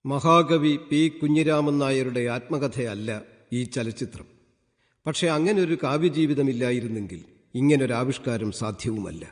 മഹാകവി പി കുഞ്ഞിരാമൻ നായരുടെ ആത്മകഥയല്ല ഈ ചലച്ചിത്രം. പക്ഷെ അങ്ങനൊരു കാവ്യജീവിതമില്ലായിരുന്നെങ്കിൽ ഇങ്ങനൊരാവിഷ്കാരം സാധ്യവുമല്ല.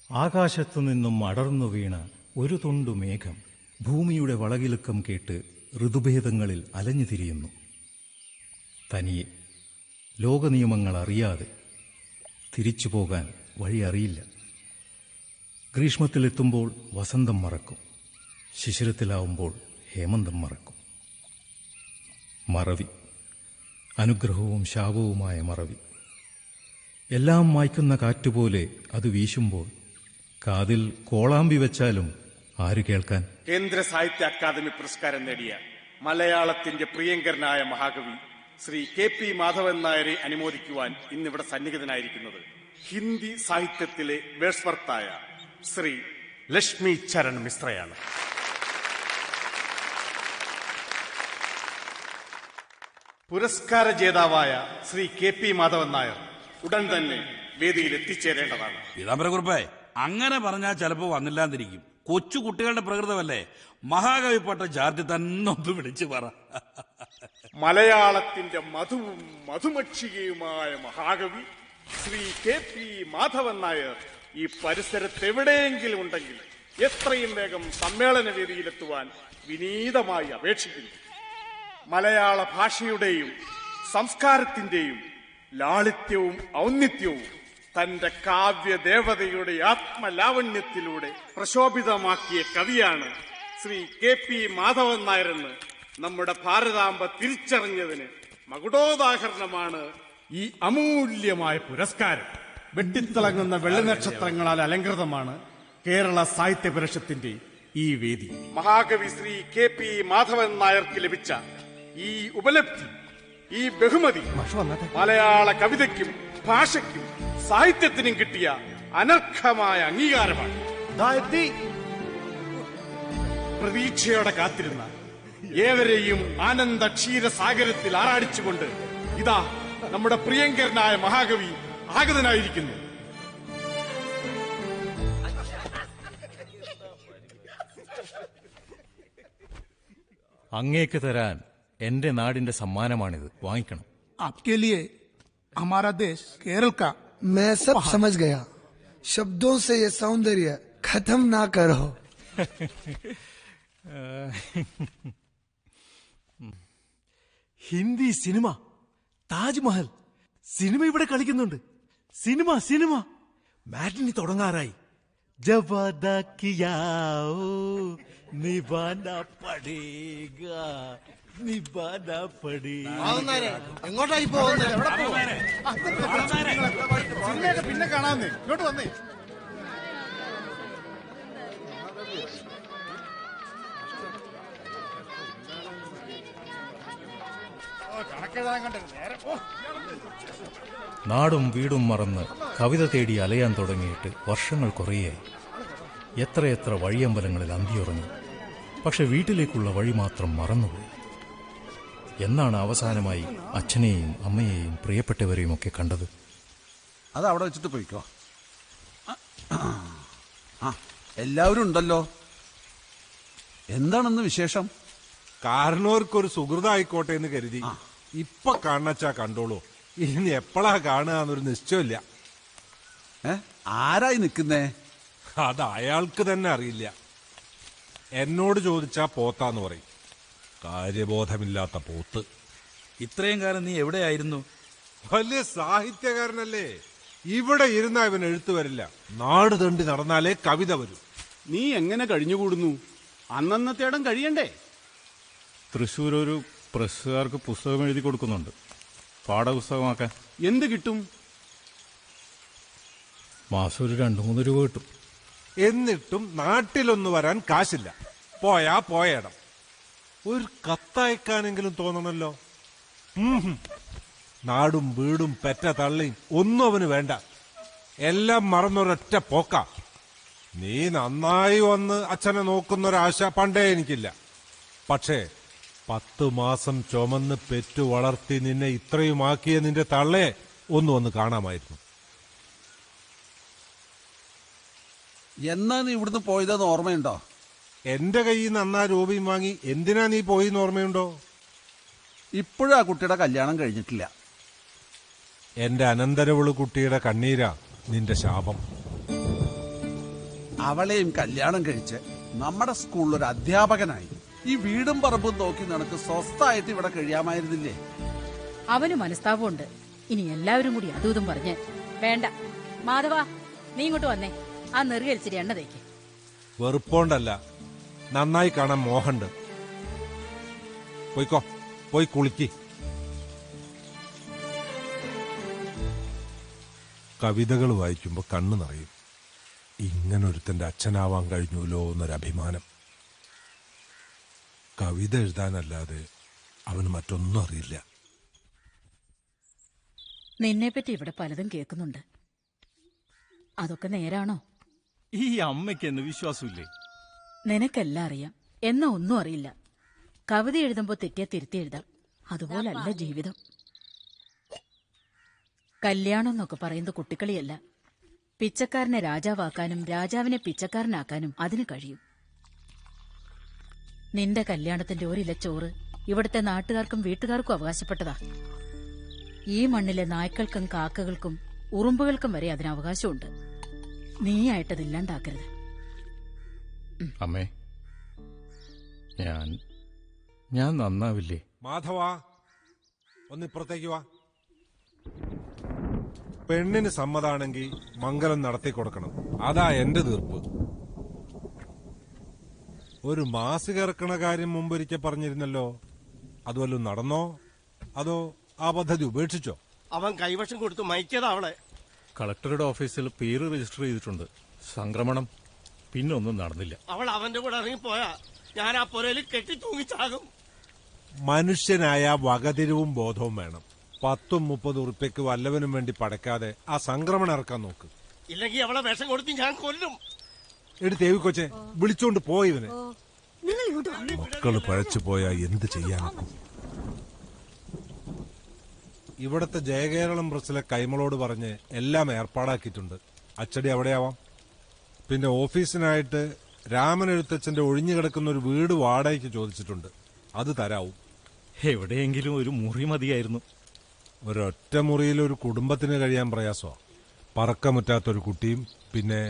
ആകാശത്തുനിന്നും അടർന്നു വീണ ഒരു തുണ്ടു മേഘം ഭൂമിയുടെ വളകിലുക്കം കേട്ട് ഋതുഭേദങ്ങളിൽ അലഞ്ഞു തിരിയുന്നു. തനിയെ ലോകനിയമങ്ങൾ അറിയാതെ തിരിച്ചു പോകാൻ വഴി അറിയില്ല. ഗ്രീഷ്മത്തിലെത്തുമ്പോൾ വസന്തം മറക്കും, ശിശിരത്തിലാവുമ്പോൾ ഹേമന്തം മറക്കും. മറവി, അനുഗ്രഹവും ശാപവുമായ മറവി. എല്ലാം മായ്ക്കുന്ന കാറ്റുപോലെ അത് വീശുമ്പോൾ കാതിൽ കോളാമ്പി വെച്ചാലും ആര് കേൾക്കാൻ? കേന്ദ്ര സാഹിത്യ അക്കാദമി പുരസ്കാരം നേടിയ മലയാളത്തിന്റെ പ്രിയങ്കരനായ മഹാകവി ശ്രീ KP മാധവൻ നായരെ അനുമോദിക്കുവാൻ ഇന്നിവിടെ സന്നിഹിതനായിരിക്കുന്നത് ഹിന്ദി സാഹിത്യത്തിലെ വേഴ്സ്വർത്തായ ശ്രീ ലക്ഷ്മി ചരൺ മിശ്രയാണ്. പുരസ്കാര ജേതാവായ ശ്രീ KP മാധവൻ നായർ ഉടൻ തന്നെ വേദിയിൽ എത്തിച്ചേരേണ്ടതാണ്. പീതാംബരക്കുറുപ്പേ, അങ്ങനെ പറഞ്ഞാൽ ചിലപ്പോ വന്നില്ലാന്നിരിക്കും. കൊച്ചു കുട്ടികളുടെ പ്രകൃതമല്ലേ. മഹാകവിപ്പെട്ട ജാതി തന്നെ ഒന്ന് വിളിച്ചു പറ. മലയാളത്തിന്റെ മധുവും മധുമക്ഷികയുമായ മഹാകവി ശ്രീ KP മാധവൻ നായർ ഈ പരിസരത്ത് എവിടെയെങ്കിലും ഉണ്ടെങ്കിൽ എത്രയും വേഗം സമ്മേളന വേദിയിലെത്തുവാൻ വിനീതമായി അപേക്ഷിക്കുന്നു. മലയാള ഭാഷയുടെയും സംസ്കാരത്തിന്റെയും ലാളിത്യവും ഔന്നിത്യവും തന്റെ കാവ്യദേവതയുടെ ആത്മലാവണ്യത്തിലൂടെ പ്രശോഭിതമാക്കിയ കവിയാണ് ശ്രീ KP മാധവൻ നായരെന്ന് നമ്മുടെ ഭാരതാംബ തിരിച്ചറിഞ്ഞതിന് മകുടോദാഹരണമാണ് ഈ അമൂല്യമായ പുരസ്കാരം. വെട്ടിത്തിളങ്ങുന്ന വെള്ളിനക്ഷത്രങ്ങളാൽ അലങ്കൃതമാണ് കേരള സാഹിത്യ പരിഷത്തിന്റെ ഈ വേദി. മഹാകവി ശ്രീ KP മാധവൻ നായർക്ക് ലഭിച്ച ഈ ഉപലബ്ധി, ഈ ബഹുമതി മലയാള കവിതയ്ക്കും ഭാഷയ്ക്കും സാഹിത്യത്തിനും കിട്ടിയ അനർഘമായ അംഗീകാരമാണ്. പ്രതീക്ഷയോടെ കാത്തിരുന്ന ഏവരെയും ആനന്ദ ക്ഷീരസാഗരത്തിൽ ആറാടിച്ചുകൊണ്ട് ഇതാ നമ്മുടെ പ്രിയങ്കരനായ മഹാകവി ആഗതനായിരിക്കുന്നു. അങ്ങേക്ക് തരാൻ എന്റെ നാടിന്റെ സമ്മാനമാണിത്, വാങ്ങിക്കണം. आपके लिए हमारा देश केरल का मैं सब समझ गया. शब्दों से ये सौंदर्य खत्म ना करो. ഹിന്ദി സിനിമ, താജ്മഹൽ സിനിമ ഇവിടെ കളിക്കുന്നുണ്ട്. സിനിമ സിനിമ മാറ്റിനി തുടങ്ങാറായി. ജവാദാ കിയാओ നിഭാനാ പടേഗാ നിഭാനാ പടേഗാ. എങ്ങോട്ടായി പോകുന്നത്? പിന്നെ കാണാമെന്നേ, ഇങ്ങോട്ട് വന്നേ. നാടും വീടും മറന്ന് കവിത തേടി അലയാൻ തുടങ്ങിയിട്ട് വർഷങ്ങൾ കുറേയായി. എത്രയെത്ര വഴിയമ്പലങ്ങളിൽ അന്തിയുറങ്ങി. പക്ഷെ വീട്ടിലേക്കുള്ള വഴി മാത്രം മറന്നുപോയി. എന്നാണ് അവസാനമായി അച്ഛനെയും അമ്മയെയും പ്രിയപ്പെട്ടവരെയും ഒക്കെ കണ്ടത്? അത് അവിടെ വെച്ചിട്ട് പോയിക്കോ. എല്ലാവരും ഉണ്ടല്ലോ. എന്താണെന്ന് വിശേഷം? കാരണവർക്കൊരു സുഹൃതായിക്കോട്ടെ എന്ന് കരുതി ഇപ്പൊ കാണച്ചാ കണ്ടോളൂ. ഇനി എപ്പോഴാ കാണുക എന്നൊരു നിശ്ചയമില്ല. ആരായി നിൽക്കുന്നേ? അത് അയാൾക്ക് തന്നെ അറിയില്ല. എന്നോട് ചോദിച്ചാ പോത്താന്ന് പറയും. കാര്യബോധമില്ലാത്ത പോത്ത്. ഇത്രയും കാലം നീ എവിടെയായിരുന്നു? വലിയ സാഹിത്യകാരനല്ലേ. ഇവിടെ ഇരുന്നാ ഇവൻ എഴുത്തു വരില്ല. നാട് തണ്ടി നടന്നാലേ കവിത വരൂ. നീ എങ്ങനെ കഴിഞ്ഞുകൂടുന്നു? അന്നന്നത്തേടം കഴിയണ്ടേ? തൃശ്ശൂർ ഒരു പ്രസ്സുകാർക്ക് പുസ്തകം എഴുതി കൊടുക്കുന്നുണ്ട്, പാഠപുസ്തകമാക്കാൻ. എന്ത് കിട്ടും? മാസം ഒരു 2-3 രൂപ കിട്ടും. എന്നിട്ടും നാട്ടിലൊന്നു വരാൻ കാശില്ല. പോയാ പോയയിടം. ഒരു കത്തയക്കാനെങ്കിലും തോന്നണല്ലോ. നാടും വീടും പെറ്റ തള്ളിയും ഒന്നും അവന് വേണ്ട. എല്ലാം മറന്നൊരൊറ്റ പോക്ക. നീ നന്നായി വന്ന് അച്ഛനെ നോക്കുന്നൊരാശ പണ്ടേ എനിക്കില്ല. പക്ഷേ 10 മാസം ചുമന്ന് പെറ്റു വളർത്തി നിന്നെ ഇത്രയുമാക്കിയ നിന്റെ തള്ളയെ ഒന്ന് കാണാമായിരുന്നു. എന്നാ നീ ഇവിടുന്ന് പോയതെന്ന് ഓർമ്മയുണ്ടോ? എന്റെ കയ്യിൽ നിന്ന് അന്നാ രൂപയും വാങ്ങി എന്തിനാ നീ പോയിന്ന് ഓർമ്മയുണ്ടോ? ഇപ്പോഴും ആ കുട്ടിയുടെ കല്യാണം കഴിഞ്ഞിട്ടില്ല. എന്റെ അനന്തരവള് കുട്ടിയുടെ കണ്ണീരാ നിന്റെ ശാപം. അവളെയും കല്യാണം കഴിച്ച് നമ്മുടെ സ്കൂളിലൊരു അധ്യാപകനായി ഈ വീടും പറമ്പും നോക്കി നിനക്ക് സ്വസ്ഥായിട്ട് ഇവിടെ കഴിയാമായിരുന്നില്ലേ? അവന് മനസ്താപമുണ്ട്. ഇനി എല്ലാവരും കൂടി അതും ഇതും പറഞ്ഞ് വേണ്ട. മാധവ, നീ ഇങ്ങോട്ട് വന്നേ. ആ നെറുകലിച്ചിരി എണ്ണ തേക്ക്. വെറുപ്പോണ്ടല്ല, നന്നായി കാണാൻ മോഹണ്ട്. പോയിക്കോ, പോയി കുളിക്ക്. കവിതകൾ വായിക്കുമ്പോ കണ്ണു നിറയും. ഇങ്ങനൊരുത്തന്റെ അച്ഛനാവാൻ കഴിഞ്ഞുല്ലോ എന്നൊരഭിമാനം. കവിത എഴുതാനല്ലാതെ അവന് മറ്റൊന്നും അറിയില്ല. നിന്നെപ്പറ്റി ഇവിടെ പലതും കേൾക്കുന്നുണ്ട്. അതൊക്കെ നേരാണോ? ഈ അമ്മയ്ക്ക് എന്ന് വിശ്വാസമില്ലേ? നിനക്കെല്ലാം അറിയാം, എന്നാ ഒന്നും അറിയില്ല. കവിത എഴുതുമ്പോ തെറ്റിയാ തിരുത്തി എഴുതാം. അതുപോലല്ല ജീവിതം. കല്യാണം എന്നൊക്കെ പറയുന്നത് കുട്ടിക്കളിയല്ല. പിച്ചക്കാരനെ രാജാവാക്കാനും രാജാവിനെ പിച്ചക്കാരനാക്കാനും അതിന് കഴിയും. നിന്റെ കല്യാണത്തിന്റെ ഒരില ചോറ് ഇവിടുത്തെ നാട്ടുകാർക്കും വീട്ടുകാർക്കും അവകാശപ്പെട്ടതാ. ഈ മണ്ണിലെ നായ്ക്കൾക്കും കാക്കകൾക്കും ഉറുമ്പുകൾക്കും വരെ അതിന് അവകാശമുണ്ട്. നീയായിട്ടതില്ലാണ്ടാക്കരുത്. അമ്മേ, ഞാൻ നന്നാവില്ലേ? മാധവാ, ഒന്നിപ്പുറത്തേക്ക് വാ. പെണ്ണിന് സമ്മതാണെങ്കിൽ മംഗലം നടത്തി കൊടുക്കണം. അതാ എന്റെ തീർപ്പ്. ഒരു മാസിക ഇറക്കണ കാര്യം മുമ്പൊരിക്കൽ പറഞ്ഞിരുന്നല്ലോ. അതുവല്ലതും നടന്നോ അതോ ആ പദ്ധതി ഉപേക്ഷിച്ചോ? അവൻ കൈവശം കൊടുത്തു മയക്കിയതാ അവളെ. കളക്ടറുടെ ഓഫീസിൽ പേര് രജിസ്റ്റർ ചെയ്തിട്ടുണ്ട്. സംക്രമണം പിന്നൊന്നും നടന്നില്ല. അവൾ അവന്റെ കൂടെ ഇറങ്ങിപ്പോയാ ഞാൻ ആ പുരയിൽ കെട്ടി തൂങ്ങിച്ചാകും. മനുഷ്യനായ വകതിരിവും ബോധവും വേണം. 10-30 ഉറുപ്പ്യക്ക് വല്ലവനും വേണ്ടി പടക്കാതെ ആ സംക്രമണം ഇറക്കാൻ നോക്ക്. ഇല്ലെങ്കിൽ അവളെ വിഷം കൊടുത്ത് ഞാൻ കൊല്ലും. എടുത്ത് തേവിക്കൊച്ചെ വിളിച്ചോണ്ട് പോയിവനെ. മക്കള് പഴച്ചു പോയാ എന്ത് ചെയ്യാനൊക്കും? ഇവിടത്തെ ജയകേരളം പ്രസിലെ കൈമളോട് പറഞ്ഞ് എല്ലാം ഏർപ്പാടാക്കിയിട്ടുണ്ട്. അച്ചടി അവിടെയാവാം. പിന്നെ ഓഫീസിനായിട്ട് രാമൻ എഴുത്തച്ഛന്റെ ഒഴിഞ്ഞു കിടക്കുന്ന ഒരു വീട് വാടകയ്ക്ക് ചോദിച്ചിട്ടുണ്ട്. അത് തരാവും. എവിടെയെങ്കിലും ഒരു മുറി മതിയായിരുന്നു. ഒരൊറ്റ മുറിയിൽ ഒരു കുടുംബത്തിന് കഴിയാൻ പ്രയാസമാണ്. പറക്കമുറ്റാത്തൊരു കുട്ടിയും പിന്നെ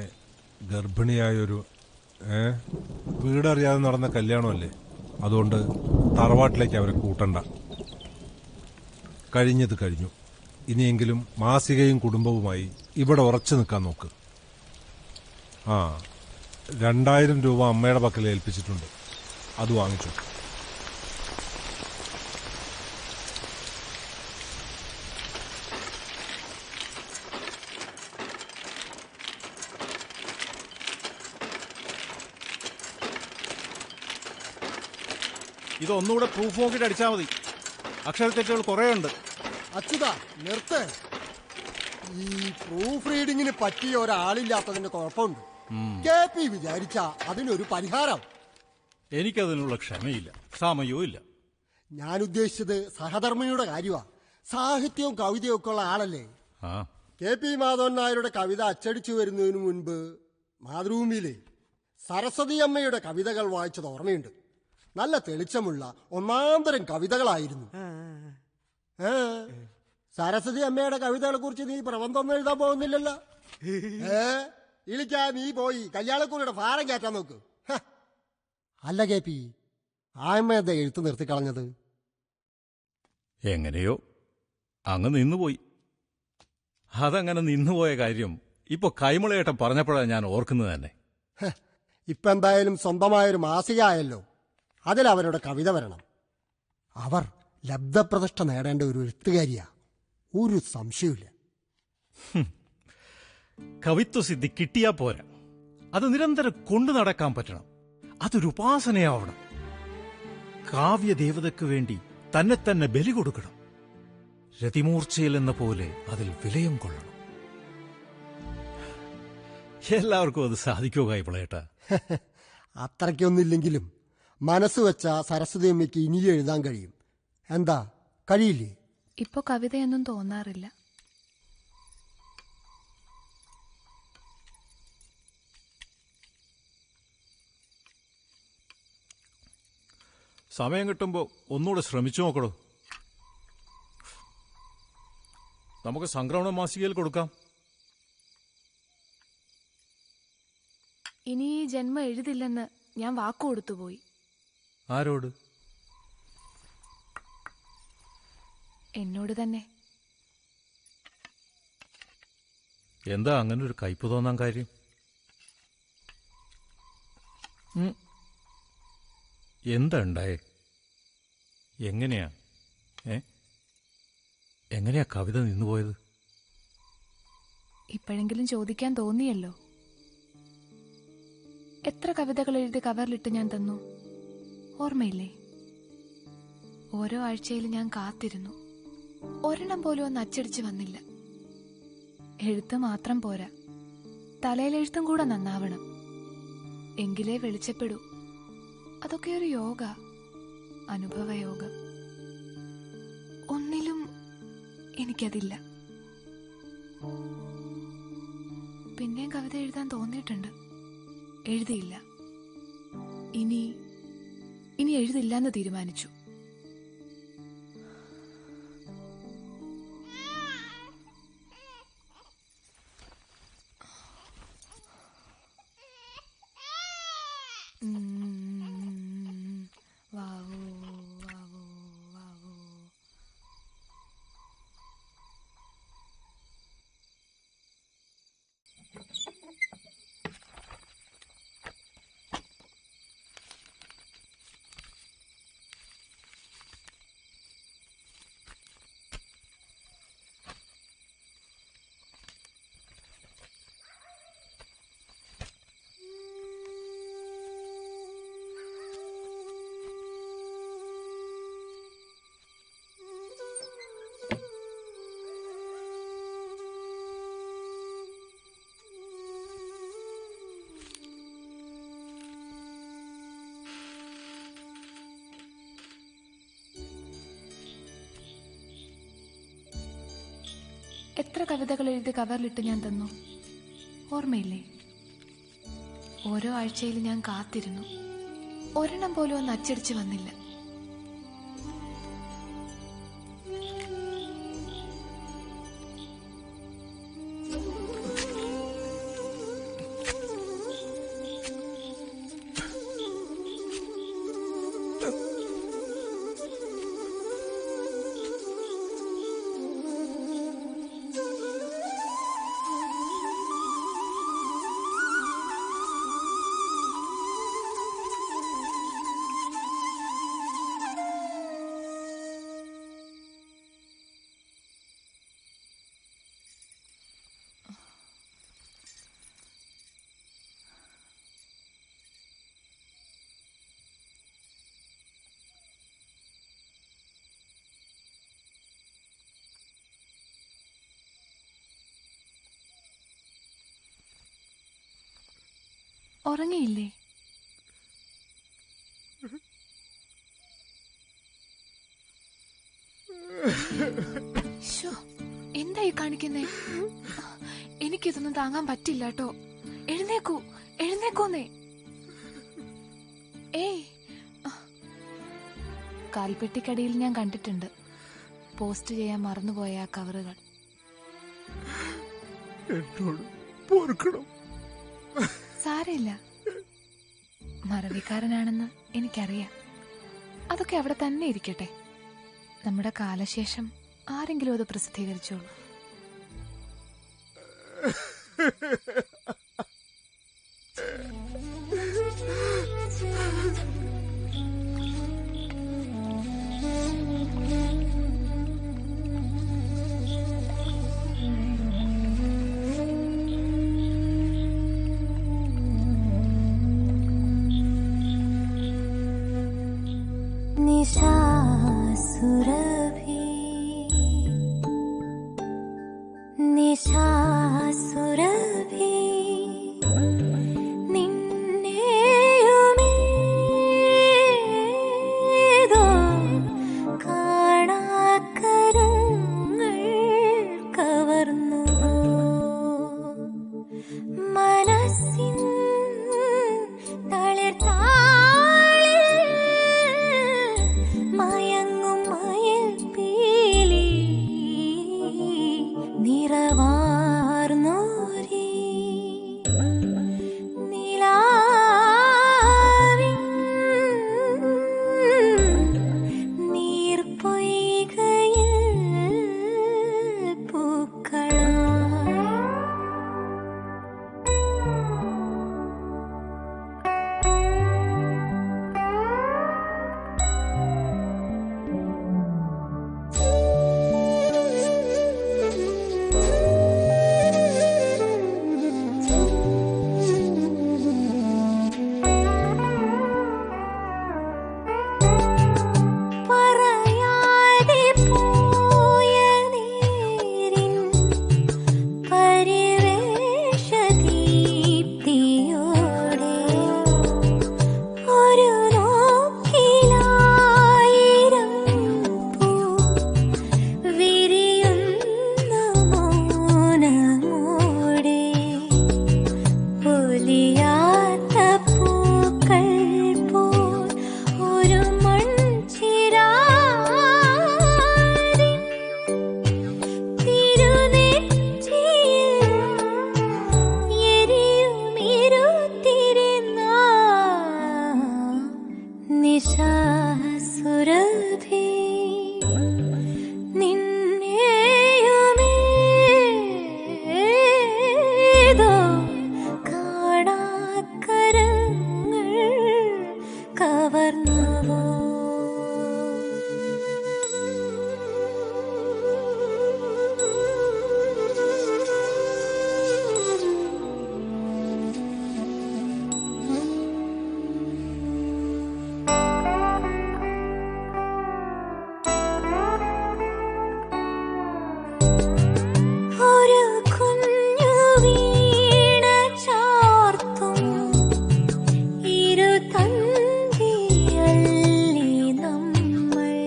ഗർഭിണിയായൊരു വീടറിയാതെ നടന്ന കല്യാണമല്ലേ. അതുകൊണ്ട് തറവാട്ടിലേക്ക് അവരെ കൂട്ടണ്ട. കഴിഞ്ഞത് കഴിഞ്ഞു. ഇനിയെങ്കിലും മാസികയും കുടുംബവുമായി ഇവിടെ ഉറച്ചു നിൽക്കാൻ നോക്ക്. 2000 രൂപ അമ്മയുടെ പക്കൽ ഏൽപ്പിച്ചിട്ടുണ്ട്. അത് വാങ്ങിച്ചു. ഇതൊന്നുകൂടെ പ്രൂഫ് നോക്കിയിട്ട് അടിച്ചാൽ മതി. അക്ഷരത്തെറ്റുകൾ കുറേയുണ്ട്. അച്യുതാ നിർത്ത്. ഈ പ്രൂഫ് റീഡിങ്ങിന് പറ്റിയ ഒരാളില്ലാത്തതിന്റെ കുഴപ്പമുണ്ട്. KP വിചാരിച്ച അതിനൊരു പരിഹാരം. എനിക്കതിനുള്ള ക്ഷമയില്ല, സമയവും ഇല്ല. ഞാൻ ഉദ്ദേശിച്ചത് സഹധർമ്മിണിയുടെ കാര്യമാ. സാഹിത്യവും കവിതയും ഒക്കെ ഉള്ള ആളല്ലേ. KP മാധവൻ നായരുടെ കവിത അച്ചടിച്ചു വരുന്നതിന് മുൻപ് മാതൃഭൂമിയിലെ സരസ്വതി അമ്മയുടെ കവിതകൾ വായിച്ചത് ഓർമ്മയുണ്ട്. നല്ല തെളിച്ചമുള്ള ഒന്നാന്തരം കവിതകളായിരുന്നു. സരസ്വതി അമ്മയുടെ കവിതകളെ കുറിച്ച് നീ പ്രബന്ധമൊന്നും എഴുതാൻ പോകുന്നില്ലല്ലോ. ഇളിക്കാ നീ പോയി കല്യാണക്കൂറിയുടെ ഭാരം കയറ്റാൻ നോക്ക്. അല്ല KP, ആ അമ്മ എന്താ എഴുത്ത് നിർത്തിക്കളഞ്ഞത്? എങ്ങനെയോ അങ്ങ് നിന്നുപോയി. അതങ്ങനെ നിന്നുപോയ കാര്യം ഇപ്പൊ കൈമളയേട്ടൻ പറഞ്ഞപ്പോഴാണ് ഞാൻ ഓർക്കുന്നത് തന്നെ. ഇപ്പൊ എന്തായാലും സ്വന്തമായൊരു മാസികയായല്ലോ, അതിലവരുടെ കവിത വരണം. അവർ ലബ്ധപ്രതിഷ്ഠ നേടേണ്ട ഒരു എഴുത്തുകാരിയാ, ഒരു സംശയമില്ല. കവിത്വസിദ്ധി കിട്ടിയാ പോരാ, അത് നിരന്തരം കൊണ്ടു നടക്കാൻ പറ്റണം. അതൊരു ഉപാസനയാവണം. കാവ്യദേവതയ്ക്ക് വേണ്ടി തന്നെ തന്നെ ബലി കൊടുക്കണം. രതിമൂർച്ചയിൽ എന്ന പോലെ അതിൽ വിലയം കൊള്ളണം. എല്ലാവർക്കും അത് സാധിക്കുമോ കൈമളയേട്ടാ? അത്രയ്ക്കൊന്നുമില്ലെങ്കിലും മനസ്സ് വെച്ച സരസ്വതി അമ്മയ്ക്ക് ഇനിയും എഴുതാൻ കഴിയും. എന്താ, കഴിയില്ലേ? ഇപ്പൊ കവിതയൊന്നും തോന്നാറില്ല. സമയം കിട്ടുമ്പോ ഒന്നുകൂടെ ശ്രമിച്ചു നോക്കടോ. നമുക്ക് സംക്രമണ മാസികയിൽ കൊടുക്കാം. ഇനി ഈ ജന്മം എഴുതില്ലെന്ന് ഞാൻ വാക്കു കൊടുത്തുപോയി. ആരോട്? എന്നോട് തന്നെ. എന്താ അങ്ങനെ ഒരു കയ്പ് തോന്നാൻ കാര്യം? എന്താ ഉണ്ടായേ? എങ്ങനെയാ എങ്ങനെയാ കവിത നിന്നുപോയത്? ഇപ്പോഴെങ്കിലും ചോദിക്കാൻ തോന്നിയല്ലോ. എത്ര കവിതകൾ എഴുതി കവറിലിട്ട് ഞാൻ തന്നു, ഓർമ്മയില്ലേ? ഓരോ ആഴ്ചയിൽ ഞാൻ കാത്തിരുന്നു. ഒരെണ്ണം പോലും ഒന്ന് അച്ചടിച്ച് വന്നില്ല. എഴുത്ത് മാത്രം പോരാ, തലയിലെഴുത്തും കൂടെ നന്നാവണം, എങ്കിലേ വെളിച്ചപ്പെടൂ. അതൊക്കെ ഒരു യോഗ, അനുഭവയോഗം. ഒന്നിലും എനിക്കതില്ല. പിന്നെയും കവിത എഴുതാൻ തോന്നിയിട്ടുണ്ട്, എഴുതിയില്ല. ഇനി എഴുതില്ലെന്ന് തീരുമാനിച്ചു. എത്ര കവിതകൾ എഴുതി കവറിലിട്ട് ഞാൻ തന്നു, ഓർമ്മയില്ലേ? ഓരോ ആഴ്ചയിൽ ഞാൻ കാത്തിരുന്നു. ഒരെണ്ണം പോലും ഒന്ന് അച്ചടിച്ച് വന്നില്ല. ഉറങ്ങിയില്ലേ? എന്തായി കാണിക്കുന്നേ? എനിക്കിതൊന്നും താങ്ങാൻ പറ്റില്ല കേട്ടോ. എഴുന്നേക്കൂ, എഴുന്നേക്കോന്നേ. ഏയ്, കാൽപ്പെട്ടിക്കടിയിൽ ഞാൻ കണ്ടിട്ടുണ്ട് പോസ്റ്റ് ചെയ്യാൻ മറന്നുപോയ ആ കവറുകൾ. എന്നോട് പൊറുക്കണം. സാരമില്ല, മറവിക്കാരനാണെന്ന് എനിക്കറിയാം. അതൊക്കെ അവിടെ തന്നെ ഇരിക്കട്ടെ. നമ്മുടെ കാലശേഷം ആരെങ്കിലും അത് പ്രസിദ്ധീകരിച്ചോളൂ. നിശാസുരഭി നിശാസുരഭി നിന്നെയുമേതോ കാണാക്കരങ്ങൾ കവർന്നു മനസ്സിൻ തളിർത്താ മയങ്ങും മയിൽ പീലി നിറവാർന്നോരി നിലാവിൻ നീർപ്പൊയ്കയിൽ പൂക്കളായി പറയാതെ പോയ നേരിൻ പരിവേഷദീപ്തിയോടെ ഒരു നോക്കിലായിരം പൂ വിരിയുന്ന മൗനമോടെ പൊലിയാത്ത പൂക്കൾ പോൽ ഒരു മൺചിരാതിൻ തിരുനെറ്റിയിൽ എരിയുമിരുത്തിരുന്നാൾ നിശാസുരഭി നിന്നെയുമേതോ കാണാക്കരങ്ങൾ കവർന്നുവോ ഒരു കുഞ്ഞു വീണ ചാർത്തും ഇരുതന്തിയല്ലി നമ്മൾ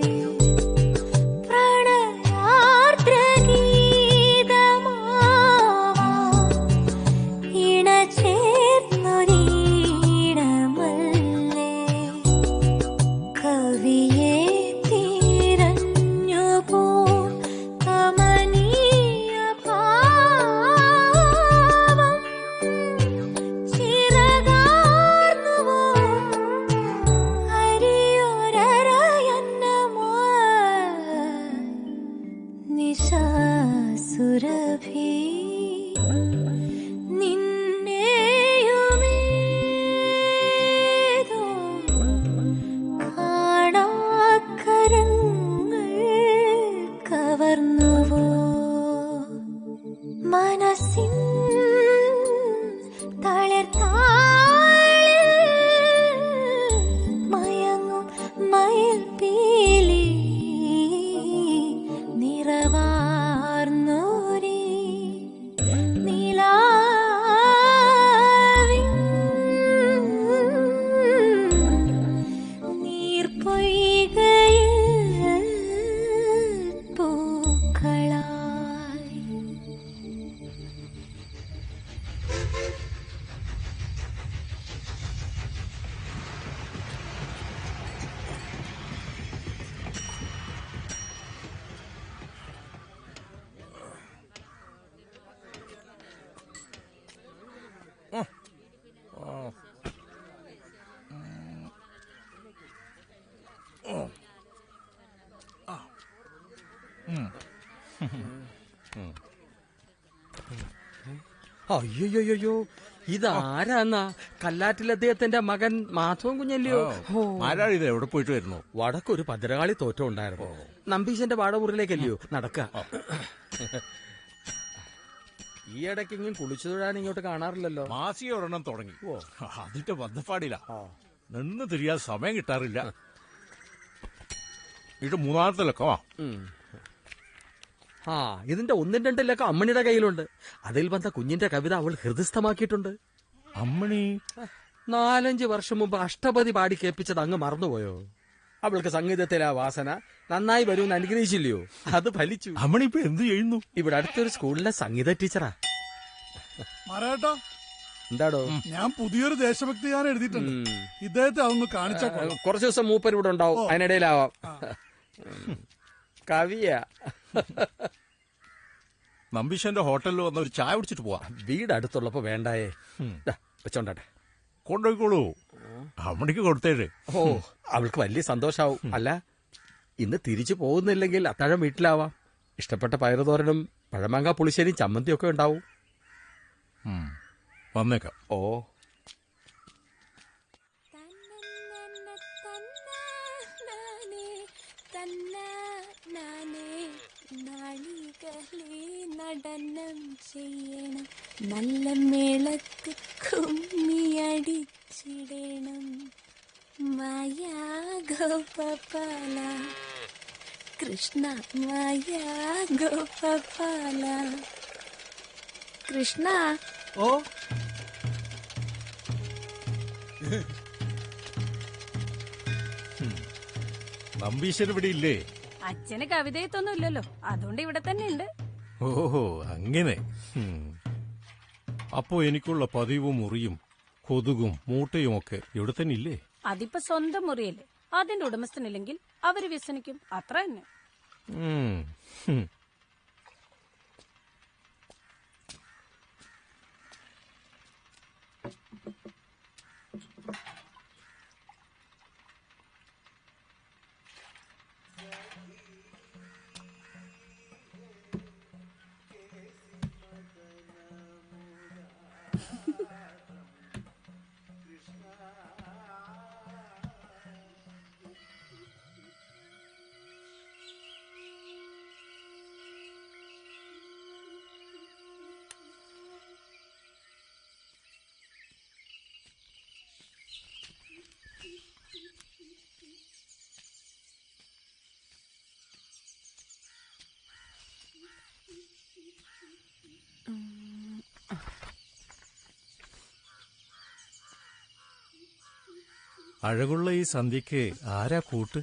പ്രണയാർദ്രഗീതമാവാം ഇണചേർന്നൊരീണമല്ലേ കവിയെ തിരഞ്ഞു പോ കമനീയ ഭാവം ചിറകാർന്നുവോ അരിയൊരയന്നമായി നിശാസുരഭി നിന്നെയുമേതോ കാണാക്കരങ്ങൾ കവർന്നുവോ മനസ്സിൻ തളിർത്താളിൽ മയങ്ങും മയിൽ പീലി നിറവാർന്നോരി നിലാവിൻ അയ്യോയ്യോ, ഇതാരാന്നാ? കല്ലാറ്റിൽ അദ്ദേഹത്തിന്റെ മകൻ മാധവൻ കുഞ്ഞല്ലയോ? ആരാളിത്? എവിടെ പോയിട്ട് വരുന്നു? വടക്കൊരു ഭദ്രകാളി തോറ്റം ഉണ്ടായിരുന്നു. നമ്പീശന്റെ വാടമുറിയിലേക്കല്ലയോ നടക്ക. ഈ ഇടയ്ക്കെങ്കിലും കുളിച്ചു തൊഴാൻ ഇങ്ങോട്ട് കാണാറില്ലല്ലോ. മാസിക ഒരെണ്ണം തുടങ്ങി. അതിന്റെ ബന്ധപ്പാടില്ല. നിന്ന് തിരിയാൻ സമയം കിട്ടാറില്ല. ഇത് മൂന്നാമത്തെ ലക്കമാ. ഇതിന്റെ 1-2 ലക്കം അമ്മണിയുടെ കയ്യിലുണ്ട്. അതിൽ വന്ന കുഞ്ഞിന്റെ കവിത അവൾ ഹൃദയസ്ഥമാക്കിയിട്ടുണ്ട്. അമ്മണി 4-5 വർഷം മുമ്പ് അഷ്ടപതി പാടി കേൾപ്പിച്ചത് അങ്ങ് മറന്നുപോയോ? അവൾക്ക് സംഗീതത്തിലെ ആ വാസന നന്നായി വരുമെന്ന് അനുഗ്രഹിച്ചില്ലയോ? അത് ഫലിച്ചു. അമ്മണി ഇപ്പൊ എന്ത് ചെയ്യുന്നു? ഇവിടെ അടുത്തൊരു സ്കൂളിലെ സംഗീത ടീച്ചറാ. മറേട്ടാ, എന്താടോ? ഞാൻ പുതിയൊരു ദേശഭക്തി ഗാനം എഴുതിയിട്ടുണ്ട്. ഇദ്ദേഹത്തെ അതൊന്ന് കാണിച്ചാ കുറച്ചു ദിവസം മൂപ്പർ ഇവിടെ ഉണ്ടാവും. അതിനിടയിലാവാം. കവിയാ. നമ്പീശന്റെ ഹോട്ടലിൽ വന്ന ഒരു ചായ കുടിച്ചിട്ട് പോവാ. വീട് അടുത്തുള്ളപ്പോ വേണ്ടായേ. വെച്ചോണ്ടാട്ടെ. കൊണ്ടുപോയിക്കോളൂ. അമ്മണിക്ക് കൊടുത്തേര്. അവൾക്ക് വലിയ സന്തോഷാവും. അല്ല, ഇന്ന് തിരിച്ചു പോകുന്നില്ലെങ്കിൽ അത്താഴം വീട്ടിലാവാം. ഇഷ്ടപ്പെട്ട പയറുതോരനും പഴമാങ്ക പുളിശ്ശേരിയും ചമ്മന്തിയൊക്കെ ഉണ്ടാവും. വന്നേക്കാം. നടനം ചെയ്യണം, നല്ല മേളക്ക് കുമ്മിയടിച്ചിടണം. മായാ ഗോപാല കൃഷ്ണ, മായാ ഗോപാല കൃഷ്ണ. നമ്പീശൻ ഇവിടെ ഇല്ലേ? അച്ഛന് കവിതയത്തൊന്നും ഇല്ലല്ലോ, അതുകൊണ്ട് ഇവിടെ തന്നെ ഉണ്ട്. ഓഹോ, അങ്ങനെ. അപ്പോ എനിക്കുള്ള പതിവും മുറിയും കൊതുകും മൂട്ടയും ഒക്കെ ഇവിടെ തന്നെ ഇല്ലേ? അതിപ്പോ സ്വന്തം മുറിയല്ലേ. അതിന്റെ ഉടമസ്ഥനില്ലെങ്കിൽ അവര് വ്യസനിക്കും, അത്ര തന്നെ. അഴകുള്ള ഈ സന്ധ്യക്ക് ആരാ കൂട്ട്?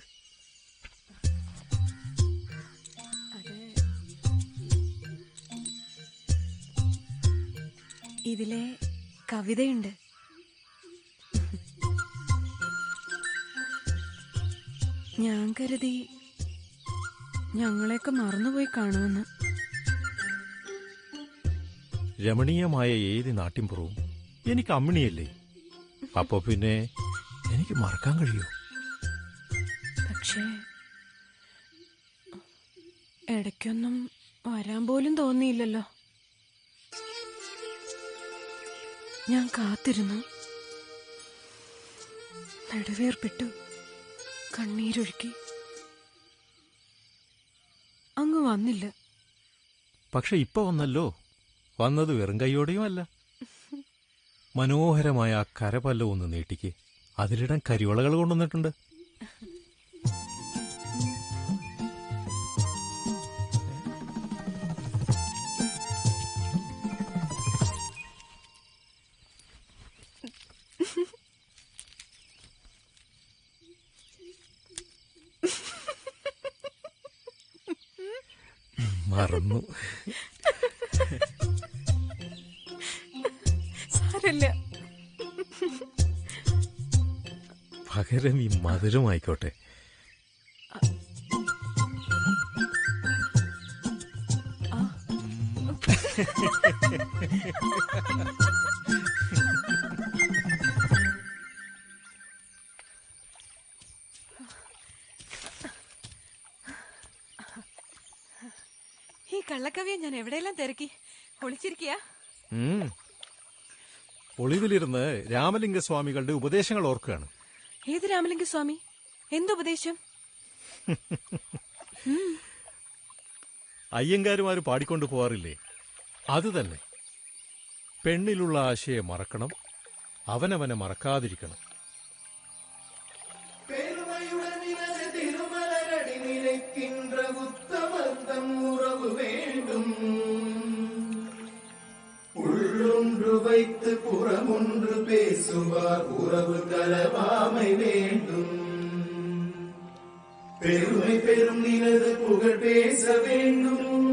ഇതിലെ കവിതയുണ്ട്. ഞാൻ കരുതി ഞങ്ങളെയൊക്കെ മറന്നുപോയി കാണുമെന്ന്. രമണീയമായ ഏത് നാട്ടിൻപുറവും എനിക്ക് അമ്മിണിയല്ലേ. അപ്പൊ പിന്നെ എനിക്ക് മറക്കാൻ കഴിയോ? പക്ഷേ ഇടയ്ക്കൊന്നും വരാൻ പോലും തോന്നിയില്ലല്ലോ. ഞാൻ കാത്തിരുന്നു, നെടുവേർപ്പിട്ടു, കണ്ണീരൊഴുക്കി. അങ്ങ് വന്നില്ല. പക്ഷെ ഇപ്പൊ വന്നല്ലോ. വന്നത് വെറും കൈയോടെയും അല്ല. മനോഹരമായ ആ കരപല്ലം ഒന്ന് നീട്ടിക്ക്. അതിലിടാൻ കരിവളകൾ കൊണ്ടുവന്നിട്ടുണ്ട്. മറന്നു. സാരല്ല. പകരം ഈ മധുരമായിക്കോട്ടെ. ഈ കള്ളക്കവിയെ ഞാൻ എവിടെയെല്ലാം തിരക്കി ഒളിച്ചിരിക്കുക. ഒളിവിലിരുന്ന് രാമലിംഗസ്വാമികളുടെ ഉപദേശങ്ങൾ ഓർക്കുകയാണ്. ഏത് രാമലിംഗസ്വാമി? എന്തുപദേശം? അയ്യങ്കാരുമാര് പാടിക്കൊണ്ടു പോവാറില്ലേ, അത് തന്നെ. പെണ്ണിലുള്ള ആശയെ മറക്കണം, അവനവനെ മറക്കാതിരിക്കണം. உள்ளொன்று வைத்து புறமொன்று பேசுவார் உறவு கலவாமை வேண்டும். பெருமை பெரும் நினது புகழ் பேச வேண்டும்,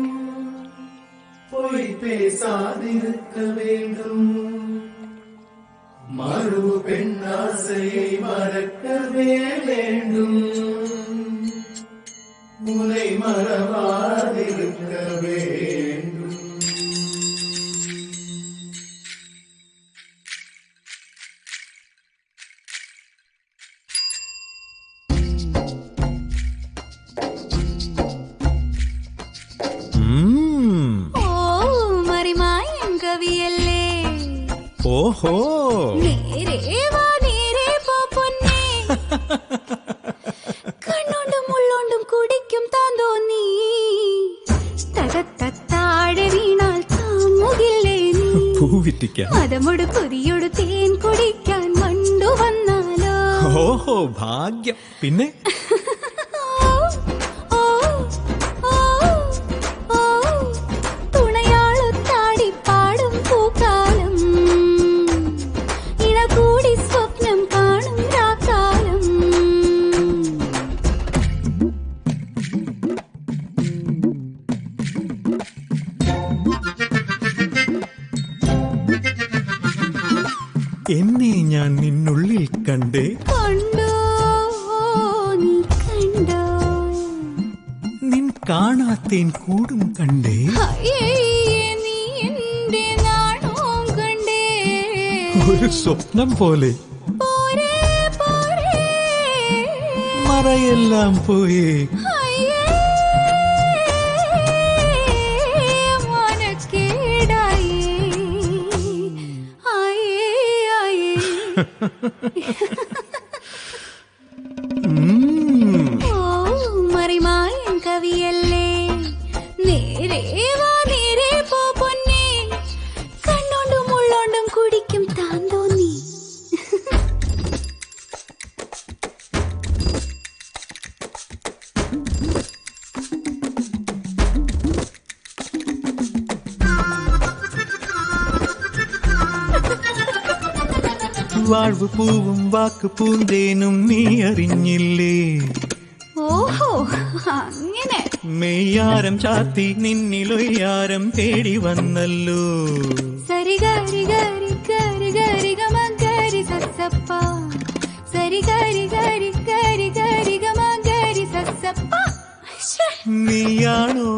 பொய் பேசாதிருக்க வேண்டும். மறு பெண்ணாசையை மறக்கவே வேண்டும், உனை மறவாதிருக்க வேண்டும். ഓഹോ, കണ്ണോണ്ടും ഉള്ളോണ്ടും കുടിക്കും താൻ തോന്നി, താഴെ വീണാൽ താങ്ങുകില്ലേ നീ? മതമൊടു കൊതിയൊടു തേൻ കുടിക്കാൻ മണ്ടു വന്നാലോ? ഓഹോ, ഭാഗ്യം. പിന്നെ എന്നെ ഞാൻ നിന്നുള്ളിൽ കണ്ടേ. കണ്ടോ നീ കണ്ടോ? നിൻ കാണാത്തേൻ കൂടും കണ്ടേ. നീ എന്റെ നാണവും കണ്ടേ. ഒരു സ്വപ്നം പോലെ പോരേ പോരേ, മറയെല്ലാം പോയേ. മറിമായൻ കവിയല്ലേ, നേരെ വാ നേരെ പോ പൊന്നേ, കണ്ണോണ്ടും ഉള്ളോണ്ടും കുടിക്കും താൻ തോന്നി. വാഴ്വു പൂവും വാക്ക് പൂന്തേനും നീ അറിഞ്ഞില്ലേ? ഓഹോ, അങ്ങനെ. മെയ്യാരം ചാത്തി നിന്നിലൊയ്യാരം തേടി വന്നല്ലോ. സരി ഗരി ഗരി ഗരി ഗരി ഗമ ഗരി സസപ്പ, സരി ഗരി ഗരി ഗരി ഗരി ഗമ ഗരി സസപ്പ. നീയാണോ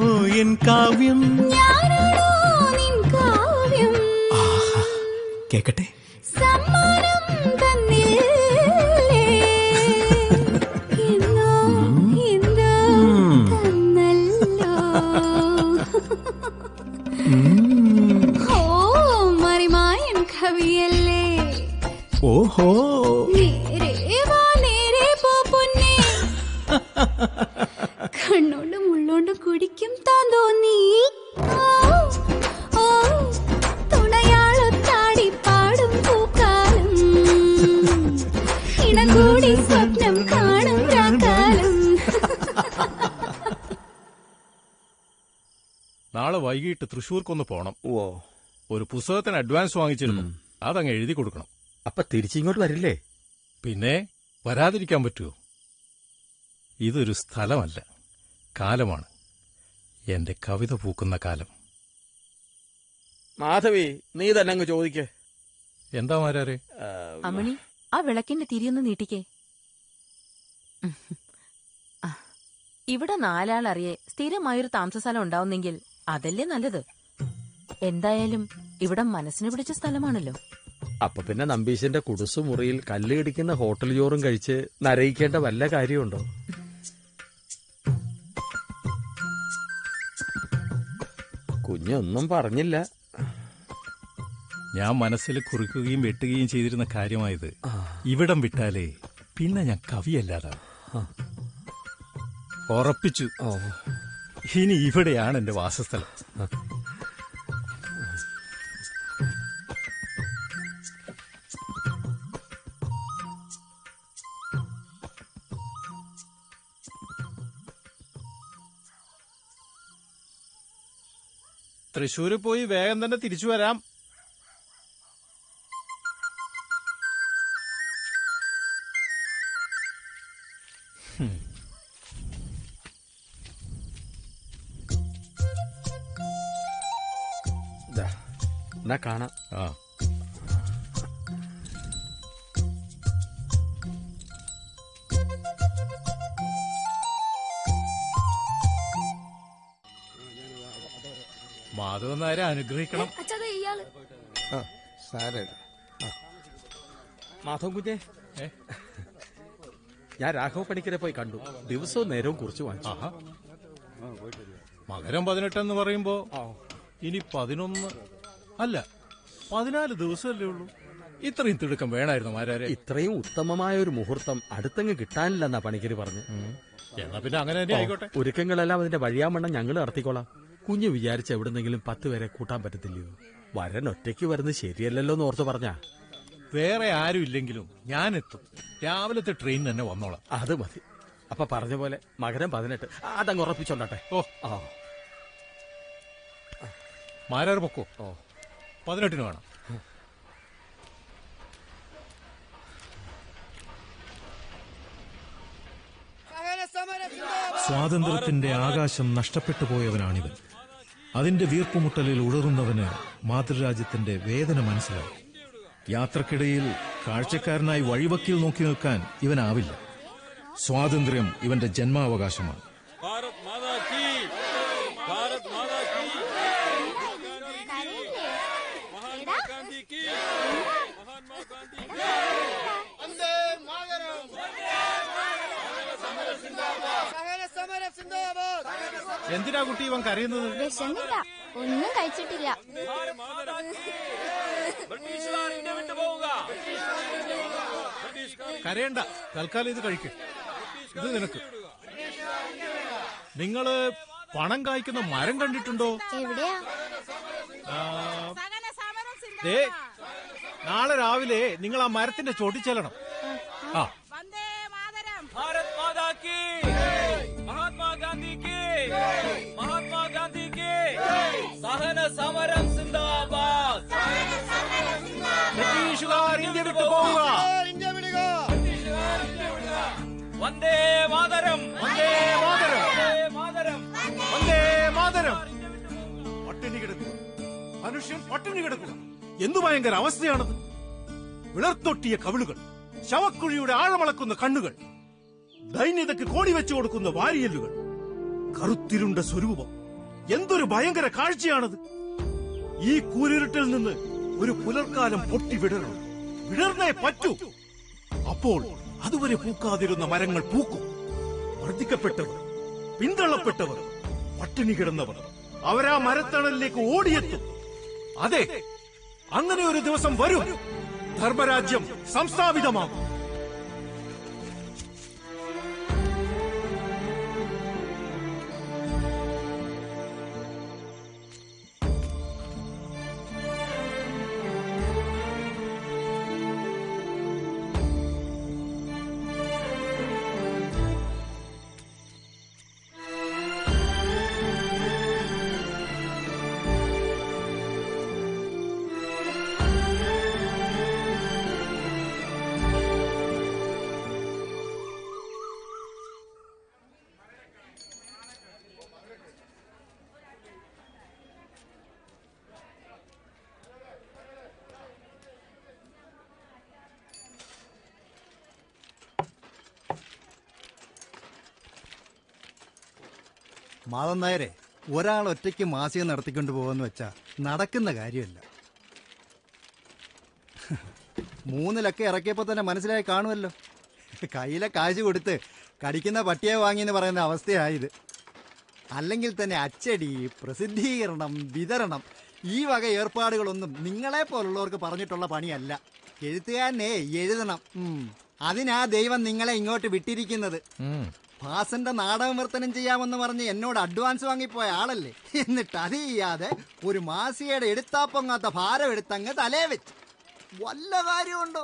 എൻ കാവ്യം? ഞാനാണോ നിൻ കാവ്യം? കേക്കട്ടെ. സമ്മാനം തന്നില്ലേ, എന്നോ എന്തോ തന്നല്ലോ. ഓ മറിമായൻ കവിയല്ലേ, ഓഹോ, നേരെ വാ നേരെ പോ പൊന്നേ, കണ്ണോണ്ടും ഉള്ളോണ്ടും കുടിക്കും താൻ തോന്നി. സ്വപ്നം കാണും കാലം. നാളെ വൈകിട്ട് തൃശ്ശൂർക്കൊന്ന് പോണം. ഒരു പുസ്തകത്തിന് അഡ്വാൻസ് വാങ്ങിച്ചിരുന്നു, അതങ്ങ് എഴുതി കൊടുക്കണം. അപ്പൊ തിരിച്ചിങ്ങോട്ട് വരില്ലേ? പിന്നെ വരാതിരിക്കാൻ പറ്റുമോ? ഇതൊരു സ്ഥലമല്ല, കാലമാണ്. എന്റെ കവിത പൂക്കുന്ന കാലം. മാധവി, നീ തന്നെ അങ്ങ് ചോദിക്കേ. എന്താ മാരാരെ? അമണി, ആ വിളക്കിന്റെ തിരിയൊന്ന് നീട്ടിക്കേ. ഇവിടെ നാലാളറിയെ സ്ഥിരമായൊരു താമസസ്ഥലം ഉണ്ടാവുന്നെങ്കിൽ അതല്ലേ നല്ലത്. എന്തായാലും ഇവിടെ മനസ്സിന് പിടിച്ച സ്ഥലമാണല്ലോ. അപ്പൊ പിന്നെ നമ്പീശന്റെ കുടുസു മുറിയിൽ കല്ല് ഇടിക്കുന്ന ഹോട്ടൽ ചോറും കഴിച്ച് നരയിക്കേണ്ട വല്ല കാര്യമുണ്ടോ? കുഞ്ഞൊന്നും പറഞ്ഞില്ല. ഞാൻ മനസ്സിൽ കുറിക്കുകയും വെട്ടുകയും ചെയ്തിരുന്ന കാര്യമായത്. ഇവിടം വിട്ടാലേ പിന്നെ ഞാൻ കവിയല്ലാതാ. ഉറപ്പിച്ചു. ഇനി ഇവിടെയാണ് എന്റെ വാസസ്ഥലം. തൃശ്ശൂര് പോയി വേഗം തന്നെ തിരിച്ചു വരാം. എന്നാ കാണാം. മാധവൻ നായരെ അനുഗ്രഹിക്കണം. മാധവൻ കുഞ്ഞെ, ഞാൻ രാഘവ പണിക്കരെ പോയി കണ്ടു. ദിവസവും നേരവും കുറിച്ച് വാങ്ങിച്ചു. മകരം 18 എന്ന് പറയുമ്പോ ഇനി 11 അല്ല 14 ദിവസമല്ലേ ഉള്ളൂ. ഇത്രയും തിടുക്കം വേണമായിരുന്നു മാരാരെ. ഇത്രയും ഉത്തമമായ ഒരു മുഹൂർത്തം അടുത്തങ്ങ് കിട്ടാനില്ലെന്നാ പണിക്കര് പറഞ്ഞു. എന്നാ പിന്നെ അങ്ങനെ തന്നെ ആയിക്കോട്ടെ. ഒരുക്കങ്ങളെല്ലാം അതിന്റെ വഴിയാമണ്ണം ഞങ്ങൾ നടത്തിക്കോളാം. കുഞ്ഞ് വിചാരിച്ച എവിടുന്നെങ്കിലും 10 പേരെ കൂട്ടാൻ പറ്റത്തില്ലയോ? വരൻ ഒറ്റയ്ക്ക് വരുന്നത് ശരിയല്ലല്ലോ എന്ന് ഓർത്ത് പറഞ്ഞാ. വേറെ ആരും ഇല്ലെങ്കിലും ഞാൻ എത്തും. രാവിലത്തെ ട്രെയിൻ തന്നെ വന്നോളാം. അത് മതി. അപ്പൊ പറഞ്ഞ പോലെ മകരം 18 അതങ്ങ് ഉറപ്പിച്ചോണ്ടാട്ടെ. മാരാർ പൊക്കോ. 18 വേണം. സ്വാതന്ത്ര്യത്തിന്റെ ആകാശം നഷ്ടപ്പെട്ടു പോയവനാണിവൻ. അതിന്റെ വീർപ്പുമുട്ടലിൽ ഉടറുന്നവന് മാതൃരാജ്യത്തിന്റെ വേദന മനസ്സിലാവും. യാത്രക്കിടയിൽ കാഴ്ചക്കാരനായി വഴിവക്കിൽ നോക്കി നിൽക്കാൻ ഇവനാവില്ല. സ്വാതന്ത്ര്യം ഇവന്റെ ജന്മാവകാശമാണ്. എന്തിനാ കുട്ടി ഇവൻ കരയുന്നത്? വിശന്നില്ല, ഒന്നും കഴിച്ചിട്ടില്ല. കരയണ്ട, തൽക്കാലം ഇത് കഴിക്കും. ഇത് നിനക്ക്. നിങ്ങള് പണം കായ്ക്കുന്ന മരം കണ്ടിട്ടുണ്ടോ? എവിടെയാ? നാളെ രാവിലെ നിങ്ങൾ ആ മരത്തിന്റെ ചോട്ടിൽ ചെല്ലണം. സമരം സിന്ദാബാദ്. ബ്രിട്ടീഷുകാർ ഇന്ത്യ വിട്ടു പോവുക. വന്ദേ മാതരം, വന്ദേ മാതരം, വന്ദേ മാതരം. പട്ടിണി കിടക്കുക, മനുഷ്യൻ പട്ടിണി കിടക്കുക. എന്തു ഭയങ്കര അവസ്ഥയാണത്! വിളർത്തൊട്ടിയ കവിളുകൾ, ശവക്കുഴിയുടെ ആഴമളക്കുന്ന കണ്ണുകൾ, ദൈന്യതയ്ക്ക് കോടി വെച്ചു കൊടുക്കുന്ന വാരിയല്ലുകൾ, കറുത്തിരുണ്ട സ്വരൂപം. എന്തൊരു ഭയങ്കര കാഴ്ചയാണത്! ഈ കൂരിരുട്ടിൽ നിന്ന് ഒരു പുലർക്കാലം പൊട്ടി വിടരണം. വിടർന്നേ പറ്റൂ. അപ്പോൾ അതുവരെ പൂക്കാതിരുന്ന മരങ്ങൾ പൂക്കും. വർദ്ധിക്കപ്പെട്ടവർ, പിന്തള്ളപ്പെട്ടവർ, പട്ടിണി കിടന്നവർ അവരാ മരത്തണലിലേക്ക് ഓടിയെത്തും. അതെ, അങ്ങനെ ഒരു ദിവസം വരും. ധർമ്മരാജ്യം സംസ്ഥാപിതമാകും. മാധവൻ നായരെ, ഒരാൾ ഒറ്റയ്ക്ക് മാസിക നടത്തിക്കൊണ്ട് പോകുമെന്ന് വെച്ചാ നടക്കുന്ന കാര്യമല്ല. 3 ലക്കം ഇറക്കിയപ്പോൾ തന്നെ മനസ്സിലായി കാണുമല്ലോ. കയ്യിലെ കാശ് കൊടുത്ത് കടിക്കുന്ന പട്ടിയെ വാങ്ങിയെന്ന് പറയുന്ന അവസ്ഥയായത്. അല്ലെങ്കിൽ തന്നെ അച്ചടി, പ്രസിദ്ധീകരണം, വിതരണം ഈ വക ഏർപ്പാടുകളൊന്നും നിങ്ങളെ പോലുള്ളവർക്ക് പറഞ്ഞിട്ടുള്ള പണിയല്ല. എഴുത്തുകാരനെ എഴുതണം. അതിനാ ദൈവം നിങ്ങളെ ഇങ്ങോട്ട് വിട്ടിരിക്കുന്നത്. ഭാസന്റെ നാടകം വിവർത്തനം ചെയ്യാമെന്ന് പറഞ്ഞ് എന്നോട് അഡ്വാൻസ് വാങ്ങിപ്പോയ ആളല്ലേ. എന്നിട്ട് അത് ചെയ്യാതെ ഒരു മാസികയുടെ എടുത്താപ്പൊങ്ങാത്ത ഭാരം എടുത്തങ്ങ് തലേ വെച്ച് വല്ല കാര്യമുണ്ടോ?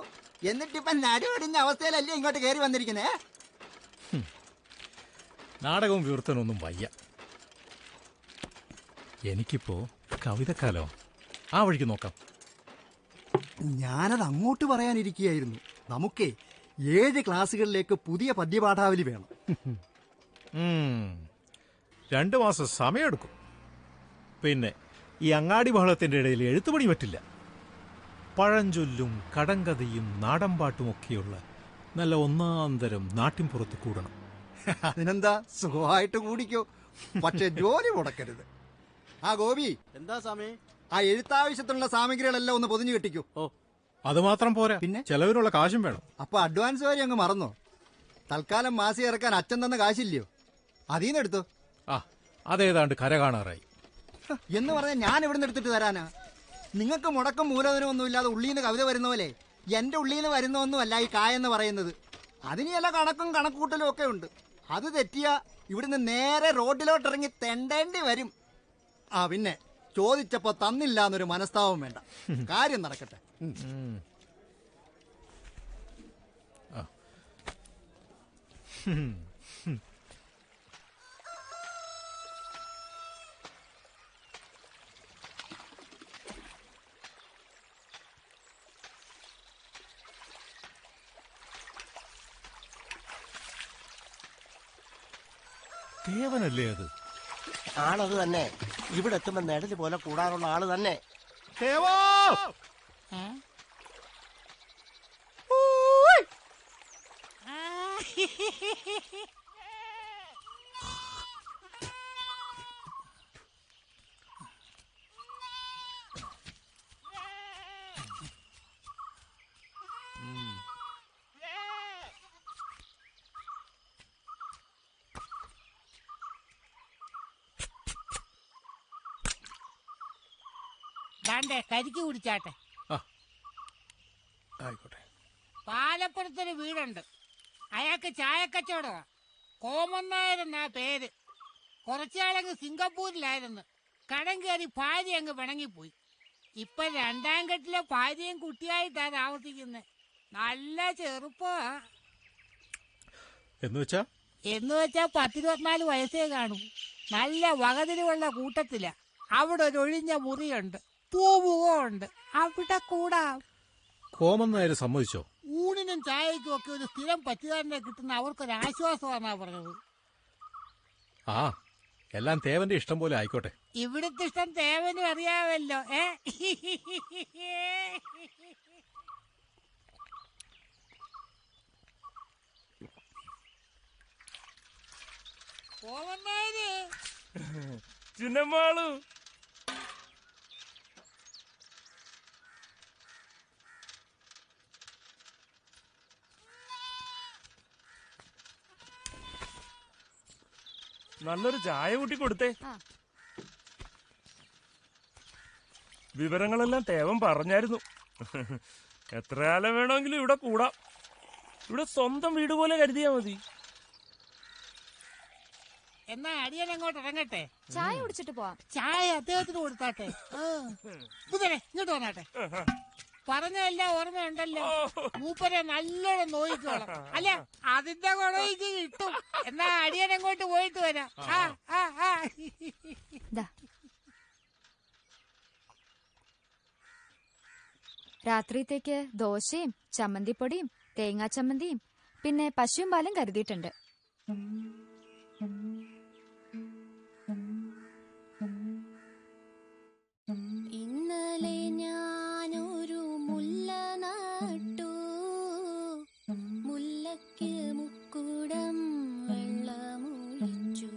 എന്നിട്ടിപ്പൊ നടുവടിഞ്ഞ അവസ്ഥയിലല്ലേ ഇങ്ങോട്ട് കയറി വന്നിരിക്കുന്നേ? നാടകവും വിവർത്തനമൊന്നും വയ്യ. എനിക്കിപ്പോ കവിതക്കാലോ ആ വഴിക്ക് നോക്കാം. ഞാനത് അങ്ങോട്ട് പറയാനിരിക്കുകയായിരുന്നു. നമുക്കേ 7 ക്ലാസ്സുകളിലേക്ക് പുതിയ പദ്യപാഠാവലി വേണം. 2 മാസം സമയമെടുക്കും. പിന്നെ ഈ അങ്ങാടി ബഹളത്തിന്റെ ഇടയിൽ എഴുത്തുപണി പറ്റില്ല. പഴഞ്ചൊല്ലും കടങ്കഥയും നാടൻപാട്ടും ഒക്കെയുള്ള നല്ല ഒന്നാന്തരം നാട്ടിൻപുറത്ത് കൂടണം. അതിനെന്താ, സുഖമായിട്ട് കൂടിക്കോ. പക്ഷെ ജോലി മുടക്കരുത്. ആ ഗോപി, എന്താ സമയം? ആ എഴുത്താവശ്യത്തിനുള്ള സാമഗ്രികളെല്ലാം ഒന്ന് പൊതിഞ്ഞു കെട്ടിക്കോ. അത് മാത്രം പോരാ, പിന്നെ ചെലവിനുള്ള കാശും വേണം. അപ്പൊ അഡ്വാൻസ് വരെ അങ്ങ് മറന്നോ? തൽക്കാലം മാസി ഇറക്കാൻ അച്ഛൻ തന്ന കാശില്ലയോ? അതീന്ന് എടുത്തോ. അതേതാണ്ട് കര കാണാറായി എന്ന് പറഞ്ഞാൽ ഞാൻ എവിടെ എടുത്തിട്ട് തരാനാ? നിങ്ങൾക്ക് മുടക്കം മൂലധനമൊന്നും ഇല്ലാതെ ഉള്ളിന്ന് കവിത വരുന്ന പോലെ എന്റെ ഉള്ളിന്ന് വരുന്നൊന്നുമല്ല ഈ കായെന്ന് പറയുന്നത്. അതിന് ചില കണക്കും കണക്കൂട്ടലും ഒക്കെ ഉണ്ട്. അത് തെറ്റിയാ ഇവിടുന്ന് നേരെ റോഡിലോട്ടിറങ്ങി തെണ്ടേണ്ടി വരും. പിന്നെ ചോദിച്ചപ്പോ തന്നില്ല എന്നൊരു മനസ്താപം വേണ്ട. കാര്യം നടക്കട്ടെ. ദേവനല്ലേ അത്? ആളത് തന്നെ. ഇവിടെ എത്തുമ്പോ നെടല് പോലെ കൂടാറുള്ള ആള് തന്നെ. കരിക്ക് കുടിച്ചാട്ടെ. ആയിക്കോട്ടെ. പാലപ്പുറത്തൊരു വീടുണ്ട്. അയാൾക്ക് ചായക്കച്ചവടമാ. കോമന്നായിരുന്നാ പേര്. കുറച്ചാളങ്ങ് സിംഗപ്പൂരിലായിരുന്നു. കടം കയറി ഭാര്യ അങ്ങ് പിണങ്ങിപ്പോയി. ഇപ്പൊ 2ാം കെട്ടിലെ ഭാര്യയും കുട്ടിയായിട്ടാ താമസിക്കുന്നത്. നല്ല ചെറുപ്പാ. എന്നുവെച്ചാ 10-24 വയസ്സേ കാണൂ. നല്ല വകതിരിവുള്ള കൂട്ടത്തില. അവിടെ ഒരു ഒഴിഞ്ഞ മുറിയുണ്ട്, പൂമുഖമുണ്ട്. അവിടെ കൂടാം. കോമൻ നായർ സമ്മതിച്ചോ? ഊണിനും ചായക്കും ഒക്കെ ഒരു സ്ഥിരം പറ്റുകാരനെ കിട്ടുന്ന അവർക്കൊരാശ്വാസമാണെന്നാ പറഞ്ഞത്. എല്ലാം തേവന്റെ ഇഷ്ടം പോലെ ആയിക്കോട്ടെ. ഇവിടുത്തെ ഇഷ്ടം തേവനും അറിയാമല്ലോ. ചിന്നമാളു, നല്ലൊരു ചായ കൂട്ടി കൊടുത്തേ. വിവരങ്ങളെല്ലാം തേവൻ പറഞ്ഞായിരുന്നു. എത്ര കാലം വേണമെങ്കിലും ഇവിടെ കൂടാം. ഇവിടെ സ്വന്തം വീട് പോലെ കരുതിയാ മതി. എന്നാ അടിയൻ അങ്ങോട്ട് ഇറങ്ങട്ടെ. ചായ കുടിച്ചിട്ട് പോവാം. ചായ അദ്ദേഹത്തിന് കൊടുത്താട്ടെ. ഇങ്ങോട്ട് വന്നാട്ടെ. പറഞ്ഞതെല്ലാം ഓർമ്മയുണ്ടല്ലോ. മൂപ്പരെ നല്ലോണം നോയിക്കോളാം. അല്ല, അതിന്റെ കുടയ്ക്ക് കിട്ടും. എന്നാ അടിയൻ അങ്ങോട്ട് പോയിട്ട് വരാം. രാത്രിത്തേക്ക് ദോശയും ചമ്മന്തിപ്പൊടിയും തേങ്ങാ ചമ്മന്തിയും പിന്നെ പശുവും പാലും കരുതിയിട്ടുണ്ട്. ഇന്നലെ ഞാനൊരു മുല്ല നട്ടു, മുല്ലയ്ക്ക് മുക്കുടം വെള്ളമൊഴിച്ചു.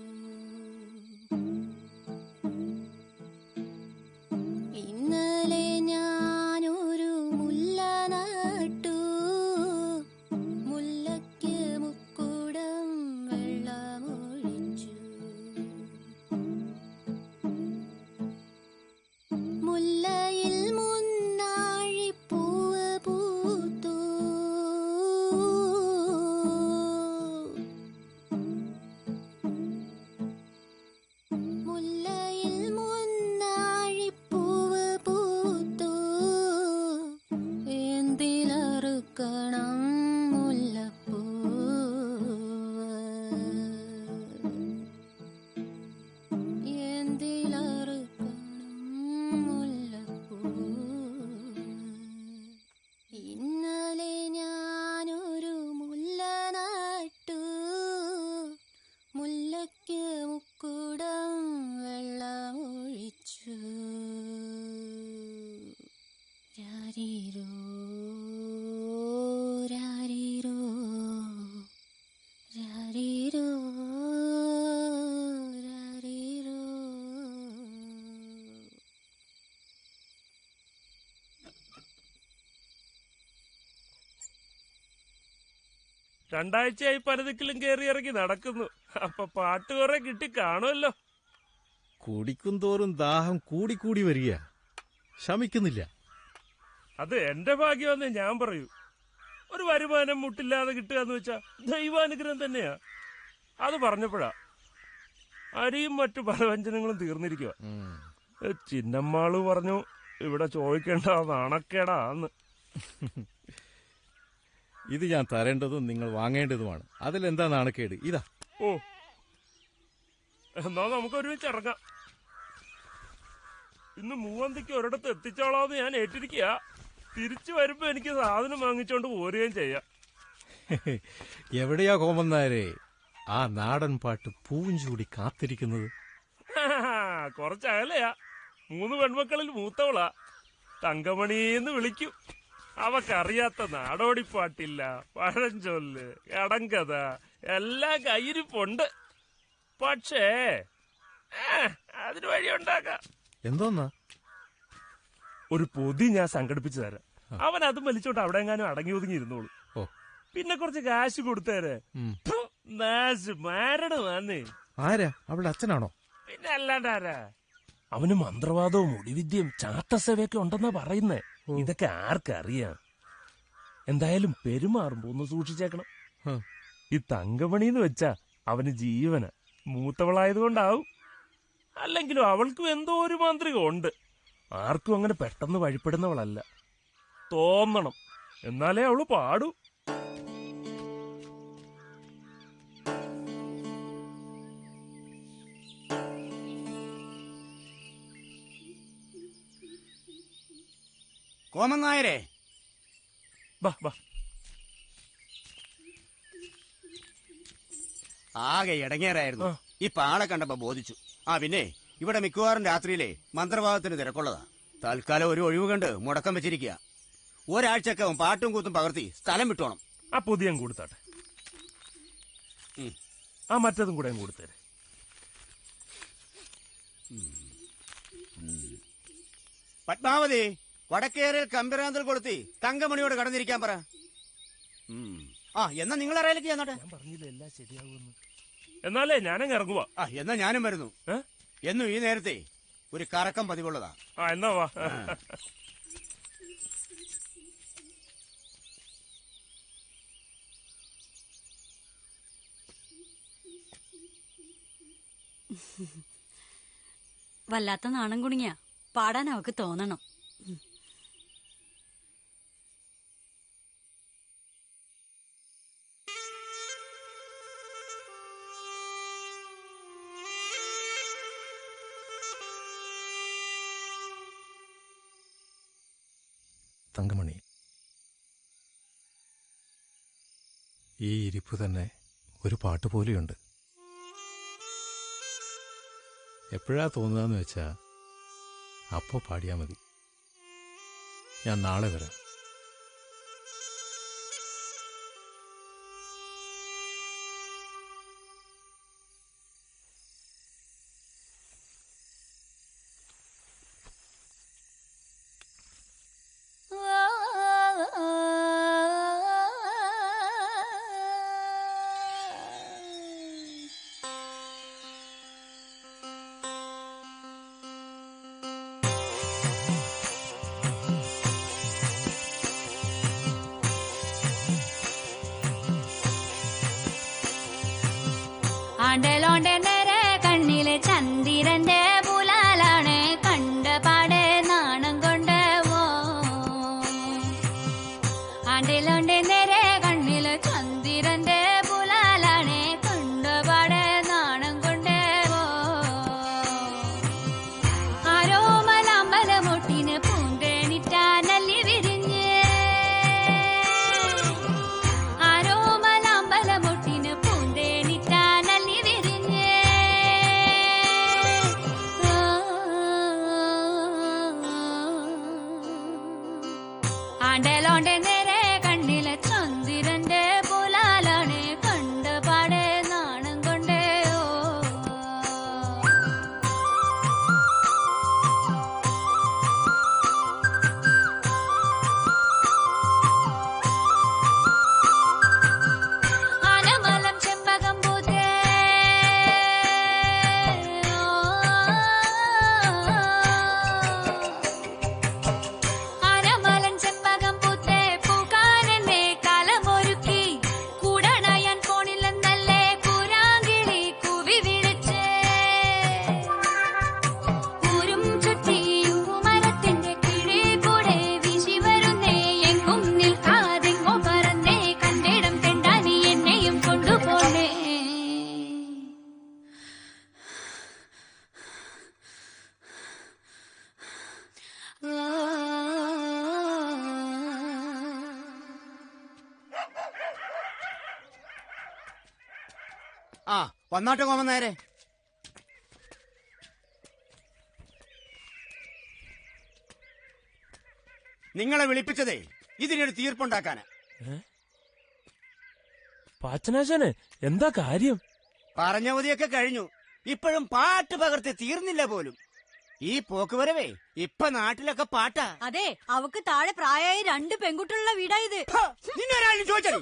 ഇന്നലെ ഞാനൊരു മുല്ല നട്ടു, മുല്ലയ്ക്ക് മുക്കുടം വെള്ളമൊഴിച്ചു. രാരീരോ രാരീരോ രാരീരോ രാരീരോ. രണ്ടാഴ്ചയായി പലതിക്കിലും കയറി ഇറങ്ങി നടക്കുന്നു. അപ്പൊ പാട്ട് കുറെ കിട്ടി കാണുമല്ലോ. കുടിക്കും തോറും ദാഹം കൂടിക്കൂടി വരിക, ശമിക്കുന്നില്ല. അത് എന്റെ ഭാഗ്യമെന്നേ ഞാൻ പറയൂ. ഒരു വരുമാനം മുട്ടില്ലാതെ കിട്ടുക എന്ന് വെച്ചാ ദൈവാനുഗ്രഹം തന്നെയാ. അത് പറഞ്ഞപ്പോഴാ അരിയും മറ്റു പലവ്യഞ്ജനങ്ങളും തീർന്നിരിക്കുക. ചിന്നമ്മാള് പറഞ്ഞു ഇവിടെ ചോദിക്കേണ്ട നാണക്കേടാന്ന്. ഇത് ഞാൻ തരേണ്ടതും നിങ്ങൾ വാങ്ങേണ്ടതുമാണ്. അതിലെന്താ നാണക്കേട്? ഇതാ. ഓ, എന്നാ നമുക്ക് ഒരുമിച്ച് ഇറങ്ങാം. ഇന്ന് മൂവന്തിക്ക് ഒരിടത്ത് എത്തിച്ചോളാന്ന് ഞാൻ ഏറ്റിരിക്കുക. തിരിച്ചു വരുമ്പോ എനിക്ക് സാധനം വാങ്ങിച്ചോണ്ട് പോരുകയും ചെയ്യാം. എവിടെയാ കോമന്നാരെ ആ നാടൻ പാട്ട് പൂവും ചൂടി കാത്തിരിക്കുന്നത്? കുറച്ചകലെയാ. 3 പെൺമക്കളിൽ മൂത്തവളാ. തങ്കമണിന്ന് വിളിക്കും. അവക്കറിയാത്ത നാടോടിപ്പാട്ടില്ല, പഴഞ്ചൊല്ല്, കടങ്കഥ എല്ലാം കയ്യിരിപ്പുണ്ട്. പക്ഷേ അതിന് വഴിയുണ്ടാക്കാം. എന്തോന്നാ? ഒരു പൊതി ഞാൻ സംഘടിപ്പിച്ചു തരാം. അവൻ അതും വലിച്ചോണ്ട് അവിടെ എങ്ങാനും അടങ്ങി ഒതുങ്ങി ഇരുന്നോളൂ. പിന്നെ കുറച്ച് കാശ് കൊടുത്തേരെ. മാരണമാന്നേ. ആരാ? അവളുടെ അച്ഛനാണോ? പിന്നെ അല്ലാണ്ടാരാ. അവന് മന്ത്രവാദവും മുടിവിദ്യയും ചാത്തസേവയൊക്കെ ഉണ്ടെന്നാ പറയുന്നേ. ഇതൊക്കെ ആർക്കറിയാം. എന്തായാലും പെരുമാറുമ്പോ ഒന്ന് സൂക്ഷിച്ചേക്കണം. ഈ തങ്കമണിന്ന് വെച്ചാ അവന് ജീവന. മൂത്തവളായതുകൊണ്ടാവും. അല്ലെങ്കിലും അവൾക്കും എന്തോ ഒരു മാന്ത്രികം ഉണ്ട്. ആർക്കും അങ്ങനെ പെട്ടെന്ന് വഴിപ്പെടുന്നവളല്ല. തോന്നണം, എന്നാലേ അവള് പാടൂ. കോമന്നായരെ, ബാ ബാ. ആകെ ഇടങ്ങേറായിരുന്നു. ഇപ്പൊ ആളെ കണ്ടപ്പോ ബോധിച്ചു. ആ പിന്നെ ഇവിടെ മിക്കവാറും രാത്രിയിലെ മന്ത്രവാദത്തിന് തിരക്കുള്ളതാ. തൽക്കാലം ഒരു ഒഴിവ് കണ്ട് മുടക്കം വെച്ചിരിക്കുക. ഒരാഴ്ചക്കവും പാട്ടും കൂത്തും പകർത്തി സ്ഥലം വിട്ടോണം. ആ പുതിയ കൊടുത്താട്ടെ. ആ മറ്റതും കൂടെ കൊടുത്തേരെ. പത്മാവതി, വടക്കേറിൽ കമ്പിറാന്തൽ കൊളുത്തി തങ്കമണിയോട് കടന്നിരിക്കാൻ പറ. ആ എന്നാ നിങ്ങൾ അറിയിലേക്ക് ചെന്നോട്ടെ. പറഞ്ഞില്ല എല്ലാം ശരിയാവുമെന്ന്. എന്നാലേ ഞാനങ്ങ് ഇറങ്ങുവാ. ആ എന്നാ ഞാനും വരുന്നു. എന്നും ഈ നേരത്തെ ഒരു കറക്കം പതിവുള്ളതാ. ആ എന്നാ വാ. വല്ലാത്ത നാണം കുടുങ്ങിയ പാടാൻ അവക്ക് തോന്നണം. തങ്കമണി, ഈ ഇരിപ്പ് തന്നെ ഒരു പാട്ട് പോലെയുണ്ട്. എപ്പോഴാ തോന്നുകയെന്ന് വെച്ചാ അപ്പോ പാടിയാ മതി. ഞാൻ നാളെ വരാം. ആണ്ടലോണ്ടെ നേരെ കണ്ണിലെ ചന്ദിരന്റെ പുലാലാണ് കണ്ടപാടെ നാണം കൊണ്ട് ആണ്ടലോണ്ടെ നേരെ കണ്ണിലെ ചന്ദിരന്റെ പുലാലാണ് കണ്ടപാടെ നാണം കൊണ്ട് ആരോമലാമ്പലമൊട്ടിന് പൂങ്കണിറ്റാ നല്ലി വിരിഞ്ഞ് ആരോമലാമ്പലമൊട്ടിന് പൂന്തേണിറ്റാ നല്ലി വിരിഞ്ഞ് ആണ്ടലോണ്ടെ നേരെ കണ്ണിലെ ചന്ദ്രന്റെ പുലാലാണ് കണ്ട പാടെ നാണം കൊണ്ടേ ഓ ആനമലം ചെമ്പകം പൂത്തേ ആനമലം ചെമ്പകം പൂത്തേ പൂക്കാനെന്നെ കാലമൊരുക്കി കൂടണയാൻ ഫോണിലെന്നല്ലേ കൂരാങ്കിളി കൂവി വിളിച്ചേ ൂരും ചുറ്റിയും മരത്തിന്റെ കിഴി കൂടെ വീശി വരുന്നേ എങ്ങും നിൽക്കാതെങ്ങോ പറന്നേ കണ്ടിടം തെണ്ടാനി എന്നെയും കൊണ്ടുപോണേ ആ വന്നാട്ടെ കോമൻ നേരെ. നിങ്ങളെ വിളിപ്പിച്ചതേ ഇതിനൊരു തീർപ്പുണ്ടാക്കാന്. പാച്ചനാശാനെ എന്താ കാര്യം? പറഞ്ഞവധിയൊക്കെ കഴിഞ്ഞു. ഇപ്പോഴും പാട്ട് പകർത്തി തീർന്നില്ല പോലും. ഈ പോക്കുവരവേ ഇപ്പൊ നാട്ടിലൊക്കെ പാട്ടാ. അതെ, അവക്ക് താഴെ പ്രായമായി 2 പെൺകുട്ടികളുള്ള വീടായത്. നിന്നൊരാളും ചോദിച്ചടി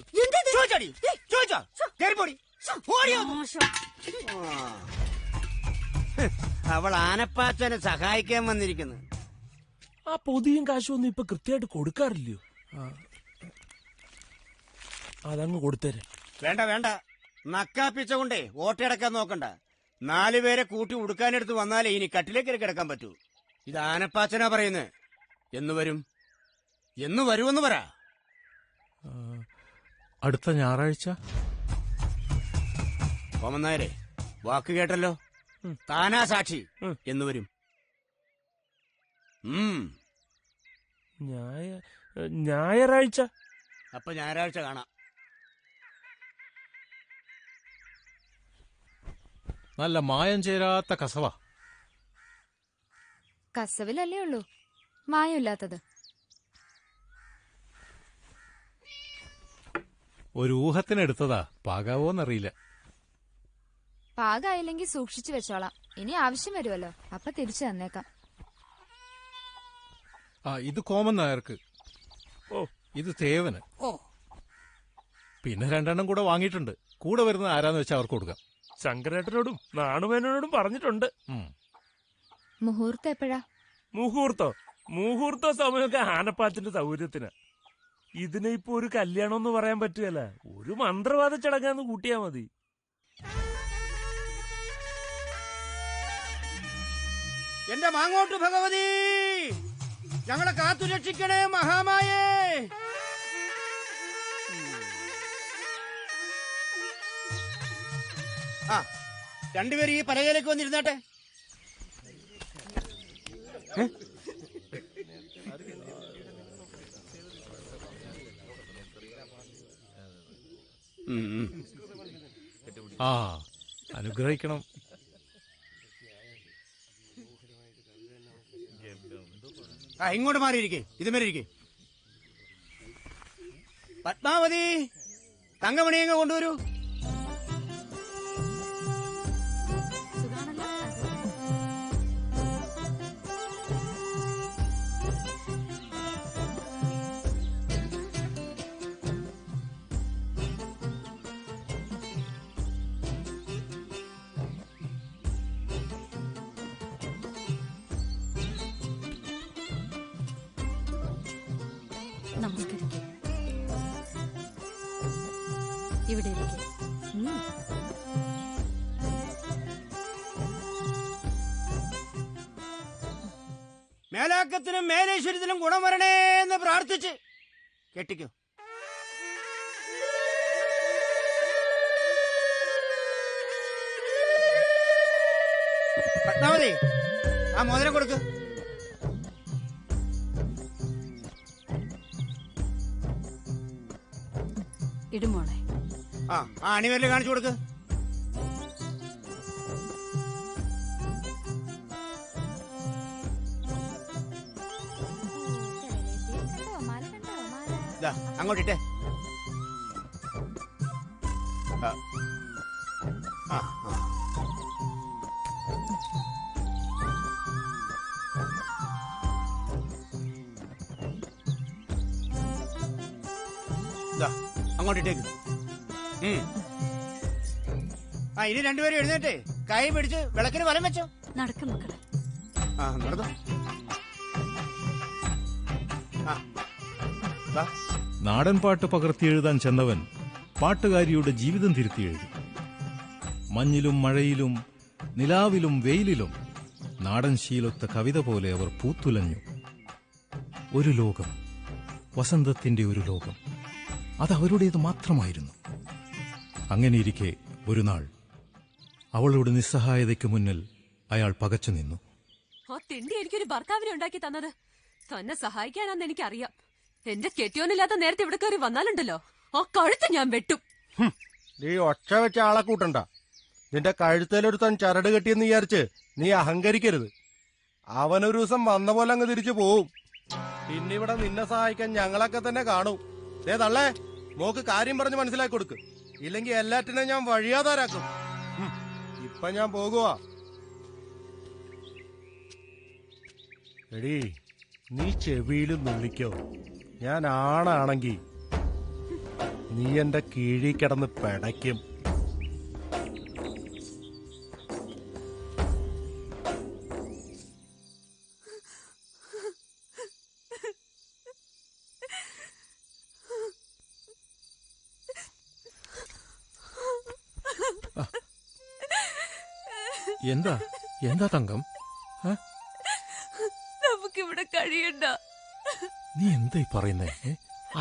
ചോദിച്ചടി ചോദിച്ചോ കേറിപ്പോടി ഓടിയോ. അവൾ ആനപ്പാച്ചനെ സഹായിക്കാൻ വന്നിരിക്കുന്നു. ആ പൊതിയും കാശും ഒന്നും ഇപ്പൊ കൃത്യമായിട്ട് കൊടുക്കാറില്ലയോ? അതങ്ങ് കൊടുത്തേരെ. വേണ്ട വേണ്ട, നക്കാപ്പിച്ച കൊണ്ടേ ഓട്ടയടക്കാൻ നോക്കണ്ട. 4 പേരെ കൂട്ടി ഉടുക്കാനെടുത്ത് വന്നാലേ ഇനി കട്ടിലേക്ക് കിടക്കാൻ പറ്റൂ. ഇത് ആനപ്പാച്ചനാ പറയുന്നത്. എന്ന് വരും എന്ന് വരുമെന്ന് പറ. അടുത്ത ഞായറാഴ്ച. കോമന്നായരെ വാക്ക് കേട്ടല്ലോ. താനാ സാക്ഷി. എന്ന് വരും. ഞായറാഴ്ച. അപ്പൊ ഞായറാഴ്ച കാണാം. നല്ല മായം ചേരാത്ത കസവ. കസവിലല്ലേ ഉള്ളൂ മായമില്ലാത്തത്. ഒരു ഊഹത്തിനെടുത്തതാ, പാകാവോന്നറിയില്ല. പാകായില്ലെങ്കിൽ സൂക്ഷിച്ചു വെച്ചോളാം. ഇനി ആവശ്യം വരുമല്ലോ, അപ്പൊ തിരിച്ചു തന്നേക്കാം. ഇത് കോമൻ നായർക്ക്. ഇത് തേവന്. പിന്നെ 2 എണ്ണം കൂടെ വാങ്ങിയിട്ടുണ്ട്. കൂടെ വരുന്ന ആരാന്ന് വെച്ചാൽ അവർക്ക് കൊടുക്കാം. ശങ്കരേട്ടനോടും നാണുമേനോടും പറഞ്ഞിട്ടുണ്ട്. മുഹൂർത്തം എപ്പോഴാ? മുഹൂർത്ത സമയമൊക്കെ ആനപ്പാത്തിന്റെ സൗകര്യത്തിന്. ഇതിനെ ഇപ്പൊ ഒരു കല്യാണം എന്ന് പറയാൻ പറ്റുകയല്ല. ഒരു മന്ത്രവാദ ചടങ്ങാന്ന് കൂട്ടിയാ മതി. എന്റെ മാങ്ങോട്ട് ഭഗവതി, ഞങ്ങളെ കാത്തു രക്ഷിക്കണേ മഹാമായേ. ആ, 2 പേര് ഈ പലകയിലേക്ക് വന്നിരുന്നാട്ടെ. അനുഗ്രഹിക്കണം. ഇങ്ങോട്ട് മാറിയിരിക്കേ. ഇതുമേലെ ഇരിക്കേ. പത്മാവതി, തങ്കമണിയങ്ങ് കൊണ്ടുവരൂ. നമസ്കരിക്കും. ഇവിടെ ഇരിക്കും. മേലാക്കത്തിനും മേലേശ്വരത്തിനും ഗുണം വരണേ എന്ന് പ്രാർത്ഥിച്ച് കെട്ടിക്കോ. പത്മാവതി, ആ മോതിരം കൊടുക്ക്. ഇടുമോളെ. ആ അണിവരില് കാണിച്ചു കൊടുക്ക്. അങ്ങോട്ടിട്ടെ. അങ്ങോട്ടിട്ടേക്ക്. ഇനി രണ്ടുപേരും എഴുന്നേറ്റേ കൈ പിടിച്ച് വിളക്കിന് വലം വെച്ചോ. നടക്കും മക്കളെ. നടന്നു. നാടൻ പാട്ട് പകർത്തിയെഴുതാൻ ചെന്നവൻ പാട്ടുകാരിയുടെ ജീവിതം തിരുത്തി എഴുതി. മഞ്ഞിലും മഴയിലും നിലാവിലും വെയിലിലും നാടൻ ശീലൊത്ത കവിത പോലെ അവർ പൂത്തുലഞ്ഞു. ഒരു ലോകം, വസന്തത്തിന്റെ ഒരു ലോകം, അതവരുടേത് മാത്രമായിരുന്നു. അങ്ങനെയിരിക്കെ ഒരു നാൾ അവളുടെ നിസ്സഹായതയ്ക്ക് മുന്നിൽ അയാൾ പകച്ചു നിന്നു. ആ തിണ്ടി എനിക്കൊരു ഭർത്താവിനെ ഉണ്ടാക്കി തന്നത് തന്നെ സഹായിക്കാനാന്ന് എനിക്കറിയാം. എന്റെ കെട്ടിയോനില്ലാത്ത നേരത്തെ ഇവിടെ കയറി വന്നാലുണ്ടല്ലോ ആ കഴുത്ത് ഞാൻ വെട്ടും. നീ ഒച്ച വെച്ച ആളെ കൂട്ടണ്ട. നിന്റെ കഴുത്തേലൊരുത്തൻ ചരട് കെട്ടിയെന്ന് വിചാരിച്ച് നീ അഹങ്കരിക്കരുത്. അവനൊരു ദിവസം വന്ന പോലെ അങ്ങ് തിരിച്ചു പോവും. പിന്നിവിടെ നിന്നെ സഹായിക്കാൻ ഞങ്ങളൊക്കെ തന്നെ കാണും. തള്ളേ, മോക്ക് കാര്യം പറഞ്ഞ് മനസ്സിലാക്കി കൊടുക്ക്. ഇല്ലെങ്കിൽ എല്ലാറ്റിനും ഞാൻ വഴിയാതാരാക്കും. ഇപ്പൊ ഞാൻ പോകുവാ. എടീ, നീ ചെവിയിലും നുള്ളിക്കോ. ഞാൻ ആണാണെങ്കി നീ എന്റെ കീഴി കിടന്ന് പെടയ്ക്കും. എന്താ എന്താ തങ്കം? നമുക്കിവിടെ കഴിയണ്ട. നീ എന്തായി പറയുന്നേ?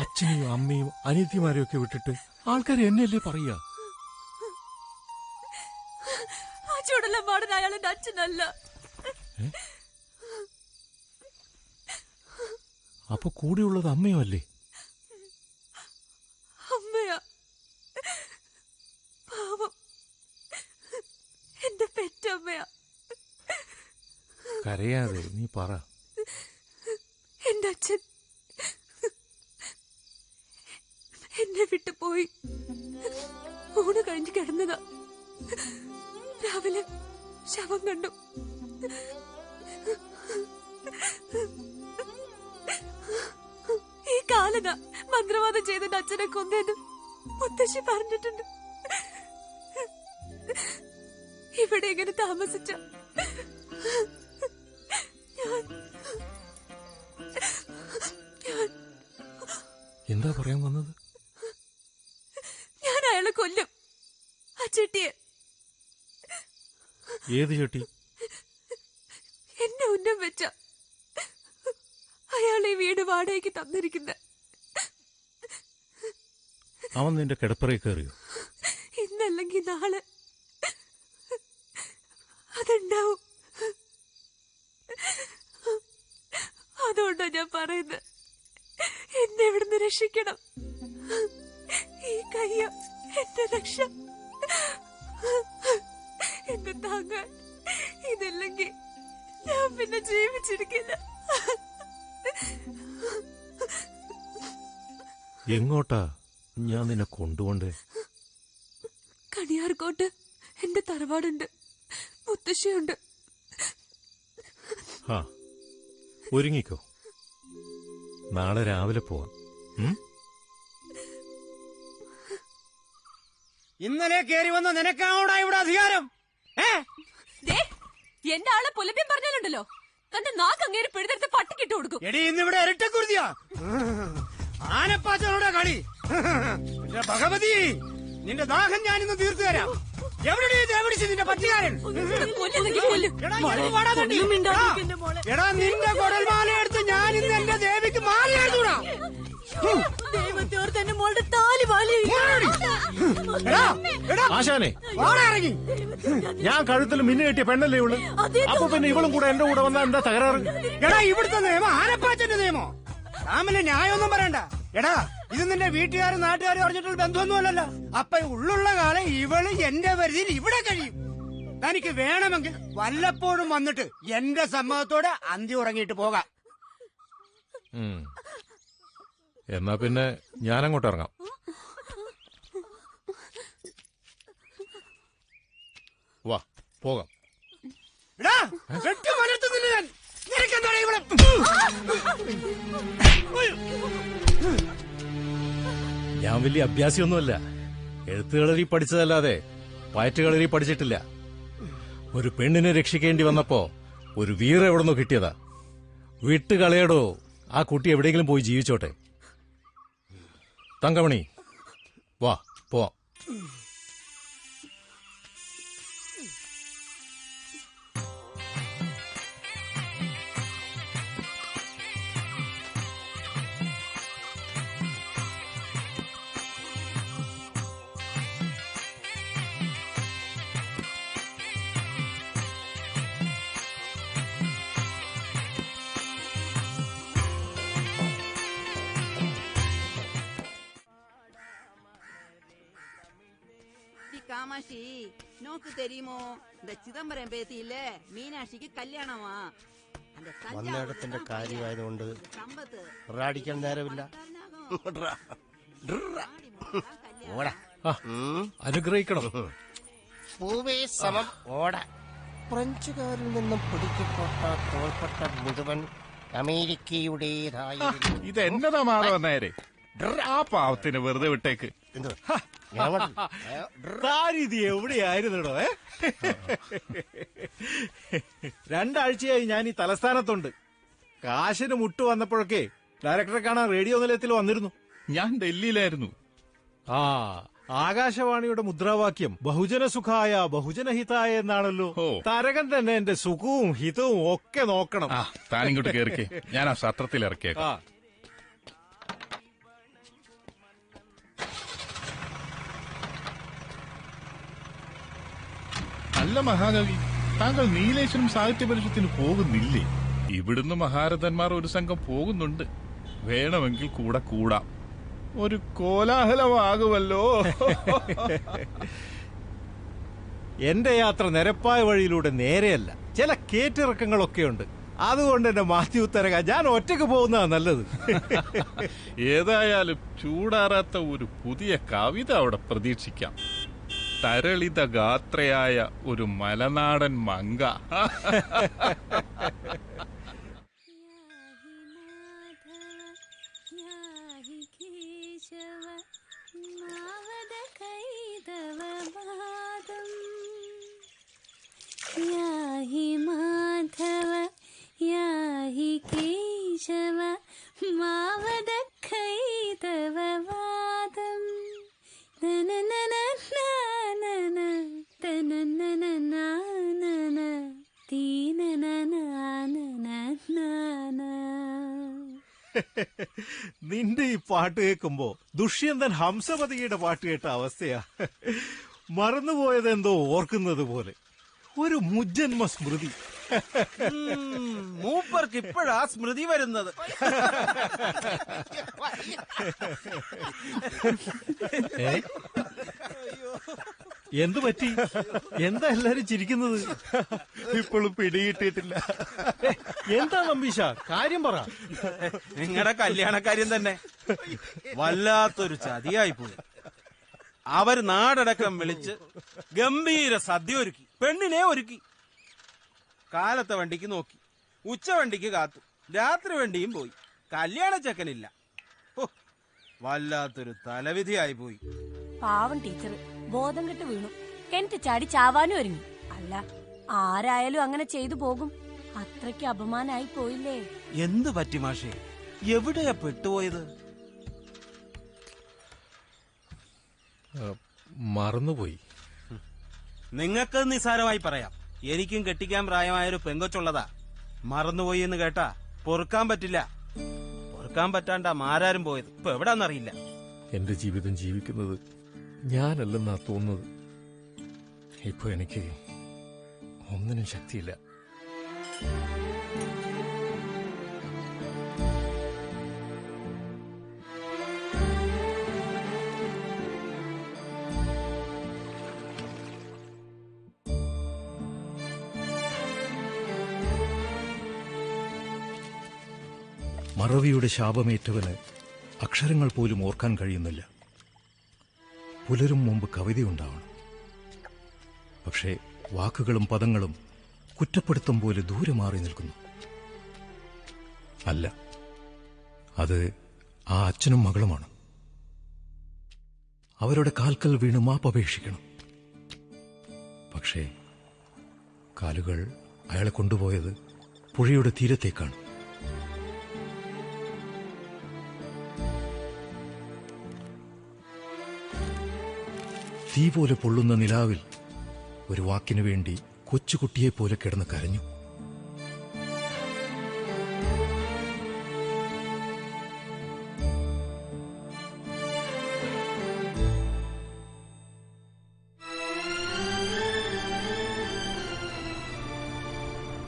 അച്ഛനെയും അമ്മയും അനിയത്തിമാരെയും ഒക്കെ വിട്ടിട്ട് ആൾക്കാർ എന്നെയല്ലേ പറയാ? ആ ചൂടെല്ലാം പാടുന്ന അയാളെന്റെ അച്ഛനല്ല. അപ്പൊ കൂടെയുള്ളത് അമ്മയോ അല്ലേ? അമ്മയാ. പാവം, എന്റെ പെറ്റമ്മയാ. കരയാതെ നീ പറ. എന്റെ അച്ഛൻ എന്നെ വിട്ടു പോയി. ഊണ് കഴിഞ്ഞ് കിടന്നതാ. രാവിലെ ശവം കണ്ടു. ഈ കാലത മന്ത്രവാദം ചെയ്തെന്റെ അച്ഛനെ കൊന്നേന്ന് മുത്തശ്ശി പറഞ്ഞിട്ടുണ്ട്. ഇവിടെ ഇങ്ങനെ താമസിച്ച എന്താ പറയാൻ വന്നത്? ഞാൻ അയാളെ കൊല്ലും. ആ ചെട്ടിയെ. ഏത് ചെട്ടി? എന്നെ ഉന്നം വെച്ച അയാളെ വീട് വാടകയ്ക്ക് തന്നിരിക്കുന്ന. അവൻ നിന്റെ കിടപ്പറയിൽ കയറിയോ? ഇന്നല്ലെങ്കിൽ നാളെ അതുണ്ടാവും. അതുകൊണ്ടാ ഞാൻ പറയുന്നത്, എന്നെ ഇവിടുന്ന് രക്ഷിക്കണം. ഈ കയ്യ എന്റെ രക്ഷ. എന്നെ താങ്ങാൻ ഇതില്ലെങ്കിൽ ഞാൻ പിന്നെ ജീവിച്ചിരിക്കില്ല. എങ്ങോട്ടാ ഞാൻ നിന്നെ കൊണ്ടുപോണ്ടേ? കണിയാർക്കോട്ട് എന്റെ തറവാടുണ്ട്, മുത്തശ്ശിയുണ്ട്. ആ, ഒരുങ്ങിക്കോ. നാളെ രാവിലെ പോവാം. ഇന്നലെ കേറി വന്ന നിനക്കാണോടാ ഇവിടെ അധികാരം? എന്റെ ആളെ പുലഭ്യം പറഞ്ഞാലുണ്ടല്ലോ തന്റെ നാക്ക് അങ്ങേര് പിഴുതെടുത്ത് പട്ടിക്കിട്ട് കൊടുക്കും. എടി, ഇന്നിവിടെ ഇരട്ടക്കുരുതിയാ. ആനപ്പാച്ചനോടെ കളി. ഭഗവതി, നിന്റെ ദാഹം ഞാനിന്ന് തീർത്തു തരാം. നിന്റെ പറ്റുകാരൻ. എടാ, നിന്റെ കുടൽമാല എടുത്ത് ഞാൻ ഇന്ന് എന്റെ ദേവിക്ക് മാല എഴുതൂടാ. ദൈവത്തോർത്ത് എന്റെ മോളുടെ താലി ആശാനെ, ഇറങ്ങി. ഞാൻ കഴുത്തിൽ മിന്നു കെട്ടിയ പെണ്ണല്ലേ ഇവള്. അപ്പൊ പിന്നെ ഇവളും കൂടെ എന്റെ കൂടെ വന്നാ എന്താ തകരാറ്? എടാ, ഇവിടുത്തെ നിയമം ആനപ്പാച്ചന്റെ നിയമോ? താമല്ലേ ന്യായമൊന്നും പറയണ്ട. എടാ, ഇത് നിന്റെ വീട്ടുകാരും നാട്ടുകാരും അറിഞ്ഞിട്ടുള്ള ബന്ധമൊന്നുമല്ലല്ലോ. അപ്പൊ ഉള്ളുള്ള കാലം ഇവള് എന്റെ പരിധിയിൽ ഇവിടെ കഴിയും. തനിക്ക് വേണമെങ്കിൽ വല്ലപ്പോഴും വന്നിട്ട് എന്റെ സമ്മതത്തോടെ അന്തി ഉറങ്ങിയിട്ട് പോകാം. എന്നാ പിന്നെ ഞാനങ്ങോട്ട് ഇറങ്ങാം. വാ പോകാം. ഞാൻ വലിയ അഭ്യാസിയൊന്നുമല്ല. എഴുത്തുകളരി പഠിച്ചതല്ലാതെ പയറ്റുകളരി പഠിച്ചിട്ടില്ല. ഒരു പെണ്ണിനെ രക്ഷിക്കേണ്ടി വന്നപ്പോ ഒരു വീര എവിടുന്നോ കിട്ടിയതാ. വിട്ടുകളയടോ, ആ കുട്ടി എവിടെയെങ്കിലും പോയി ജീവിച്ചോട്ടെ. തങ്കമണി വാ പോവാം. காமாட்சி நோக்கு தெரியுமோ? இந்த சிதம்பரம் பேத்தி இல்ல மீனாட்சிக்கு கல்யாணமா? அந்த വന്നിടത്തിന്റെ കാര്യമായതുകൊണ്ട് റാടിക്കാൻ നേരമില്ല. അനുഗ്രഹിക്കണം. പൂവേ സമം ഓട. ഫ്രഞ്ചുകാരിൽ നിന്നും പിടിക്കപ്പെട്ട തോൽപ്പെട്ട മുഴുവൻ അമേരിക്കയുടേതായിരുന്നു. ഇതെന്നതാ മാധവൻ നേരെ? ആ പാവത്തിന് വെറുതെ വിട്ടേക്ക്. താരിത് എവിടെയായിരുന്നോ? രണ്ടാഴ്ചയായി ഞാൻ ഈ തലസ്ഥാനത്തുണ്ട്. കാശിന് മുട്ടു വന്നപ്പോഴൊക്കെ ഡയറക്ടറെ കാണാൻ റേഡിയോ നിലയത്തിൽ വന്നിരുന്നു. ഞാൻ ഡൽഹിയിലായിരുന്നു. ആ ആകാശവാണിയുടെ മുദ്രാവാക്യം ബഹുജന സുഖായ ബഹുജനഹിതായ എന്നാണല്ലോ. തരകൻ തന്നെ എന്റെ സുഖവും ഹിതവും ഒക്കെ നോക്കണം. താനിങ്ങോട്ട് കേറിക്കേ, ഞാൻ ആ സത്രത്തിൽ ഇറക്കിയേക്കാം. അല്ല മഹാകവി, താങ്കൾ നീലേശ്വരം സാഹിത്യ പരിഷത്തിന് പോകുന്നില്ലേ? ഇവിടുന്ന് മഹാരഥന്മാർ ഒരു സംഘം പോകുന്നുണ്ട്. വേണമെങ്കിൽ കൂടെ കൂടാം. ഒരു കോലാഹലമാകുമല്ലോ. എന്റെ യാത്ര നിരപ്പായ വഴിയിലൂടെ നേരെയല്ല, ചില കേറ്റിറക്കങ്ങളൊക്കെയുണ്ട്. അതുകൊണ്ട് എന്റെ മാത്യു തരക ഞാൻ ഒറ്റയ്ക്ക് പോകുന്നതാ നല്ലത്. ഏതായാലും ചൂടാറാത്ത ഒരു പുതിയ കവിത അവിടെ പ്രതീക്ഷിക്കാം. തരളിത ഗാത്രയായ ഒരു മലനാടൻ മങ്ക. യാഹി മാധവ യാഹി കേശവ മാവത കൈതവ വാദം നിന്റെ ഈ പാട്ട് കേൾക്കുമ്പോ ദുഷ്യന്തൻ ഹംസപതിയുടെ പാട്ട് കേട്ട അവസ്ഥയാ. മറന്നുപോയതെന്തോ ഓർക്കുന്നത് പോലെ ഒരു മുജ്ജന്മ സ്മൃതി. മൂപ്പർക്ക് ഇപ്പോഴാ സ്മൃതി വരുന്നത്. എന്തു പറ്റി? എന്താ എല്ലാരും ചിരിക്കുന്നത്? ഇപ്പോഴും പിടികിട്ടിയിട്ടില്ല. എന്താ നമ്പീശ, കാര്യം പറ. നിങ്ങളുടെ കല്യാണക്കാര്യം തന്നെ വല്ലാത്തൊരു ചതിയായിപ്പോയി. അവർ നാടടക്കം വിളിച്ച് ഗംഭീര സദ്യ ഒരുക്കി, പെണ്ണിനെ ഒരുക്കി. കാലത്തെ വണ്ടിക്ക് നോക്കി, ഉച്ച വണ്ടിക്ക് കാത്തു, രാത്രി വണ്ടിയും പോയി. കല്യാണ ചെക്കനില്ല. വല്ലാത്തൊരു തലവിധിയായി പോയി. പാവം ടീച്ചർ ബോധം കെട്ട് വീണു. കിണറ്റ് ചാടി ചാവാനും ഒരുങ്ങി. അല്ല, ആരായാലും അങ്ങനെ ചെയ്തു പോകും. അത്രയ്ക്ക് അപമാനായി പോയില്ലേ? എന്ത് പറ്റി മാഷേ? എവിടെയാ പെട്ടുപോയത്? മറന്നുപോയി. നിങ്ങൾക്ക് നിസാരമായി പറയാം. എനിക്കും കെട്ടിക്കാൻ പ്രായമായൊരു പെങ്കൊച്ചുള്ളതാ. മറന്നുപോയി എന്ന് കേട്ടാ പൊറുക്കാൻ പറ്റില്ല. പൊറുക്കാൻ പറ്റാണ്ടാ മാരാരും പോയത്. ഇപ്പൊ എവിടാന്നറിയില്ല. എന്റെ ജീവിതം ജീവിക്കുന്നത് ഞാനല്ലെന്നാ തോന്നുന്നത്. ഇപ്പൊ എനിക്ക് ഒന്നിനും ശക്തിയില്ല. മറവിയുടെ ശാപമേറ്റവന് അക്ഷരങ്ങൾ പോലും ഓർക്കാൻ കഴിയുന്നില്ല. പുലരും മുമ്പ് കവിതയുണ്ടാവണം. പക്ഷേ വാക്കുകളും പദങ്ങളും കുറ്റപ്പെടുത്തും പോലെ ദൂരെ മാറി നിൽക്കുന്നു. അല്ല, അത് ആ അച്ഛനും മകളുമാണ്. അവരുടെ കാൽക്കൽ വീണ് മാപ്പപേക്ഷിക്കണം. പക്ഷേ കാലുകൾ അയാളെ കൊണ്ടുപോയത് പുഴയുടെ തീരത്തേക്കാണ്. തീ പോലെ പൊള്ളുന്ന നിലാവിൽ ഒരു വാക്കിനു വേണ്ടി കൊച്ചുകുട്ടിയെപ്പോലെ കിടന്ന് കരഞ്ഞു.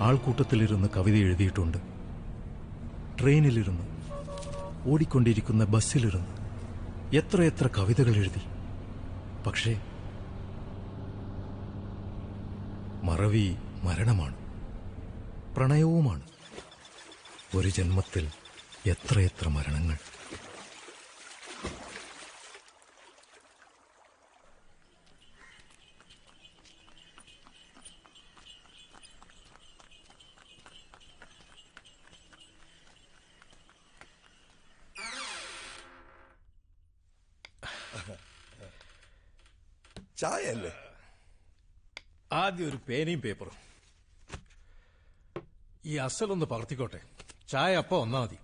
ആൾക്കൂട്ടത്തിലിരുന്ന് കവിത എഴുതിയിട്ടുണ്ട്. ട്രെയിനിലിരുന്ന്, ഓടിക്കൊണ്ടിരിക്കുന്ന ബസ്സിലിരുന്ന് എത്രയെത്ര കവിതകൾ എഴുതി. പക്ഷേ മറവി മരണമാണ്, പ്രണയവുമാണ്. ഒരു ജന്മത്തിൽ എത്രയെത്ര മരണങ്ങൾ. ചായ അല്ലേ? ആദ്യം ഒരു പേനയും പേപ്പറും. ഈ അസലൊന്ന് പകർത്തിക്കോട്ടെ. ചായ അപ്പ ഒന്നാ മതി.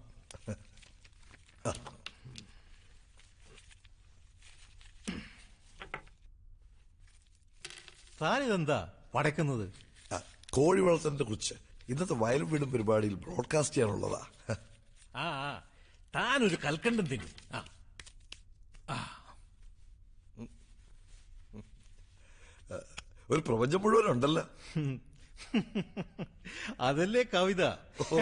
താനിതെന്താ പടയ്ക്കുന്നത്? കോഴി വളർത്തലിനെ കുറിച്ച് ഇന്നത്തെ വയലും വീടും പരിപാടിയിൽ ബ്രോഡ്കാസ്റ്റ് ചെയ്യാനുള്ളതാ. ആ താനൊരു കൽക്കണ്ടം തിന്നു. ഒരു പ്രപഞ്ചം മുഴുവൻ ഉണ്ടല്ലോ. അതല്ലേ കവിത. ഓ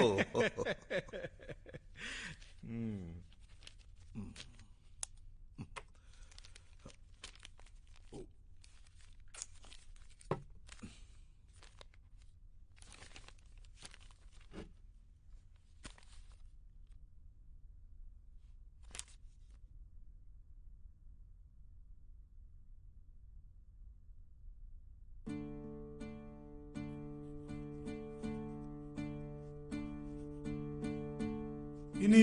ഇനി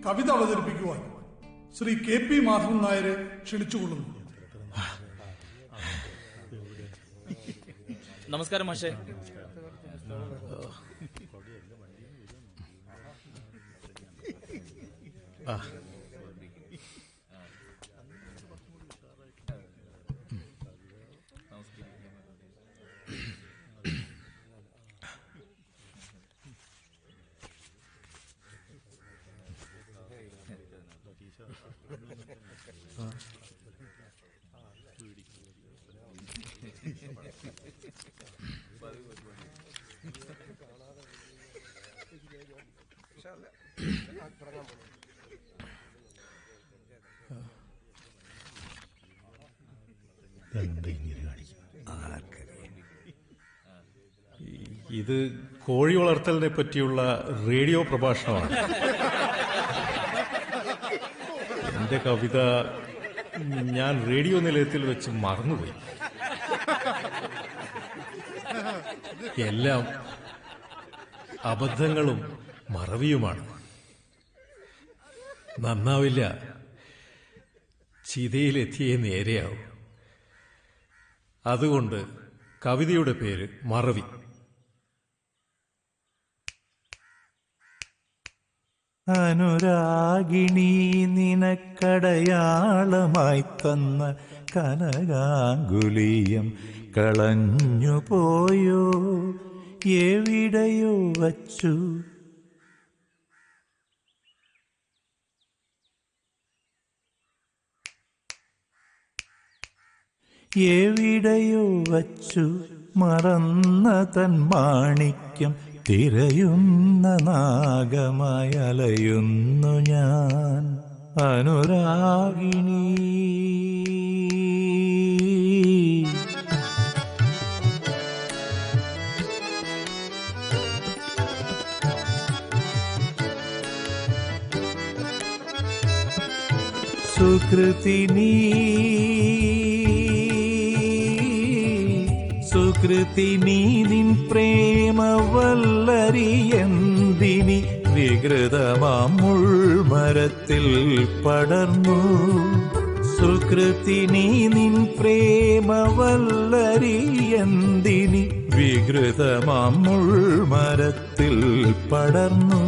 കവിത അവതരിപ്പിക്കുവാൻ ശ്രീ KP മാധവൻ നായരെ ക്ഷണിച്ചുകൊള്ളുന്നു. നമസ്കാരം മാഷേ. ഇത് കോഴി വളർത്തലിനെ പറ്റിയുള്ള റേഡിയോ പ്രഭാഷണമാണ്. എന്റെ കവിത ഞാൻ റേഡിയോ നിലയത്തിൽ വെച്ച് മറന്നുപോയി. എല്ലാം അബദ്ധങ്ങളും മറവിയുമാണ്. നന്നാവില്ല, ചിതയിലെത്തിയേ നേരെയാവും. അതുകൊണ്ട് കവിതയുടെ പേര് മറവി. അനുരാഗിണി നിനക്കടയാളമായി തന്ന കനകാങ്കുലീയം കളഞ്ഞുപോയോ, എവിടെയോ വച്ചു. എവിടെയോ വച്ചു മറന്ന തൻ മാണിക്യം തിരയുന്ന നാഗമായി അലയുന്നു ഞാൻ. അനുരാഗിണി സുകൃതിനീ സുകൃതിനീ നിൻ പ്രേമവല്ലരിയെന്തിനി വികൃതമാം മുൾമരത്തിൽ പടർന്നു. സുകൃതിനീ നിൻ പ്രേമവല്ലരിയെന്തിനി വികൃതമാം മുൾമരത്തിൽ പടർന്നു.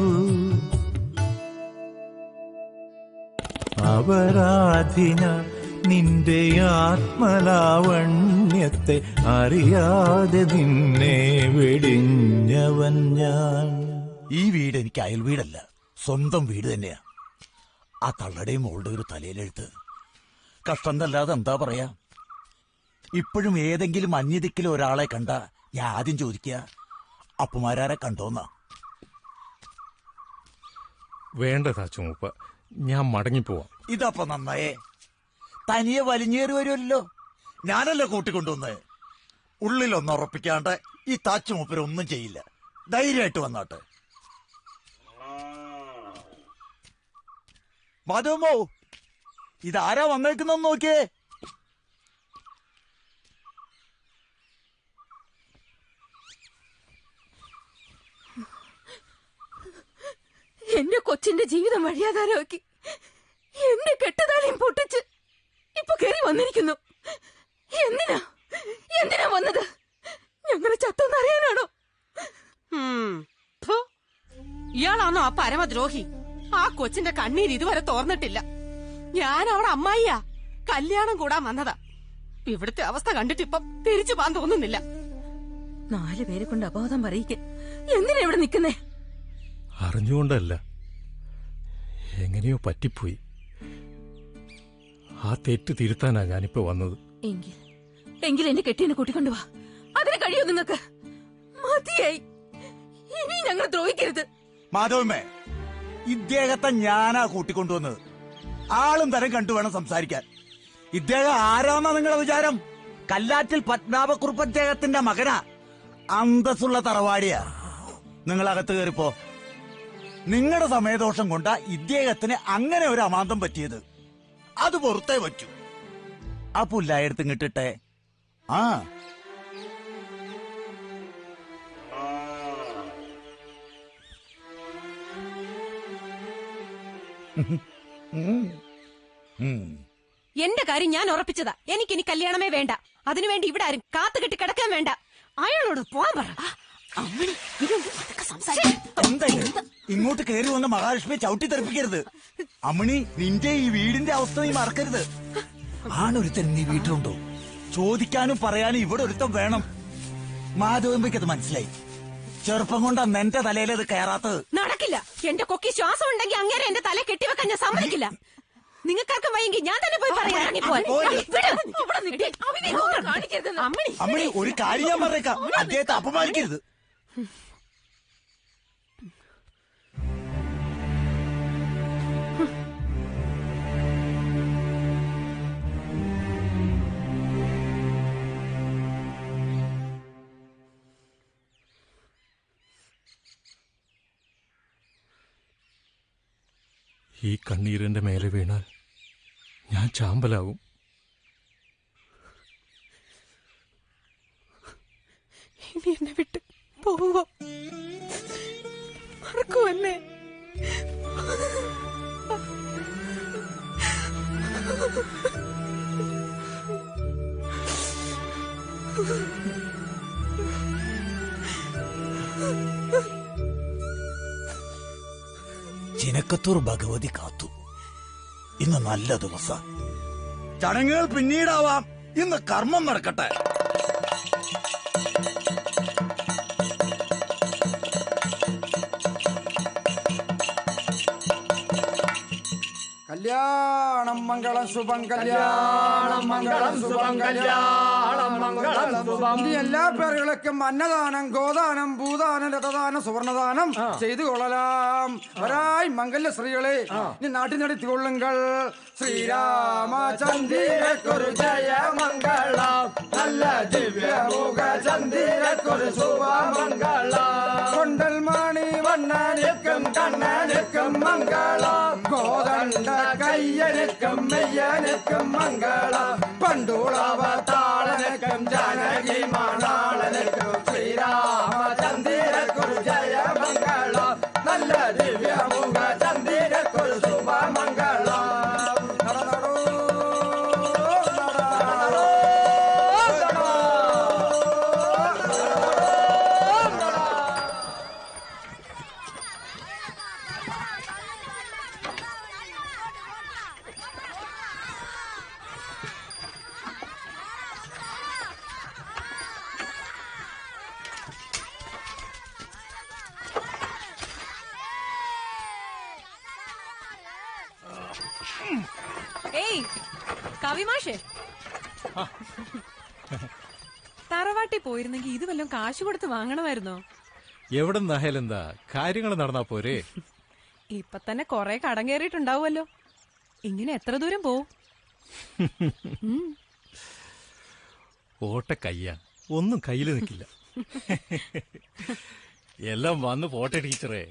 അപരാധിന നിന്റെ ആത്മലാവണ്യത്തെ അറിയാതെ നിന്നെ വെടിഞ്ഞവൻ ഞാൻ. ഈ വീട് എനിക്ക് അയൽ വീടല്ല, സ്വന്തം വീട് തന്നെയാ. ആ തള്ളയുടെയും മോളുടെ ഒരു തലയിലെഴുത്ത് കഷ്ടം എന്നല്ലാതെ എന്താ പറയാ. ഇപ്പോഴും ഏതെങ്കിലും അന്യദിക്കിലും ഒരാളെ കണ്ട ഞാൻ ആദ്യം ചോദിക്കുക അപ്പുമാരാരെ കണ്ടോന്നാ. വേണ്ടതാ ചുമപ്പ, ഞാൻ മടങ്ങിപ്പോവാം. ഇതപ്പൊ നന്നായേ, തനിയെ വലിഞ്ഞേറി വരുമല്ലോ. ഞാനല്ലേ കൂട്ടിക്കൊണ്ടുവന്നേ. ഉള്ളിലൊന്നും ഉറപ്പിക്കാണ്ട് ഈ താച്ചുമൂപ്പരൊന്നും ചെയ്യില്ല. ധൈര്യമായിട്ട് വന്നാട്ടെ. മാധവമോ, ഇതാരാ വന്നേക്കുന്നെന്ന് നോക്കിയേ. എന്റെ കൊച്ചിന്റെ ജീവിതം വഴിയാധാരമാക്കി എന്റെ കെട്ടുതാളിയും പൊട്ടിച്ച് ഇപ്പൊ കേറി വന്നിരിക്കുന്നു. എന്തിനാ വന്നത്? ഞങ്ങളെ ചത്തെന്നറിയാനാണോ? ഇയാളാണോ ആ പരമദ്രോഹി? ആ കൊച്ചിന്റെ കണ്ണീര് ഇതുവരെ തോർന്നിട്ടില്ല. ഞാൻ അവിടെ അമ്മായിയാ, കല്യാണം കൂടാൻ വന്നതാ. ഇവിടുത്തെ അവസ്ഥ കണ്ടിട്ടിപ്പം തിരിച്ചു പോകാൻ തോന്നുന്നില്ല. 4 പേരെ കൊണ്ട് അബോധം പറയിക്കാൻ എന്തിനാ ഇവിടെ നിക്കുന്നേ? അറിഞ്ഞുകൊണ്ടല്ല, എങ്ങനെയോ പറ്റിപ്പോയി. ആ തെറ്റ് തിരുത്താനാ ഞാനിപ്പോ വന്നത്. എങ്കിൽ എന്റെ കെട്ടിയെ കൂട്ടിക്കൊണ്ടുവാ. അതിന് കഴിയോ നിങ്ങൾക്ക്? മതിയായി, ഇനി ഞങ്ങൾ ദ്രോഹിക്കരുത്. മാധവമ്മേ, ഇദ്ദേഹത്തെ ഞാനാ കൂട്ടിക്കൊണ്ടുവന്നത്. ആളും തരം കണ്ടു വേണം സംസാരിക്കാൻ. ഇദ്ദേഹം ആരാന്നാ നിങ്ങളുടെ വിചാരം? കല്ലാറ്റിൽ പത്മനാഭക്കുറുപ്പ് അദ്ദേഹത്തിന്റെ മകനാ. അന്തസ്സുള്ള തറവാടിയാ. നിങ്ങളകത്ത് കയറിപ്പോ. നിങ്ങളുടെ സമയദോഷം കൊണ്ടാ ഇദ്ദേഹത്തിന് അങ്ങനെ ഒരു അമാന്തം പറ്റിയത്. അത് പുറത്തേ പറ്റൂ. ആ പുല്ലായെടുത്ത് കിട്ടിട്ടെ. ആ എന്റെ കാര്യം ഞാൻ ഉറപ്പിച്ചതാ. എനിക്കിനി കല്യാണമേ വേണ്ട. അതിനുവേണ്ടി ഇവിടെ ആരും കാത്തുകെട്ടി കിടക്കാൻ വേണ്ട. അയാളോട് പോവാൻ പറ. ഇങ്ങോട്ട് കയറി വന്ന മഹാലക്ഷ്മിയെ ചവിട്ടി തെറിപ്പിക്കരുത്. അമ്മണി, നിന്റെ ഈ വീടിന്റെ അവസ്ഥ നീ മറക്കരുത്. ആണൊരുത്തൻ നീ വീട്ടിലുണ്ടോ? ചോദിക്കാനും പറയാനും ഇവിടെ ഒരുത്തം വേണം. മാധവമ്പയ്ക്കത് മനസ്സിലായി. ചെറുപ്പം കൊണ്ട് എന്റെ തലയിലത് കയറാത്തത് നടക്കില്ല. എന്റെ കൊക്കി ശ്വാസം ഉണ്ടെങ്കിൽ അങ്ങനെ എന്റെ തല കെട്ടിവെക്കാൻ ഞാൻ സമ്മതിക്കില്ല. നിങ്ങൾക്കാർക്കും വയ്യെങ്കിൽ ഞാൻ തന്നെ പോയി പറയാം. അമ്മണി, ഒരു കാര്യം ഞാൻ പറഞ്ഞേക്കാം, അദ്ദേഹത്തെ അപമാനിക്കരുത്. ഈ കണ്ണീരിന്റെ മേലെ വീണാൽ ഞാൻ ചാമ്പലാകും. ഇനി എന്നെ വിട്ട് പോവോ? മറക്കൂ എന്നെ. ചിനക്കത്തൂർ ഭഗവതി കാത്തു. ഇന്ന് നല്ല ദിവസം. ചടങ്ങുകൾ പിന്നീടാവാം. ഇന്ന് കർമ്മം നടക്കട്ടെ. കല്യാണം മംഗളം ശുഭം, കല്യാണം മംഗളം ശുഭം, കല്യാണം മംഗളം ശുഭം. ഇനി എല്ലാ പേരുകൾക്കും അന്നദാനം, ഗോദാനം, ഭൂദാനം, രഥദാനം, സുവർണദാനം ചെയ്തു കൊള്ളലാം. വരായി മംഗല്യ സ്ത്രീകളെ നീ നാട്ടിൽ നടത്തിക്കൊള്ളുങ്കൾ. ശ്രീരാമചന്ദ്രക്കൊരു ജയമംഗളം, നല്ല ദിവ്യമുഖ ചന്ദ്രക്കൊരു ശുഭമംഗളം. കൊണ്ടൽ മണി വണ്ണനിക്കും കണ്ണനിക്കും മംഗളം. ഗോദണ്ഡ കയ്യ അയ്യനക്കം മെയ്യനക്കം മംഗളം പണ്ടുളവ താളനക്കം ജാനകി മണാളനക്കം ശ്രീരാമചന്ദ്രക്കൊരു ജയമംഗളം നല്ല ദിവ്യമുഖ ചന്ദ്രക്കൊരു ശുഭമംഗളം. ഏയ് കവിമാഷേ, തറവാട്ടിൽ പോയിരുന്നെങ്കിൽ ഇത് വല്ലതും കാശ് കൊടുത്ത് വാങ്ങണമായിരുന്നോ? എവിടെ നിന്നായാലെന്താ, കാര്യങ്ങൾ നടന്നാ പോരെ. ഇപ്പൊ തന്നെ കൊറേ കടം കയറിയിട്ടുണ്ടാവുമല്ലോ. ഇങ്ങനെ എത്ര ദൂരം പോവും? ഓട്ട കയ്യാ, ഒന്നും കയ്യിൽ നിൽക്കില്ല. എല്ലാം വന്ന് പോട്ടെ ടീച്ചറേ.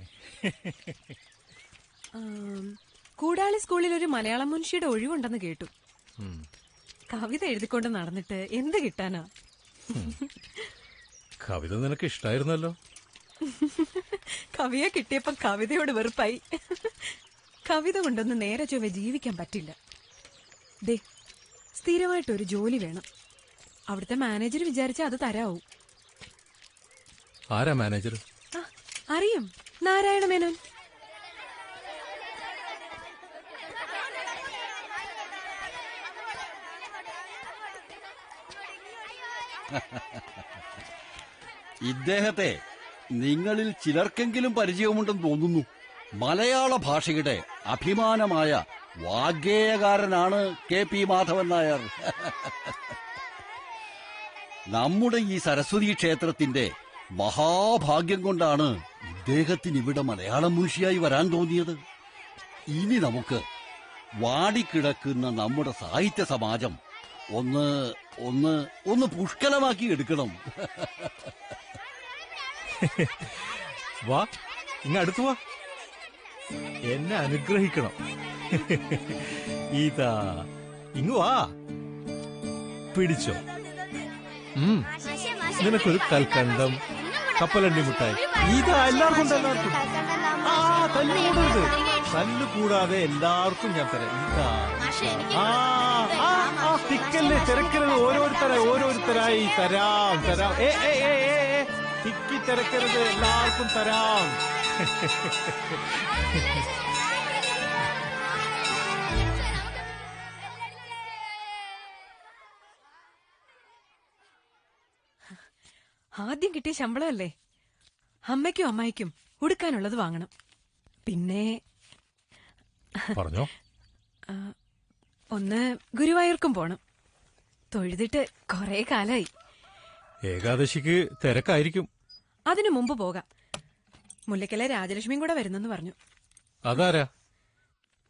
കൂടാളി സ്കൂളിൽ ഒരു മലയാളം മുൻഷിയുടെ ഒഴിവുണ്ടെന്ന് കേട്ടു. കവിത എഴുതിക്കൊണ്ട് നടന്നിട്ട് എന്ത് കിട്ടാനാ? കവിത നിനക്ക് ഇഷ്ടായിരുന്നല്ലോ. കവിയെ കിട്ടിയപ്പോ കവിതയോട് വെറുപ്പായി. കവിത കൊണ്ടൊന്നും നേരെ ചൊവ്വെ ജീവിക്കാൻ പറ്റില്ല. ദേ, സ്ഥിരമായിട്ടൊരു ജോലി വേണം. അവിടുത്തെ മാനേജർ വിചാരിച്ച അത് തരാവൂ. ആരാ മാനേജർ? അറിയും, നാരായണ മേനോൻ. ഇദ്ദേഹത്തെ നിങ്ങളിൽ ചിലർക്കെങ്കിലും പരിചയമുണ്ടെന്ന് തോന്നുന്നു. മലയാള ഭാഷയുടെ അഭിമാനമായ വാഗ്ഗേയകാരനാണ് KP മാധവൻ നായർ. നമ്മുടെ ഈ സരസ്വതി ക്ഷേത്രത്തിന്റെ മഹാഭാഗ്യം കൊണ്ടാണ് ഇദ്ദേഹത്തിന് ഇവിടെ മലയാളം മുൻഷിയായി വരാൻ തോന്നിയത്. ഇനി നമുക്ക് വാടിക്കിടക്കുന്ന നമ്മുടെ സാഹിത്യ സമാജം ഒന്ന് ഒന്ന് ഒന്ന് പുഷ്കലമാക്കി എടുക്കണം. വാ, ഇങ്ങടുത്തു വാ, എന്നെ അനുഗ്രഹിക്കണം. ഇതാ ഇങ്ങു വാ, പിടിച്ചോ. നിനക്കൊരു കൽക്കണ്ടം, കപ്പലണ്ടി മുട്ടായി. ഇതാ എല്ലാവർക്കും എല്ലാവർക്കും. തല്ലുകൂടരുത്, തല്ലുകൂടാതെ എല്ലാവർക്കും ഞാൻ തരാം. ഇതാ തിക്കല്ലേ, തിരക്കരുത്, ഓരോരുത്തരായി തരാം തരാം. തിക്കി തിരക്കരുത്, എല്ലാവർക്കും തരാം. ആദ്യം കിട്ടിയ ശമ്പളമല്ലേ, അമ്മയ്ക്കും അമ്മായിക്കും ഉടുക്കാനുള്ളത് വാങ്ങണം. പിന്നെ പറഞ്ഞോ, ഒന്ന് ഗുരുവായൂർക്കും പോണം. തൊഴുതിട്ട് കൊറേ കാലായി. ഏകാദശിക്ക് തിരക്കായിരിക്കും. അതിനു മുമ്പ് പോകാം. മുല്ലക്കലെ രാജലക്ഷ്മിയും കൂടെ വരുന്നെന്ന് പറഞ്ഞു. അതാരാ?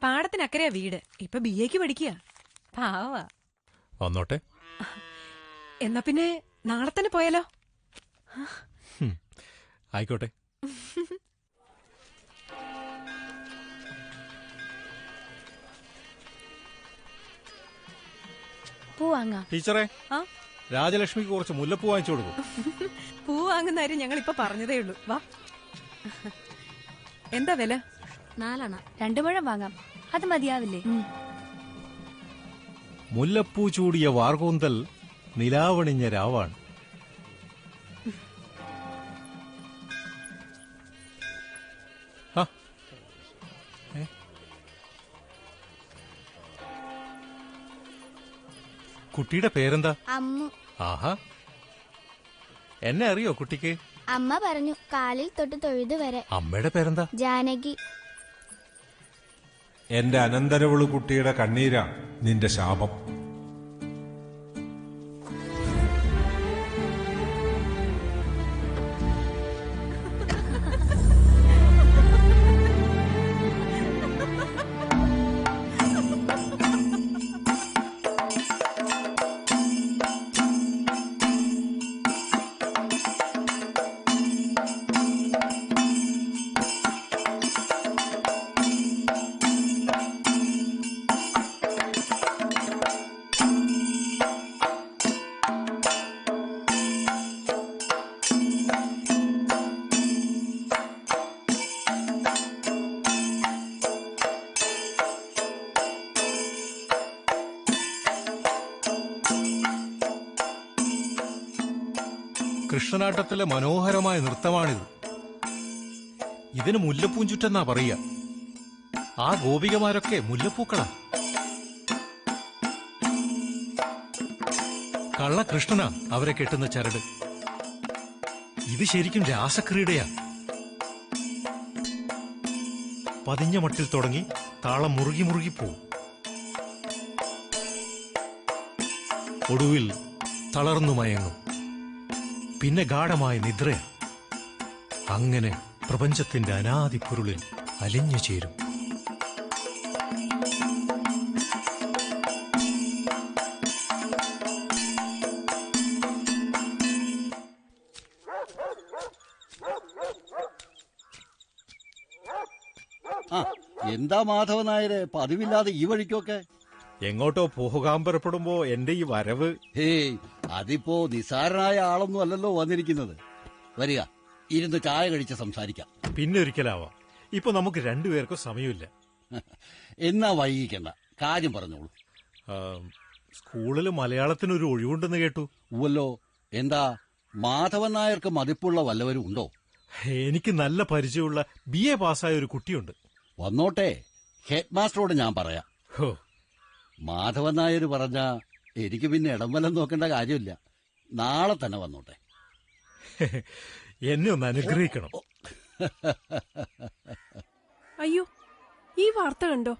പാടത്തിനക്കരയാ വീട്. ഇപ്പൊ BA പഠിക്കുക. പാവാ. വന്നോട്ടെ. എന്നാ പിന്നെ നാളെ തന്നെ പോയാലോ? ആയിക്കോട്ടെ. ടീച്ചറെ, രാജലക്ഷ്മിക്ക് കുറച്ച് മുല്ലപ്പൂ വാങ്ങിച്ചു കൊടുക്കും. പൂ വാങ്ങുന്ന കാര്യം ഞങ്ങൾ ഇപ്പൊ പറഞ്ഞതേ ഉള്ളൂ. വാ. എന്താ വില? 4 2 മുഴം വാങ്ങാം. അത് മതിയാവില്ലേ? മുല്ലപ്പൂ ചൂടിയ വാർകൂന്തൽ നിലാവണിഞ്ഞ രാവാണ്. കുട്ടിയുടെ പേരെന്താ? അമ്മു. ആഹാ, എന്നെ അറിയോ കുട്ടിക്ക്? അമ്മ പറഞ്ഞു കാലിൽ തൊട്ട് തൊഴുത് വരെ. അമ്മയുടെ പേരെന്താ? ജാനകി. എന്റെ അനന്തരവളു കുട്ടിയുടെ കണ്ണീരാ നിന്റെ ശാപം. കൃഷ്ണനാട്ടത്തിലെ മനോഹരമായ നൃത്തമാണിത്. ഇതിന് മുല്ലപ്പൂഞ്ചുറ്റെന്നാ പറയുക. ആ ഗോപികമാരൊക്കെ മുല്ലപ്പൂക്കളാ. കള്ളകൃഷ്ണനാ അവരെ കെട്ടുന്ന ചരട്. ഇത് ശരിക്കും രാസക്രീഡയാ. പതിഞ്ഞ മട്ടിൽ തുടങ്ങി താളം മുറുകി മുറുകി പോവും. ഒടുവിൽ തളർന്നു മയങ്ങും. പിന്നെ ഗാഢമായ നിദ്രയാ. അങ്ങനെ പ്രപഞ്ചത്തിന്റെ അനാദിപ്പൊരുളിൽ അലിഞ്ഞു ചേരും. എന്താ മാധവൻ നായരെ പതിവില്ലാതെ ഈ വഴിക്കൊക്കെ? എങ്ങോട്ടോ പോകാൻ പുറപ്പെടുമ്പോ എന്റെ ഈ വരവ്. ഹേയ്, അതിപ്പോ നിസാരനായ ആളൊന്നും അല്ലല്ലോ വന്നിരിക്കുന്നത്. വരിക, ഇരുന്ന് ചായ കഴിച്ച് സംസാരിക്കാം. പിന്നെ ഒരിക്കലാവാം. ഇപ്പൊ നമുക്ക് രണ്ടുപേർക്കും സമയമില്ല. എന്നാ വൈകിക്കണ്ട, കാര്യം പറഞ്ഞോളൂ. സ്കൂളിൽ മലയാളത്തിനൊരു ഒഴിവുണ്ടെന്ന് കേട്ടു. ഉവല്ലോ. എന്താ, മാധവൻ നായർക്ക് മതിപ്പുള്ള വല്ലവരും ഉണ്ടോ? എനിക്ക് നല്ല പരിചയമുള്ള BA പാസ്സായ ഒരു കുട്ടിയുണ്ട്. വന്നോട്ടെ, ഹെഡ് മാസ്റ്ററോട് ഞാൻ പറയാം. മാധവൻ നായർ പറഞ്ഞ എനിക്ക് പിന്നെ ഇടംവലം നോക്കേണ്ട കാര്യമില്ല. നാളെ തന്നെ വന്നോട്ടെ. എന്നെ ഒന്ന് അനുഗ്രഹിക്കണം. അയ്യോ, ഈ വാർത്ത കണ്ടോ?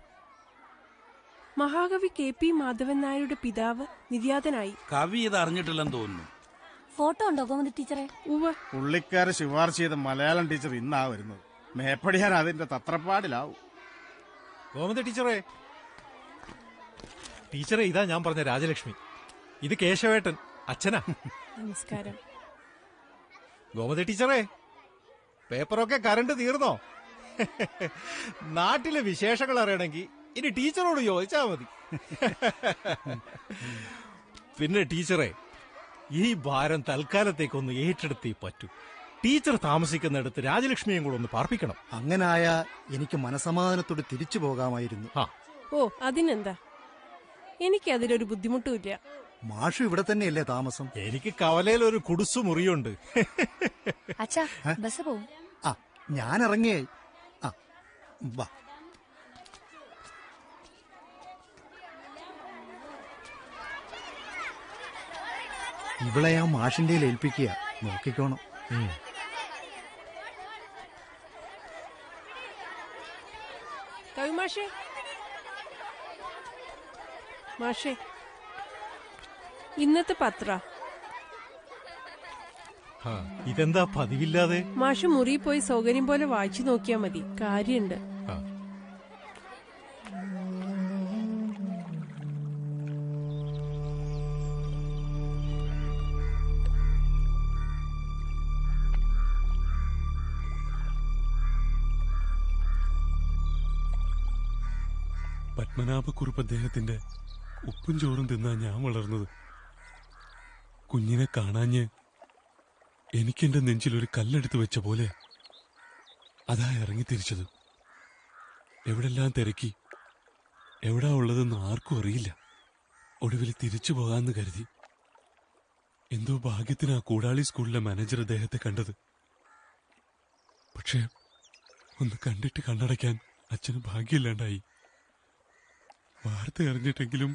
മഹാകവി KP മാധവൻ നായരുടെ പിതാവ് നിര്യാതനായി. കവി ഇത് അറിഞ്ഞിട്ടില്ലെന്ന് തോന്നുന്നു. ഫോട്ടോ ഉണ്ടോ ഗോമതി ടീച്ചറെ? പുള്ളിക്കാരെ ശുപാർശ ചെയ്ത മലയാളം ടീച്ചർ ഇന്നാ വരുന്നത്. മേപ്പടിയാൻ അതിന്റെ തത്രപ്പാടിലാവും. ഗോമതി ടീച്ചറെ, ടീച്ചറെ, ഇതാ ഞാൻ പറഞ്ഞ രാജലക്ഷ്മി. ഇത് കേശവേട്ടൻ, അച്ഛനാ. നമസ്കാരം. ഗോമതി ടീച്ചറെ, പേപ്പറൊക്കെ കറണ്ട് തീർന്നോ? നാട്ടിലെ വിശേഷങ്ങൾ അറിയണമെങ്കിൽ ഇനി ടീച്ചറോട് ചോദിച്ചാ മതി. പിന്നെ ടീച്ചറെ, ഈ ഭാരം തൽക്കാലത്തേക്കൊന്ന് ഏറ്റെടുത്തേ പറ്റൂ. ടീച്ചർ താമസിക്കുന്നിടത്ത് രാജലക്ഷ്മിയും കൂടെ ഒന്ന് പാർപ്പിക്കണം. അങ്ങനായ എനിക്ക് മനസമാധാനത്തോടെ തിരിച്ചു പോകാമായിരുന്നു. ഓ, അതിനെന്താ, എനിക്ക് അതിലൊരു ബുദ്ധിമുട്ടുമില്ല. മാഷു ഇവിടെ തന്നെയല്ലേ താമസം? എനിക്ക് കവലയിൽ ഒരു കുടുസു മുറിയുണ്ട്. അച്ഛാ, ബസ് പോവും. ആ, ഞാൻ ഇറങ്ങിയായി. ആ, വാ. ഇവിടെ ആ മാഷിന്റെ ഏൽപ്പിക്കുക, നോക്കിക്കോണം. കവിമാഷേ, മാഷേ, ഇന്നത്തെ പത്ര. ഇതെന്താ പതിവില്ലാതെ? മാഷ് മുറി പോയി സൗകര്യം പോലെ വായിച്ചു നോക്കിയാ മതി, കാര്യണ്ട്. പത്മനാഭക്കുറുപ്പ് അദ്ദേഹത്തിന്റെ ഉപ്പും ചോറും തിന്നാ ഞാൻ വളർന്നത്. കുഞ്ഞിനെ കാണാഞ്ഞ് എനിക്കെന്റെ നെഞ്ചിലൊരു കല്ലെടുത്ത് വെച്ച പോലെ അതാ ഇറങ്ങിത്തിരിച്ചത്. എവിടെല്ലാം തിരക്കി, എവിടാ ഉള്ളതെന്ന് ആർക്കും അറിയില്ല. ഒടുവിൽ തിരിച്ചു പോകാമെന്ന് കരുതി. എന്തോ ഭാഗ്യത്തിന് ആ കൂടാളി സ്കൂളിലെ മാനേജർ അദ്ദേഹത്തെ കണ്ടത്. പക്ഷേ ഒന്ന് കണ്ടിട്ട് കണ്ണടയ്ക്കാൻ അച്ഛന് ഭാഗ്യമില്ലാണ്ടായി. വാർത്ത അറിഞ്ഞിട്ടെങ്കിലും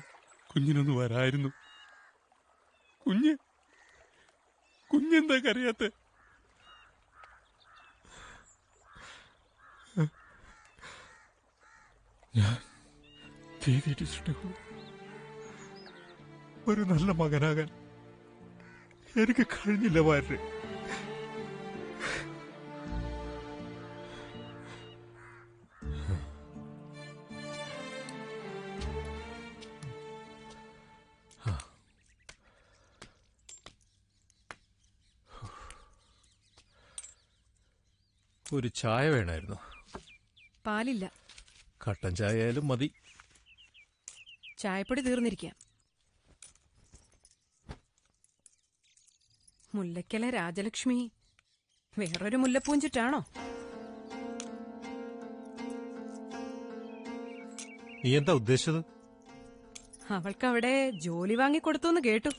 കുഞ്ഞിനൊന്ന് വരായിരുന്നു. കുഞ്ഞെന്താ കരയാത്ത? ഞാൻ ചെയ്തിട്ടുണ്ട്. ഒരു നല്ല മകനാകാൻ എനിക്ക് കഴിഞ്ഞില്ല വാര്യ. ഒരു ചായ വേണമായിരുന്നു. പാലില്ല. കട്ടൻ ചായ ആയാലും മതി. ചായപ്പൊടി തീർന്നിരിക്കാം. മുല്ലയ്ക്കലെ രാജലക്ഷ്മി വേറൊരു മുല്ലപ്പൂഞ്ചിട്ടാണോ? നീ എന്താ ഉദ്ദേശിച്ചത്? അവൾക്ക് അവിടെ ജോലി വാങ്ങിക്കൊടുത്തു എന്ന് കേട്ടു.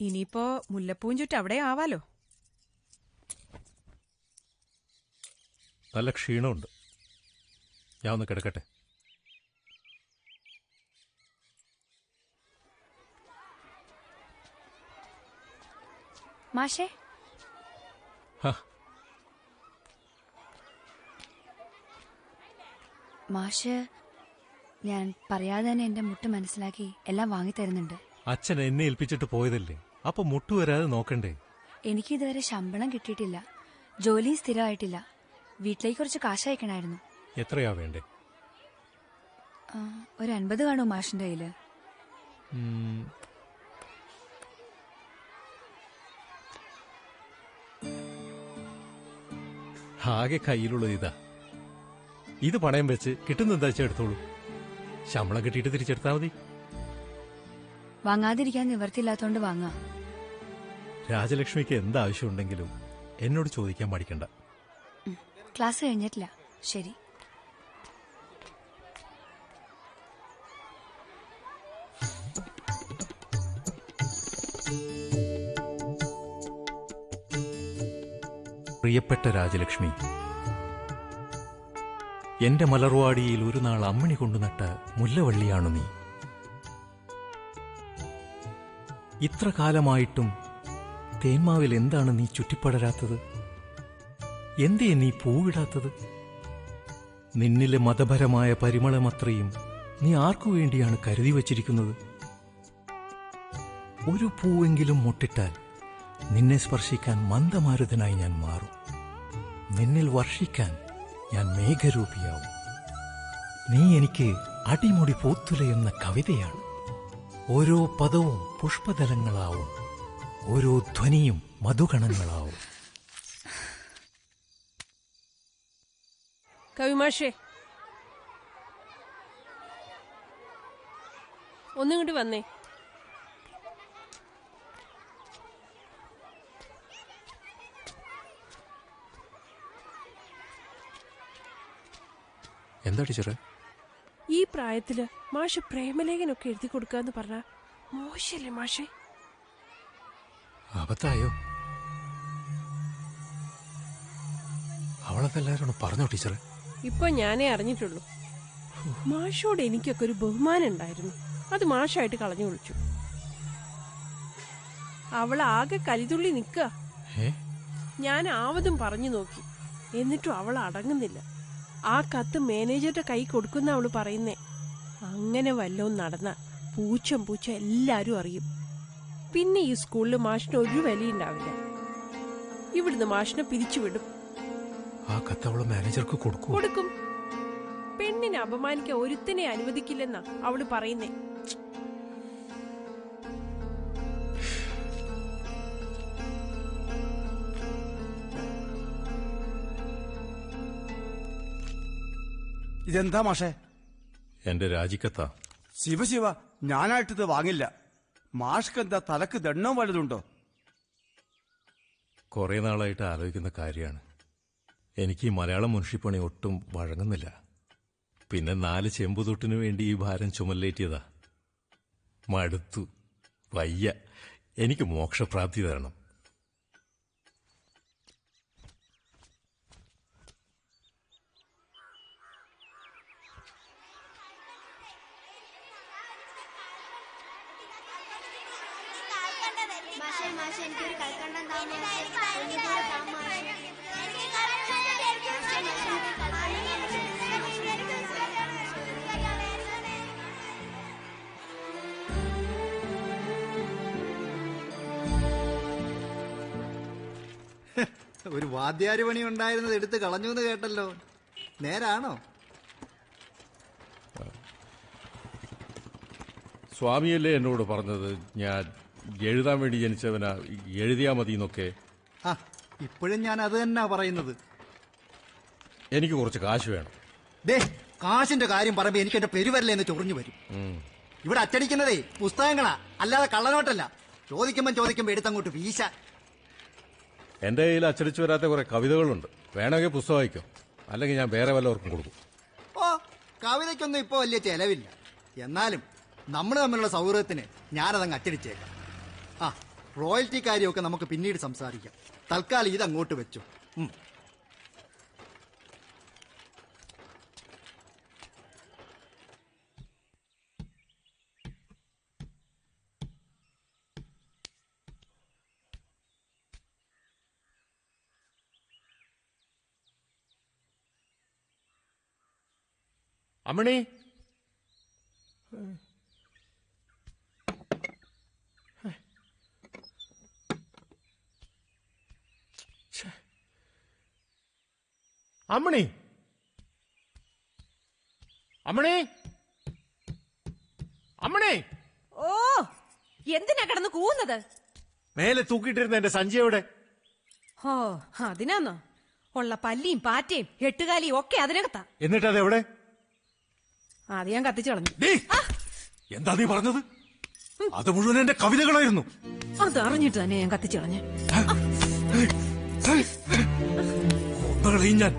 ഇനിയിപ്പോ മുല്ലപ്പൂവും ചുറ്റും അവിടെ ആവാലോ. നല്ല ക്ഷീണമുണ്ട്, ഞാൻ ഒന്ന് കിടക്കട്ടെ. മാഷേ, മാഷ് ഞാൻ പറയാതെ തന്നെ എന്റെ മുട്ട് മനസ്സിലാക്കി എല്ലാം വാങ്ങിത്തരുന്നുണ്ട്. അച്ഛൻ എന്നെ ഏൽപ്പിച്ചിട്ട് പോയതല്ലേ, അപ്പൊ മുട്ടു വരാതെ നോക്കണ്ടേ? എനിക്ക് ഇതുവരെ ശമ്പളം കിട്ടിയിട്ടില്ല, ജോലിയും സ്ഥിരമായിട്ടില്ല. വീട്ടിലേക്ക് കുറച്ച് കാശ് അയക്കണമായിരുന്നു. എത്രയാ വേണ്ടേ? ഒരു 50 കാണോ മാഷിന്റെ കയ്യില്? ആകെ കയ്യിലുള്ളത് ഇതാ. ഇത് പണയം വെച്ച് കിട്ടുന്ന എന്താ വെച്ചാൽ എടുത്തോളൂ. ശമ്പളം കിട്ടിയിട്ട് തിരിച്ചെടുത്താൽ മതി. വാങ്ങാതിരിക്കാൻ നിവർത്തിയില്ലാത്തോണ്ട് വാങ്ങാ. രാജലക്ഷ്മിക്ക് എന്താവശ്യമുണ്ടെങ്കിലും എന്നോട് ചോദിക്കാൻ പഠിക്കണ്ട. ക്ലാസ് കഴിഞ്ഞിട്ടില്ല. ശരി. പ്രിയപ്പെട്ട രാജലക്ഷ്മി, എന്റെ മലർവാടിയിൽ ഒരു നാൾ അമ്മിണി കൊണ്ടുനട്ട മുല്ലവള്ളിയാണു നീ. ഇത്ര കാലമായിട്ടും തേന്മാവിൽ എന്താണ് നീ ചുറ്റിപ്പടരാത്തത്? എന്തേ നീ പൂവിടാത്തത്? നിന്നിലെ മതപരമായ പരിമളമത്രയും നീ ആർക്കു വേണ്ടിയാണ് കരുതി വച്ചിരിക്കുന്നത്? ഒരു പൂവെങ്കിലും മുട്ടിട്ടാൽ നിന്നെ സ്പർശിക്കാൻ മന്ദമാരുതനായി ഞാൻ മാറും. നിന്നിൽ വർഷിക്കാൻ ഞാൻ മേഘരൂപിയാവും. നീ എനിക്ക് അടിമുടി പൂത്തുലയുന്ന കവിതയാണ്. ഓരോ പദവും പുഷ്പതലങ്ങളാവും, ഓരോ ധ്വനിയും മധുഗണങ്ങളാവും. കവിമാഷേ, ഒന്നിങ്ങോട്ട് വന്നേ. എന്താ ടീച്ചറെ? ഈ പ്രായത്തില് മാഷ് പ്രേമലേഖനൊക്കെ എഴുതി കൊടുക്കാന്ന് പറഞ്ഞ മോശല്ലേ മാഷേ? അബദ്ധായോ? അവളതെല്ലാരോടും പറഞ്ഞോ ടീച്ചറെ? ഇപ്പൊ ഞാനേ അറിഞ്ഞിട്ടുള്ളൂ. മാഷോട് എനിക്കൊക്കെ ഒരു ബഹുമാനം ഉണ്ടായിരുന്നു, അത് മാഷായിട്ട് കളഞ്ഞു വിളിച്ചു. അവളാകെ കലിതുള്ളി നിക്ക. ഞാൻ ആവതും പറഞ്ഞു നോക്കി, എന്നിട്ടും അവൾ അടങ്ങുന്നില്ല. ആ കത്ത് മാനേജറുടെ കൈ കൊടുക്കുന്ന അവള് പറയുന്നേ. അങ്ങനെ വല്ലതും നടന്ന പൂച്ച എല്ലാരും അറിയും. പിന്നെ ഈ സ്കൂളിൽ മാഷിന് ഒരു വിലയുണ്ടാവില്ല. ഇവിടുന്ന് മാഷിനെ പിരിച്ചുവിടും. ആ കത്ത് അവള് മാനേജർക്ക് കൊടുക്കും. പെണ്ണിനെ അപമാനിക്കാൻ ഒരുത്തനെ അനുവദിക്കില്ലെന്നാ അവള് പറയുന്നേ. ഇതെന്താ മാഷേ? എന്റെ രാജിക്കത്താ. ശിവ, ഞാനായിട്ടിത് വാങ്ങില്ല. മാഷ്ക്ക് എന്താ തലക്ക് ദണ്ണവും വലുതുണ്ടോ? കുറെ നാളായിട്ട് ആലോചിക്കുന്ന കാര്യമാണ്. എനിക്ക് ഈ മലയാളം മുൻഷിപ്പണി ഒട്ടും വഴങ്ങുന്നില്ല. പിന്നെ 4 ചെമ്പുതൊട്ടിനു വേണ്ടി ഈ ഭാരം ചുമല്ലേറ്റിയതാ. മടുത്തു, വയ്യ. എനിക്ക് മോക്ഷപ്രാപ്തി തരണം. ഒരു വാദ്യാര് പണി ഉണ്ടായിരുന്നത് എടുത്ത് കളഞ്ഞു എന്ന് കേട്ടല്ലോ, നേരാണോ? സ്വാമിയല്ലേ എന്നോട് പറഞ്ഞത് ഞാൻ എഴുതാൻ വേണ്ടി ജനിച്ചവനാ, എഴുതിയാ മതി എന്നൊക്കെ. ഇപ്പോഴും ഞാൻ അത് തന്നെ പറയുന്നത്. എനിക്ക് കുറച്ച് കാശ് വേണം. ദേ, കാശിന്റെ കാര്യം പറയുമ്പോ എനിക്ക് എന്റെ പെരുവരലെന്ന് ചൊറിഞ്ഞു വരും. ഇവിടെ അച്ചടിക്കുന്നതേ പുസ്തകങ്ങളാ, അല്ലാതെ കള്ളനോട്ടല്ല. ചോദിക്കുമ്പോ എടുത്തങ്ങോട്ട് വീശ. എന്റെ കയ്യിൽ അച്ചടിച്ചു വരാത്ത കുറെ കവിതകളുണ്ട്, വേണമെങ്കിൽ പുസ്തകം വായിക്കും, അല്ലെങ്കിൽ ഞാൻ വേറെ വല്ലവർക്കും കൊടുക്കും. ഓ, കവിതയ്ക്കൊന്നും ഇപ്പൊ വലിയ ചെലവില്ല. എന്നാലും നമ്മൾ തമ്മിലുള്ള സൗഹൃദത്തിന് ഞാനതങ്ങ് അച്ചടിച്ചേക്കാം. റോയൽറ്റി കാര്യമൊക്കെ നമുക്ക് പിന്നീട് സംസാരിക്കാം. തൽക്കാലം ഇത് അങ്ങോട്ട് വെച്ചു. അമ്മണി, അമ്മണി, അമ്മണി, അമ്മണി. ഓ, എന്തിനാ കിടന്ന് കൂവുന്നത്? മേലെ തൂക്കിയിട്ടിരുന്ന എന്റെ സഞ്ചി എവിടെ? ഓ, അതിനാന്നോ? ഉള്ള പല്ലിയും പാറ്റയും എട്ടുകാലിയും ഒക്കെ അതിനകത്താ. എന്നിട്ട് അത് എവിടെ? അത് ഞാൻ കത്തിച്ചു കളഞ്ഞു. എന്താ നീ പറഞ്ഞത്? അത് മുഴുവൻ എന്റെ കവിതകളായിരുന്നു. അത് അറിഞ്ഞിട്ട് തന്നെ ഞാൻ കത്തിച്ചു കളഞ്ഞു. കൊന്നുകളയും ഞാൻ.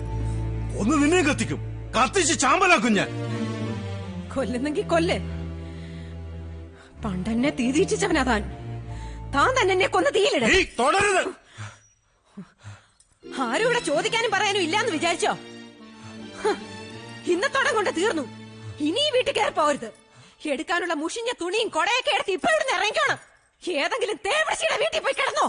ഒന്ന് നിന്നെ കത്തിക്കും, കത്തിച്ച് ചാമ്പലാക്കും ഞാൻ. കൊല്ലുന്നെങ്കി കൊല്ല്. പണ്ടെന്നെ തീതീക്ഷിച്ചവനാ താൻ. താൻ തന്നെ എന്നെ കൊന്ന് തീയിലിട. തുടരുത്. ആരും ഇവിടെ ചോദിക്കാനും പറയാനും ഇല്ലാന്ന് വിചാരിച്ചോ? ഇന്നത്തോടെ കൊണ്ട് തീർന്നു. ഇനി ഈ വീട്ടിൽ കയറി പോകരുത്. എടുക്കാനുള്ള മുഷിഞ്ഞ തുണിയും കൊടയൊക്കെ എടുത്ത് ഇപ്പൊ ഇവിടുന്ന് ഇറങ്ങിക്കോണം. ഏതെങ്കിലും തേവടശിയുടെ വീട്ടിൽ പോയി കിടന്നോ.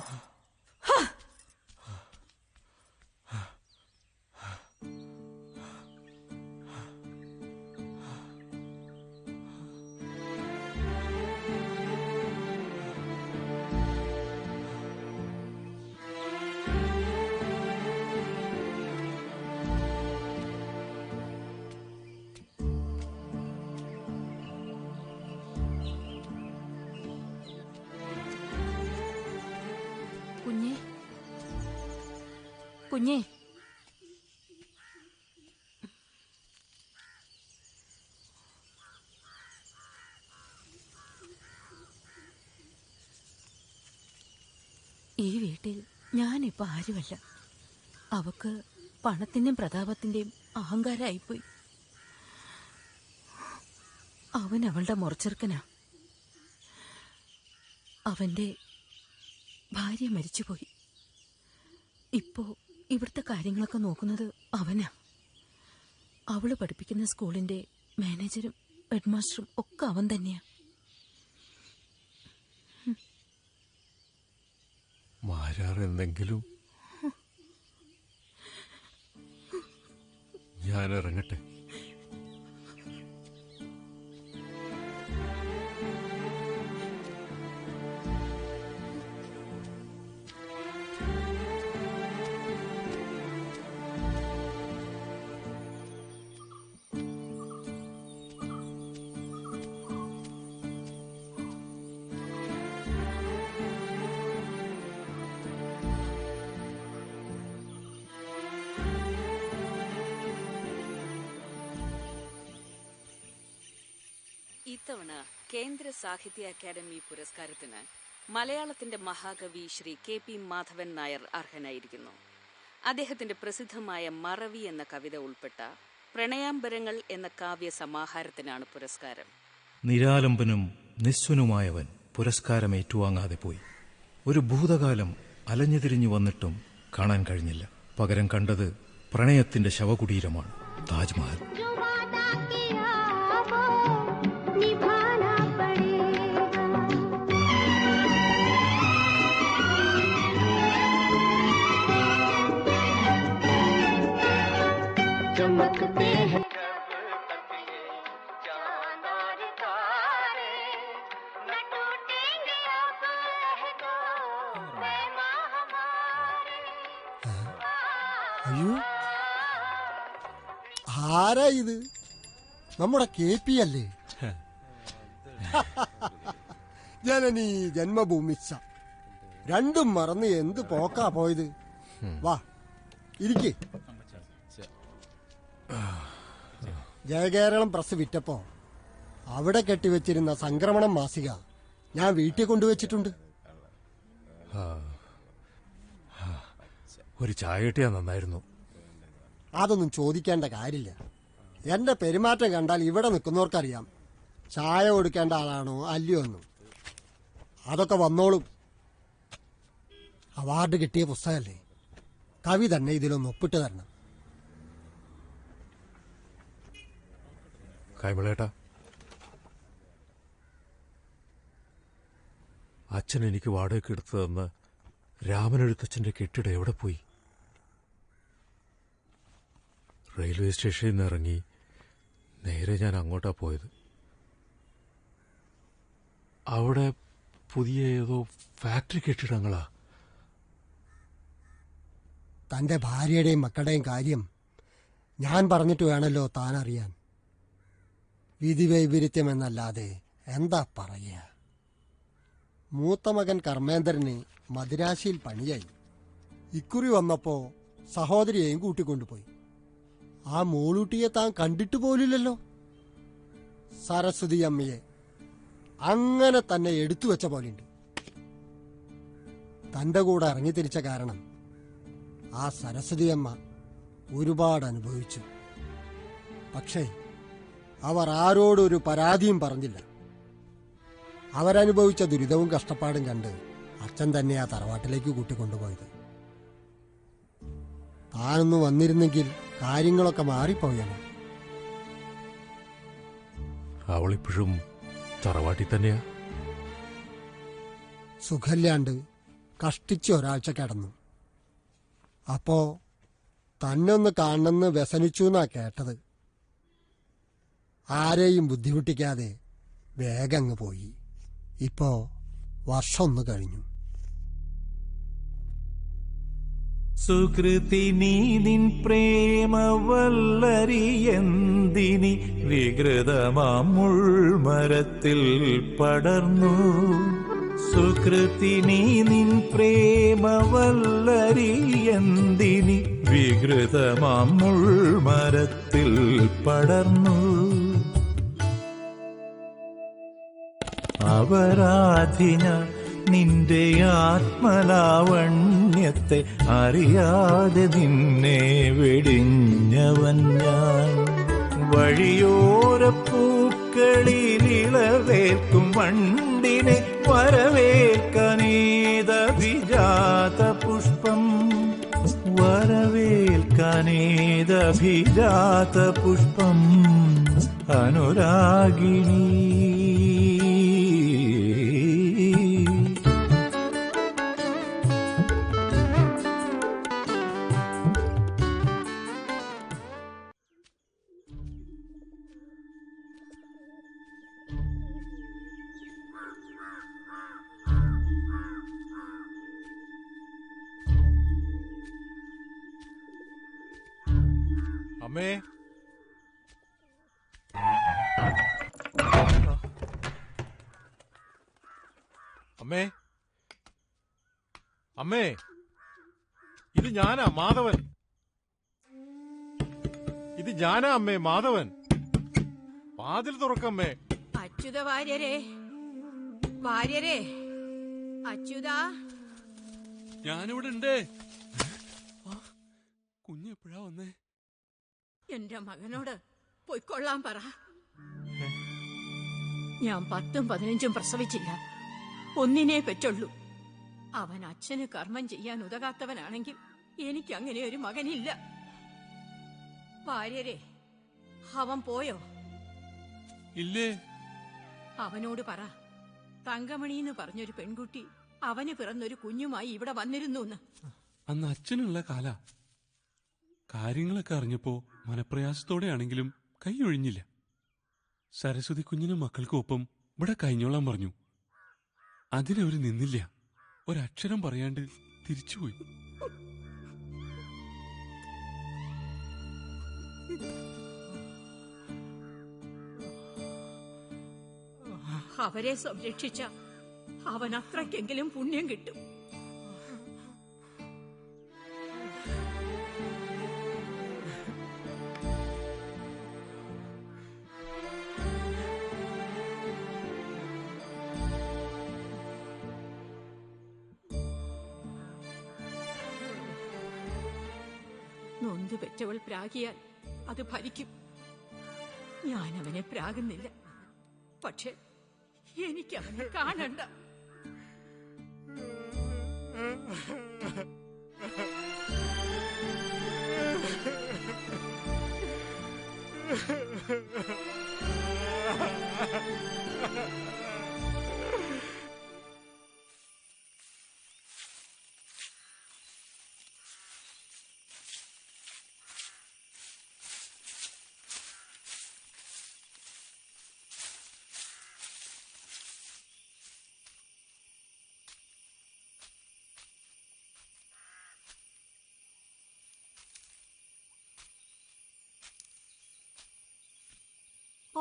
കുഞ്ഞേ, ഈ വീട്ടിൽ ഞാനിപ്പോ ആരുമല്ല. അവക്ക് പണത്തിന്റെയും പ്രതാപത്തിന്റെയും അഹങ്കാരമായിപ്പോയി. അവൻ അവളുടെ മുറച്ചെറുക്കനാ. അവന്റെ ഭാര്യ മരിച്ചുപോയി. ഇപ്പോ ഇവിടുത്തെ കാര്യങ്ങളൊക്കെ നോക്കുന്നത് അവനാ. അവള് പഠിപ്പിക്കുന്ന സ്കൂളിന്റെ മാനേജരും ഹെഡ്മാസ്റ്ററും ഒക്കെ അവൻ തന്നെയാ. മാരാറെന്തെങ്കിലും ഞാൻ ഇറങ്ങട്ടെ. ഇത്തവണ കേന്ദ്ര സാഹിത്യ അക്കാദമി പുരസ്കാരത്തിന് മലയാളത്തിന്റെ മഹാകവി ശ്രീ KP മാധവൻ നായർ അർഹനായിരിക്കുന്നു. അദ്ദേഹത്തിന്റെ പ്രസിദ്ധമായ മറവി എന്ന കവിത ഉൾപ്പെട്ട പ്രണയാംബരങ്ങൾ എന്ന കാവ്യ സമാഹാരത്തിനാണ് പുരസ്കാരം. നിരാലംബനും നിസ്വനുമായവൻ പുരസ്കാരം ഏറ്റുവാങ്ങാതെ പോയി. ഒരു ഭൂതകാലം അലഞ്ഞുതിരിഞ്ഞു വന്നിട്ടും കാണാൻ കഴിഞ്ഞില്ല. പകരം കണ്ടത് പ്രണയത്തിന്റെ ശവകുടീരമാണ്, താജ്മഹൽ. चमकते हैं അയ്യോ, ആരാ ഇത്? നമ്മുടെ KP അല്ലേ? ജനനീ ജന്മഭൂമിച്ച. രണ്ടും മറന്ന് എന്ത് പോക്കാ പോയത്. വാ ഇരിക്കേ. ജയകേരളം പ്രസ് വിറ്റപ്പോ അവിടെ കെട്ടിവെച്ചിരുന്ന സംക്രമണം മാസിക ഞാൻ വീട്ടിൽ കൊണ്ടുവച്ചിട്ടുണ്ട്. ഒരു ചായ കിട്ടിയാ നന്നായിരുന്നു. അതൊന്നും ചോദിക്കേണ്ട കാര്യമില്ല. എന്റെ പെരുമാറ്റം കണ്ടാൽ ഇവിടെ നിൽക്കുന്നവർക്കറിയാം ചായ കൊടുക്കേണ്ട ആളാണോ അല്ലയോ എന്നും. അതൊക്കെ വന്നോളും. അവാർഡ് കിട്ടിയ പുസ്തകമല്ലേ, കവി തന്നെ ഇതിലൊന്ന് ഒപ്പിട്ട് തരണം. കൈമളേട്ടാ, അച്ഛൻ എനിക്ക് വാടകയ്ക്ക് എടുത്തു തന്ന് രാമനെഴുത്തച്ഛന്റെ കെട്ടിടം എവിടെ പോയി? റെയിൽവേ സ്റ്റേഷനിൽ നിന്ന് ഇറങ്ങി നേരെ ഞാൻ അങ്ങോട്ടാ പോയത്. അവിടെ പുതിയ ഏതോ ഫാക്ടറി കെട്ടിടങ്ങളാ. തന്റെ ഭാര്യയുടെയും മക്കളുടെയും കാര്യം ഞാൻ പറഞ്ഞിട്ട് വേണമല്ലോ താൻ അറിയാൻ. വിധിവൈപരീത്യമെന്നല്ലാതെ എന്താ പറയുക. മൂത്ത മകൻ കർമ്മേന്ദ്രന് മദിരാശിയിൽ പണിയായി. ഇക്കുറി വന്നപ്പോ സഹോദരിയെയും കൂട്ടിക്കൊണ്ടുപോയി. ആ മോളൂട്ടിയെ താൻ കണ്ടിട്ട് പോലില്ലല്ലോ. സരസ്വതി അമ്മയെ അങ്ങനെ തന്നെ എടുത്തു വെച്ച പോലെയുണ്ട്. തന്റെ കൂടെ ഇറങ്ങിത്തിരിച്ച കാരണം ആ സരസ്വതി അമ്മ ഒരുപാട് അനുഭവിച്ചു. പക്ഷേ അവർ ആരോടൊരു പരാതിയും പറഞ്ഞില്ല. അവരനുഭവിച്ച ദുരിതവും കഷ്ടപ്പാടും കണ്ട് അച്ഛൻ തന്നെ ആ തറവാട്ടിലേക്ക് കൂട്ടിക്കൊണ്ടുപോയത്. താനൊന്ന് വന്നിരുന്നെങ്കിൽ കാര്യങ്ങളൊക്കെ മാറിപ്പോയാണ്. അവളിപ്പോഴും തറവാട്ടിൽ തന്നെയാ? സുഖമില്ലാണ്ട് കഷ്ടിച്ച് ഒരാഴ്ച കിടന്നു. അപ്പോ തന്നൊന്ന് കാണണമെന്ന് വ്യസനിച്ചു എന്നാ കേട്ടത്. ആരെയും ബുദ്ധിമുട്ടിക്കാതെ വേഗം അങ്ങ് പോയി. ഇപ്പോ വർഷം ഒന്ന് കഴിഞ്ഞു. സുകൃതിനീ നിൻ പ്രേമവല്ലരിയെന്തിനി വികൃതമാം മുൾമരത്തിൽ പടർന്നു. സുകൃതിനീ നിൻ പ്രേമവല്ലരിയെന്തിനി വികൃതമാം മുൾമരത്തിൽ പടർന്നു. അപരാധിന നിന്റെ ആത്മലാവണ്യത്തെ അറിയാതെ നിന്നെ വെടിഞ്ഞവൻ ഞാൻ. വഴിയോരപ്പൂക്കളിലിളവേൽക്കും വണ്ടിനെ വരവേൽക്കാനേതഭിജാത പുഷ്പം, വരവേൽക്കാനേതഭിജാത പുഷ്പം അനുരാഗിണി. അമ്മേ, അമ്മേ, അമ്മേ, ഇത് ഞാനാ മാധവൻ. ഇത് ഞാനാ അമ്മേ മാധവൻ. വാതിൽ തുറക്കമ്മേ. അച്യുത വാര്യരെ, വാര്യരെ, അച്യുത. ഞാനിവിടെ ഉണ്ട്. കുഞ്ഞെപ്പോഴാ വന്നേ? എന്റെ മകനോട് പൊയ്ക്കൊള്ളാൻ പറ. ഞാൻ 10ഉം 15ഉം പ്രസവിച്ചില്ല, ഒന്നിനെ പെറ്റുള്ളൂ. അവൻ അച്ഛന് കർമ്മം ചെയ്യാൻ ഉതകാത്തവനാണെങ്കിൽ എനിക്ക് അങ്ങനെ ഒരു മകനില്ല. ഭാര്യരെ, അവൻ പോയോ? ഇല്ലേ. അവനോട് പറ, തങ്കമണി എന്ന് പറഞ്ഞൊരു പെൺകുട്ടി അവന് പിറന്നൊരു കുഞ്ഞുമായി ഇവിടെ വന്നിരുന്നു. അന്ന് അച്ഛനുള്ള കാല കാര്യങ്ങളൊക്കെ അറിഞ്ഞപ്പോ മനപ്രയാസത്തോടെയാണെങ്കിലും കൈ ഒഴിഞ്ഞില്ല. സരസ്വതി കുഞ്ഞിനും മക്കൾക്കും ഒപ്പം ഇവിടെ കഴിഞ്ഞോളാൻ പറഞ്ഞു. അതിനവര് നിന്നില്ല. ഒരക്ഷരം പറയാണ്ട് തിരിച്ചുപോയി. അവരെ സംരക്ഷിച്ച അവൻ അത്രയ്ക്കെങ്കിലും പുണ്യം കിട്ടും. നൊന്ത് പെറ്റവൾ പ്രാഗിയാൽ അത് ഭരിക്കും. ഞാൻ അവനെ പ്രാകുന്നില്ല, പക്ഷെ എനിക്ക് അവനെ കാണണ്ട.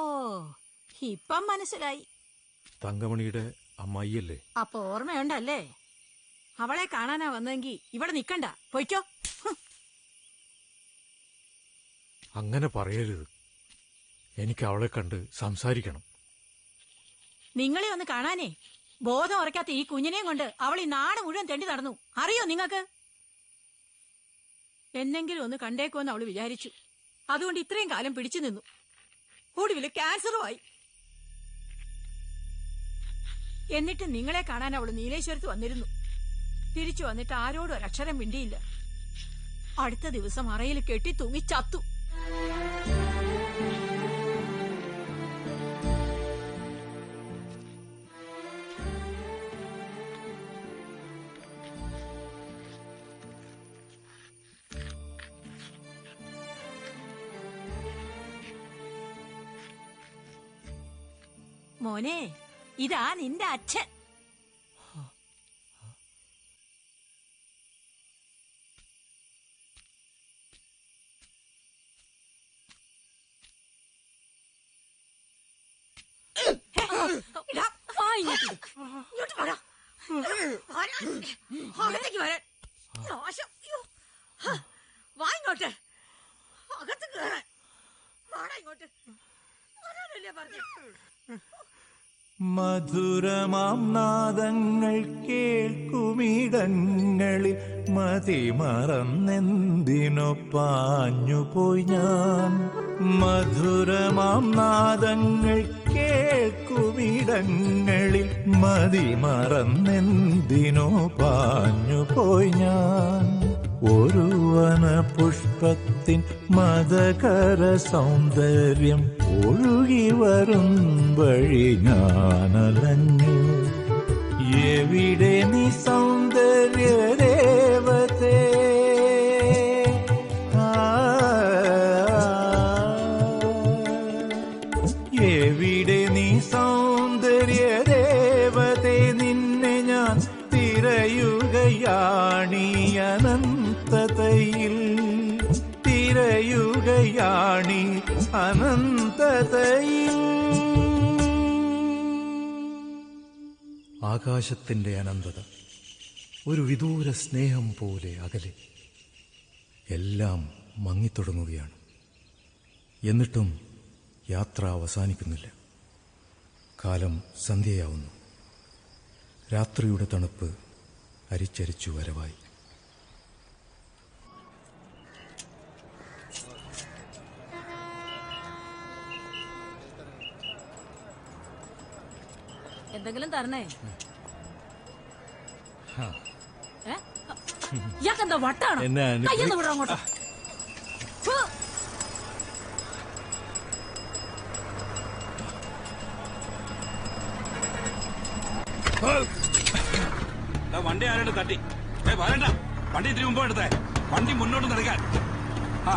ഓ, ഇപ്പം മനസ്സിലായി. തങ്കമണിയുടെ അമ്മായിയല്ലേ? അപ്പൊ ഓർമ്മയുണ്ടല്ലേ? അവളെ കാണാനാ വന്നെങ്കി ഇവിടെ നിക്കണ്ട, പൊയ്ക്കോ. അങ്ങനെ പറയരുത്. എനിക്ക് അവളെ കണ്ട് സംസാരിക്കണം. നിങ്ങളെ ഒന്ന് കാണാനേ ബോധം ഉറക്കാത്ത ഈ കുഞ്ഞിനെയും കൊണ്ട് അവൾ ഈ നാട് മുഴുവൻ തെണ്ടി നടന്നു. അറിയോ നിങ്ങൾക്ക്? എന്നെങ്കിലും ഒന്ന് കണ്ടേക്കുമെന്ന് അവള് വിചാരിച്ചു. അതുകൊണ്ട് ഇത്രയും കാലം പിടിച്ചു നിന്നു. ഒടുവില് ക്യാൻസറുമായി. എന്നിട്ട് നിങ്ങളെ കാണാൻ അവള് നീലേശ്വരത്ത് വന്നിരുന്നു. തിരിച്ചു വന്നിട്ട് ആരോടും ഒരക്ഷരം മിണ്ടിയില്ല. അടുത്ത ദിവസം അറയിൽ കെട്ടി തൂങ്ങി ചത്തു. മോനെ, ഇതാ നിന്റെ അച്ഛൻ. ഇങ്ങോട്ട് വാടാ. അകത്തേക്ക് വരാൻ. നാശം. വാ ഇങ്ങോട്ട്. അകത്ത് കയറാൻ. വാടാ ഇങ്ങോട്ട്. വരാനല്ലേ പറഞ്ഞേ? മധുരമാം നാദങ്ങൾ കേൾക്കുമിടങ്ങളിൽ മതിമറന്നെന്തിനോ പാഞ്ഞുപോയി ഞാൻ. മധുരമാം നാദങ്ങൾ കേൾക്കുമിടങ്ങളിൽ മതിമറന്നെന്തിനോ പാഞ്ഞുപോയി ഞാൻ. ഒരു വനപുഷ്പത്തിൻ മദകര സൗന്ദര്യം ഒഴുകി വരും വഴി ഞാനലഞ്ഞു. എവിടെ നീ സൗന്ദര്യ ദേവതേ? എവിടെ നീ സൗന്ദര്യ ദേവതേ? നിന്നെ ഞാൻ തിരയുകയാണീ അനന്തതയിൽ. തിരയുകയാണീ അനന്തതയിൽ. ആകാശത്തിന്റെ അനന്തത ഒരു വിദൂര സ്നേഹം പോലെ അകലെ. എല്ലാം മങ്ങിത്തുടങ്ങുകയാണ്. എന്നിട്ടും യാത്ര അവസാനിക്കുന്നില്ല. കാലം സന്ധ്യയാവുന്നു. രാത്രിയുടെ തണുപ്പ് അരിച്ചരിച്ചു വരവായി. എന്തെങ്കിലും തരണേ? ഇയാൾക്കെന്താ വട്ടാണോ? കയ്യൊന്ന് വിടാം അങ്ങോട്ട്. വണ്ടി ആരുടെ തട്ടി? വരണ്ട, വണ്ടി ഇത്തിരി മുമ്പ് എടുത്തേ. വണ്ടി മുന്നോട്ട് നടക്കാൻ. ആ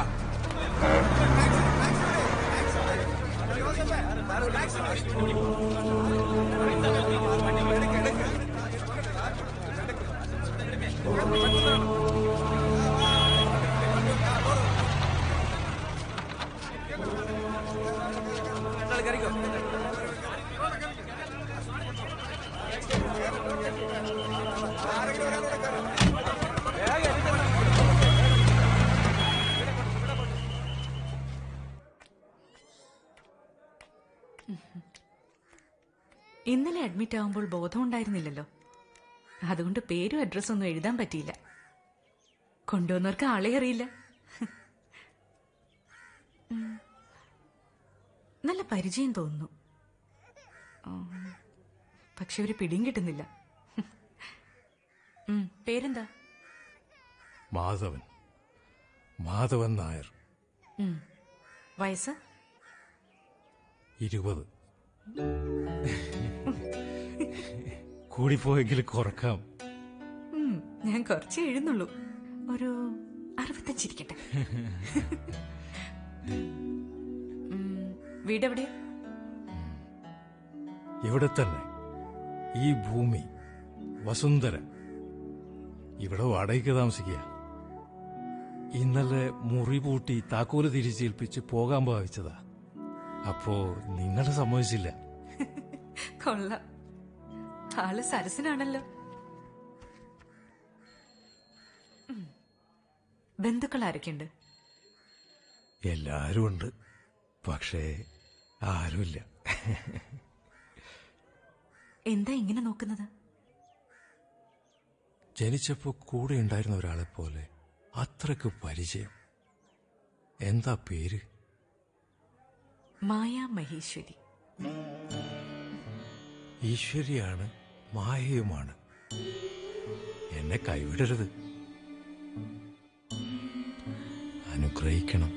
ഇന്നലെ അഡ്മിറ്റ് ആവുമ്പോൾ ബോധമുണ്ടായിരുന്നില്ലല്ലോ. അതുകൊണ്ട് പേരും അഡ്രസ്സും ഒന്നും എഴുതാൻ പറ്റിയില്ല. കൊണ്ടുവന്നവർക്ക് ആളെ അറിയില്ല. നല്ല പരിചയം തോന്നുന്നു. പക്ഷെ ഒരു പിടിയും കിട്ടുന്നില്ല. പേരെന്താ? മാധവൻ. മാധവൻ നായർ. വയസ്സ്? 20. കൂടിപ്പോയെങ്കിൽ കുറക്കാം. ഞാൻ കുറച്ച് എഴുന്നുള്ളൂ. ഒരു 65 ഇരിക്കട്ടെ. വീടെവിടെയാ? ഇവിടെ തന്നെ. ഈ ഭൂമി വസുന്ധര. ഇവിടെ വാടകയ്ക്ക് താമസിക്കുക. ഇന്നലെ മുറി പൂട്ടി താക്കോല് തിരിച്ചേൽപ്പിച്ച് പോകാൻ ഭാവിച്ചതാ. അപ്പോ നിങ്ങൾ സമ്മതിച്ചില്ല. കൊള്ളാം, ആള് സരസനാണല്ലോ. ബന്ധുക്കൾ ആരൊക്കെയുണ്ട്? എല്ലാരും ഉണ്ട്, പക്ഷേ ആരുമില്ല. എന്താ ഇങ്ങനെ നോക്കുന്നത്? ജനിച്ചപ്പോ കൂടെ ഉണ്ടായിരുന്ന ഒരാളെ പോലെ അത്രക്ക് പരിചയം. എന്താ പേര്? മായ മഹേശ്വരി. ഈശ്വരിയാണ്, മായയുമാണ്. എന്നെ കൈവിടരുത്, അനുഗ്രഹിക്കണം.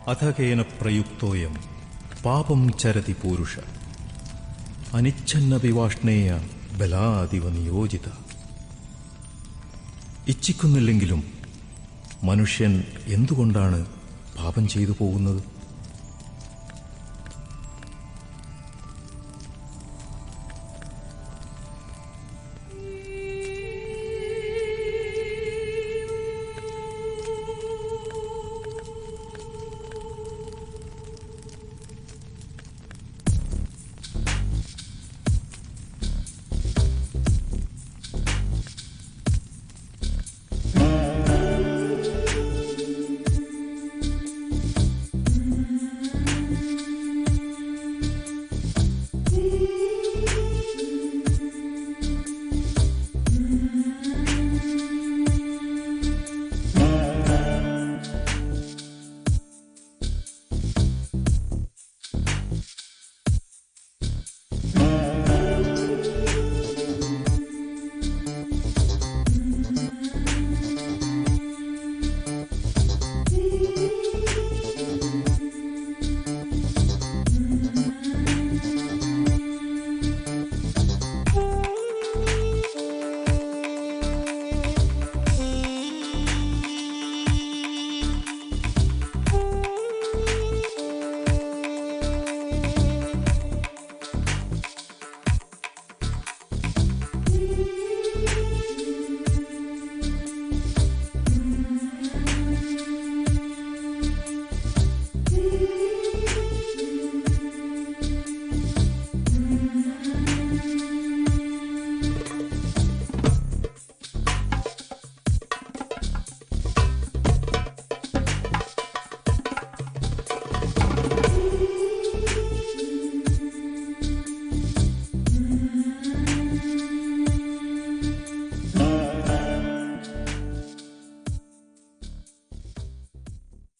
അധകേന പ്രയുക്തോയം പാപം ചരതി പൂരുഷ അനിച്ഛന്നപിവാഷ്ണേയ ബലാദിവ നിയോജിത. ഇച്ഛിക്കുന്നില്ലെങ്കിലും മനുഷ്യൻ എന്തുകൊണ്ടാണ് പാപം ചെയ്തു പോകുന്നത്?